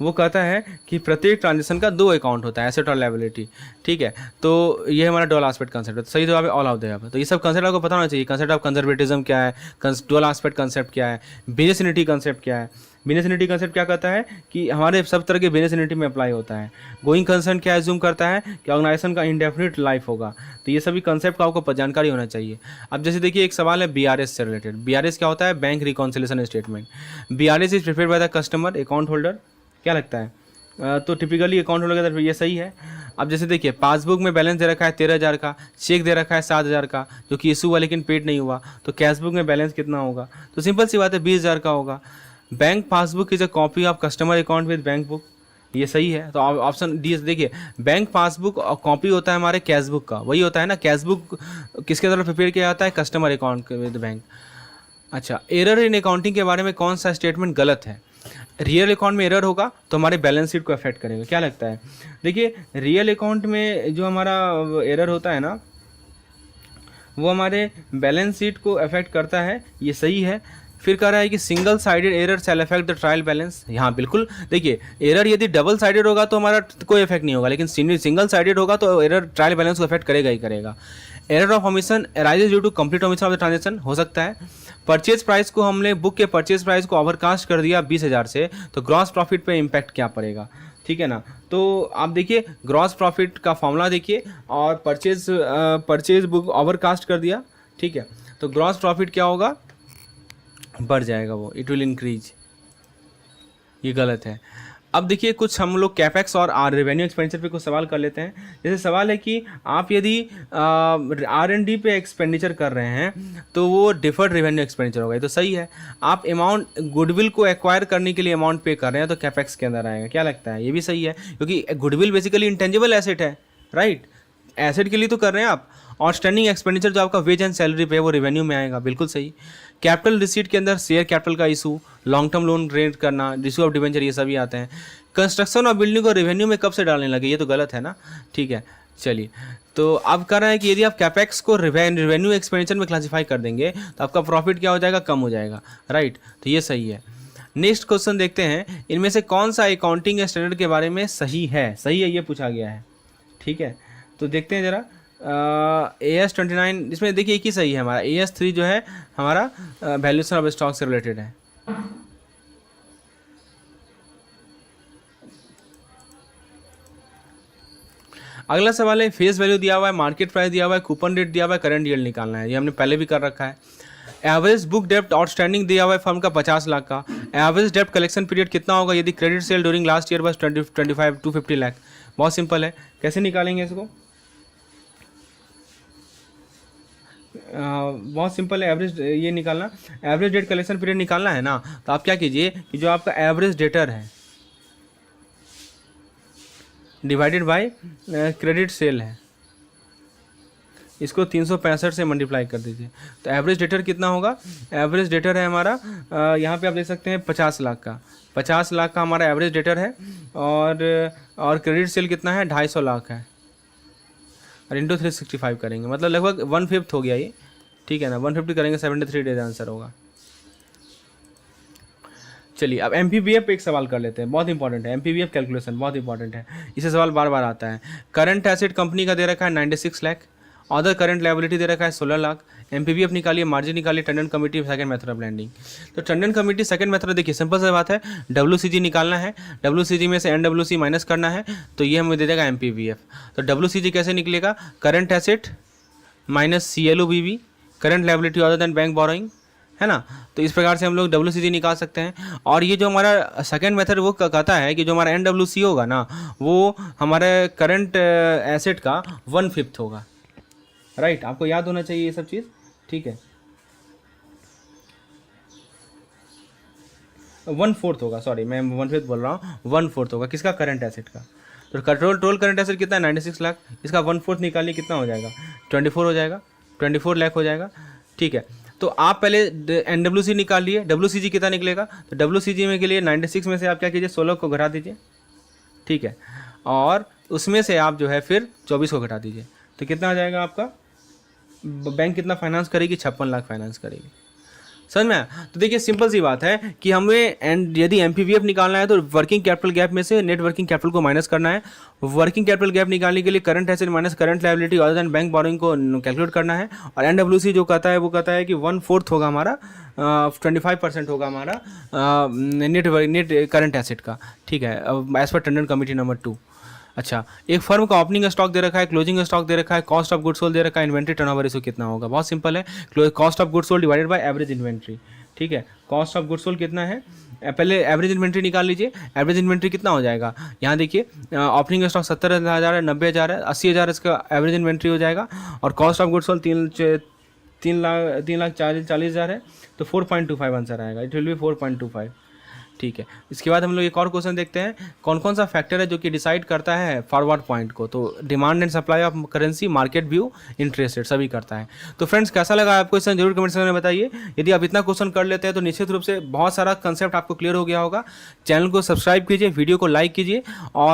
वो कहता है कि प्रत्येक ट्रांजेक्शन का दो अकाउंट होता है, एसेट और लायबिलिटी। ठीक है, तो ये हमारा डुअल एस्पेक्ट कंसेप्ट है। तो सही जवाब है ऑल ऑफ द अबव। तो ये सब कंसेप्ट आपको पता होना चाहिए। कंसेप्ट ऑफ कंजर्वेटिज्म क्या है, डुअल एस्पेक्ट कंसेप्ट क्या है, बिजनेस यूनिटी कंसेप्ट क्या है। बिजनेस यूनिटी कंसेप्ट क्या कहता है कि हमारे सब तरह के बिजनेस यूनिटी में अप्लाई होता है। गोइंग कंसर्न क्या एज्यूम करता है कि ऑर्गेनाइजेशन का इंडेफिनिट लाइफ होगा। तो ये सभी कंसेप्ट का आपको जानकारी होना चाहिए। अब जैसे देखिए एक सवाल है बीआरएस से रिलेटेड। बीआरएस क्या होता है, bank reconciliation statement. BRS is prepared by the customer account holder. क्या लगता है, तो टिपिकली अकाउंट होल्डर का ये सही है। अब जैसे देखिए पासबुक में बैलेंस दे रखा है 13,000 का, चेक दे रखा है 7,000 का जो कि इशू हुआ लेकिन पेड नहीं हुआ, तो कैशबुक में बैलेंस कितना होगा, तो सिंपल सी बात है 20,000 का होगा। Bank passbook is a copy of customer account with bank book, ये सही है। तो ऑप्शन डी देखिए, बैंक पासबुक कॉपी होता है हमारे कैशबुक का, वही होता है ना। कैशबुक किसके द्वारा प्रिपेयर किया जाता है, कस्टमर अकाउंट विद बैंक। अच्छा, एरर इन अकाउंटिंग के बारे में कौन सा स्टेटमेंट गलत है। रियल अकाउंट में एरर होगा तो हमारे बैलेंस शीट को अफेक्ट करेगा। क्या लगता है, देखिए रियल अकाउंट में जो हमारा एरर होता है ना, वो हमारे बैलेंस शीट को अफेक्ट करता है, ये सही है। फिर कह रहा है कि single sided error shall affect the trial balance. यहाँ बिल्कुल देखिए, एरर यदि डबल साइडेड होगा तो हमारा कोई इफेक्ट नहीं होगा, लेकिन सिंगल साइडेड होगा तो एरर ट्रायल बैलेंस को अफेक्ट करेगा ही करेगा। Error of omission arises due to complete omission of the transaction, हो सकता है। परचेज प्राइस को हमने बुक के परचेज प्राइस को ओवरकास्ट कर दिया 20,000 से, तो ग्रॉस प्रॉफिट पे इम्पैक्ट क्या पड़ेगा, ठीक है ना। तो आप देखिए ग्रॉस प्रॉफिट का फॉर्मूला देखिए, और परचेज बुक ओवरकास्ट कर दिया, ठीक है, तो ग्रॉस प्रॉफिट क्या होगा, बढ़ जाएगा, वो इट विल इंक्रीज, ये गलत है। अब देखिए कुछ हम लोग कैपेक्स और रेवेन्यू एक्सपेंडिचर पे कुछ सवाल कर लेते हैं। जैसे सवाल है कि आप यदि R&D पे एक्सपेंडिचर कर रहे हैं तो वो डिफर्ड रेवेन्यू एक्सपेंडिचर होगा, ये तो सही है। आप अमाउंट गुडविल को एक्वायर करने के लिए अमाउंट पे कर रहे हैं तो कैपेक्स के अंदर आएगा। क्या लगता है, ये भी सही है, क्योंकि गुडविल बेसिकली इंटेंजिबल एसेट है, राइट, एसेट के लिए तो कर रहे हैं आप। और स्टैंडिंग एक्सपेंडिचर जो आपका वेज एंड सैलरी पे वो रेवेन्यू में आएगा, बिल्कुल सही। कैपिटल रिसीट के अंदर शेयर कैपिटल का issue, long term loan rate करना, इशू ऑफ डिवेंचर, ये सभी आते हैं। कंस्ट्रक्शन और बिल्डिंग को रेवेन्यू में कब से डालने लगे, ये तो गलत है ना, ठीक है। चलिए, तो अब कह रहा है कि यदि आप कैपेक्स को रेवेन्यू एक्सपेंडिचर में क्लासीफाई कर देंगे तो आपका प्रॉफिट क्या हो जाएगा, कम हो जाएगा, राइट, तो ये सही है। नेक्स्ट क्वेश्चन देखते हैं, इनमें से कौन सा अकाउंटिंग स्टैंडर्ड के बारे में सही है, ये पूछा गया है, ठीक है। तो देखते हैं जरा, AS29, इसमें देखिए एक ही सही है हमारा। AS3 जो है हमारा वैल्यूएशन ऑफ स्टॉक से रिलेटेड है। अगला सवाल है, फेस वैल्यू दिया हुआ है, मार्केट प्राइस दिया हुआ है, कूपन रेट दिया हुआ है, करंट यील्ड निकालना है। ये हमने पहले भी कर रखा है। एवरेज बुक डेप्ट आउटस्टैंडिंग दिया हुआ है फर्म का 50 लाख का। एवरेज डेप्ट कलेक्शन पीरियड कितना होगा यदि credit sale during last year बस 25 to 50 लाख। बहुत सिंपल है, कैसे निकालेंगे इसको, बहुत सिंपल है। एवरेज ये निकालना, एवरेज डेट कलेक्शन पीरियड निकालना है ना, तो आप क्या कीजिए कि जो आपका एवरेज डेटर है डिवाइडेड बाय क्रेडिट सेल है, इसको 365 से मल्टीप्लाई कर दीजिए, तो एवरेज डेटर कितना होगा। एवरेज डेटर है हमारा यहाँ पे आप देख सकते हैं 50 लाख का, 50 लाख का हमारा एवरेज डेटर है, और क्रेडिट सेल कितना है, 250 लाख है, और इंटू 365 करेंगे, मतलब लगभग 1/5 हो गया ये, ठीक है ना। 150 करेंगे 73 डेज आंसर होगा। चलिए अब MPVF पे एक सवाल कर लेते हैं, बहुत इंपॉर्टेंट है। MPVF कैलकुलेशन बहुत इंपॉर्टेंट है, इसे सवाल बार बार आता है। करंट एसेट कंपनी का दे रखा है 96 लाख, अदर करंट लायबिलिटी दे रखा है 16 लाख। MPVF निकालिए, मार्जिन निकालिए, Tandon committee second method of lending. तो टंडन कमेटी सेकंड मेथड देखिए सिंपल सी बात है, WCG निकालना है, WCG में से NWC माइनस करना है, तो ये हमें दे देगा MPVF। तो WCG कैसे निकलेगा, current asset minus CLOBV, current liability other than bank borrowing, है ना। तो इस प्रकार से हम लोग WCG निकाल सकते हैं। और ये जो हमारा सेकंड मेथड वो कहता है कि जो हमारा NWC होगा ना, वो हमारे करंट एसेट का 1/5 होगा, राइट, आपको याद होना चाहिए ये सब चीज़, ठीक है। 1/4 होगा, सॉरी मैं 1/5 बोल रहा हूँ, 1/4 होगा किसका, करंट एसेट का। तो टोटल करंट एसेट कितना है, 96 लाख, इसका 1/4 निकालिए, कितना हो जाएगा, 24 हो जाएगा, 24 लाख हो जाएगा, ठीक है। तो आप पहले NWC निकाल लिए, WCG कितना निकलेगा, तो WCG में के लिए 96 में से आप क्या कीजिए 16 को घटा दीजिए, ठीक है, और उसमें से आप जो है फिर 24 को घटा दीजिए, तो कितना आ जाएगा आपका, बैंक कितना फाइनेंस करेगी, 56 लाख फाइनेंस करेगी। समझ में आया? तो देखिए सिंपल सी बात है कि हमें एंड यदि MPVF निकालना है तो वर्किंग कैपिटल गैप में से नेट वर्किंग कैपिटल को माइनस करना है। वर्किंग कैपिटल गैप निकालने के लिए current asset minus current liability other than bank borrowing को कैलकुलेट करना है। और NWC जो कहता है वो कहता है कि 1/4 होगा हमारा 25% होगा हमारा नेट करंट एसेट का, ठीक है, as per tender committee number 2। अच्छा, एक फर्म का ओपनिंग स्टॉक दे रखा है, क्लोजिंग स्टॉक दे रखा है, कॉस्ट ऑफ गुड्स सोल्ड दे रखा है, इन्वेंट्री टर्नओवर रेशियो कितना होगा, बहुत सिंपल है, cost of goods sold divided by average inventory, ठीक है। कॉस्ट ऑफ गुड्स सोल्ड कितना है, पहले एवरेज इन्वेंट्री निकाल लीजिए। एवरेज इन्वेंट्री कितना हो जाएगा, यहाँ देखिए ओपनिंग स्टॉक 70,000 है, 90,000 है, 80,000 इसका एवरेज इन्वेंट्री हो जाएगा। और कॉस्ट ऑफ गुड्स सोल्ड 3,40,000 है, तो 4.25 आंसर आएगा, इट विल बी 4.25, ठीक है। इसके बाद हम लोग एक और क्वेश्चन देखते हैं, कौन कौन सा फैक्टर है जो कि डिसाइड करता है फॉरवर्ड पॉइंट को, तो demand and supply of currency, market view, interest rate सभी करता है। तो फ्रेंड्स कैसा लगा आपको क्वेश्चन जरूर कमेंट सेक्शन में बताइए। यदि आप इतना क्वेश्चन कर लेते हैं तो निश्चित रूप से बहुत सारा कंसेप्ट आपको क्लियर हो गया होगा। चैनल को सब्सक्राइब कीजिए, वीडियो को लाइक कीजिए और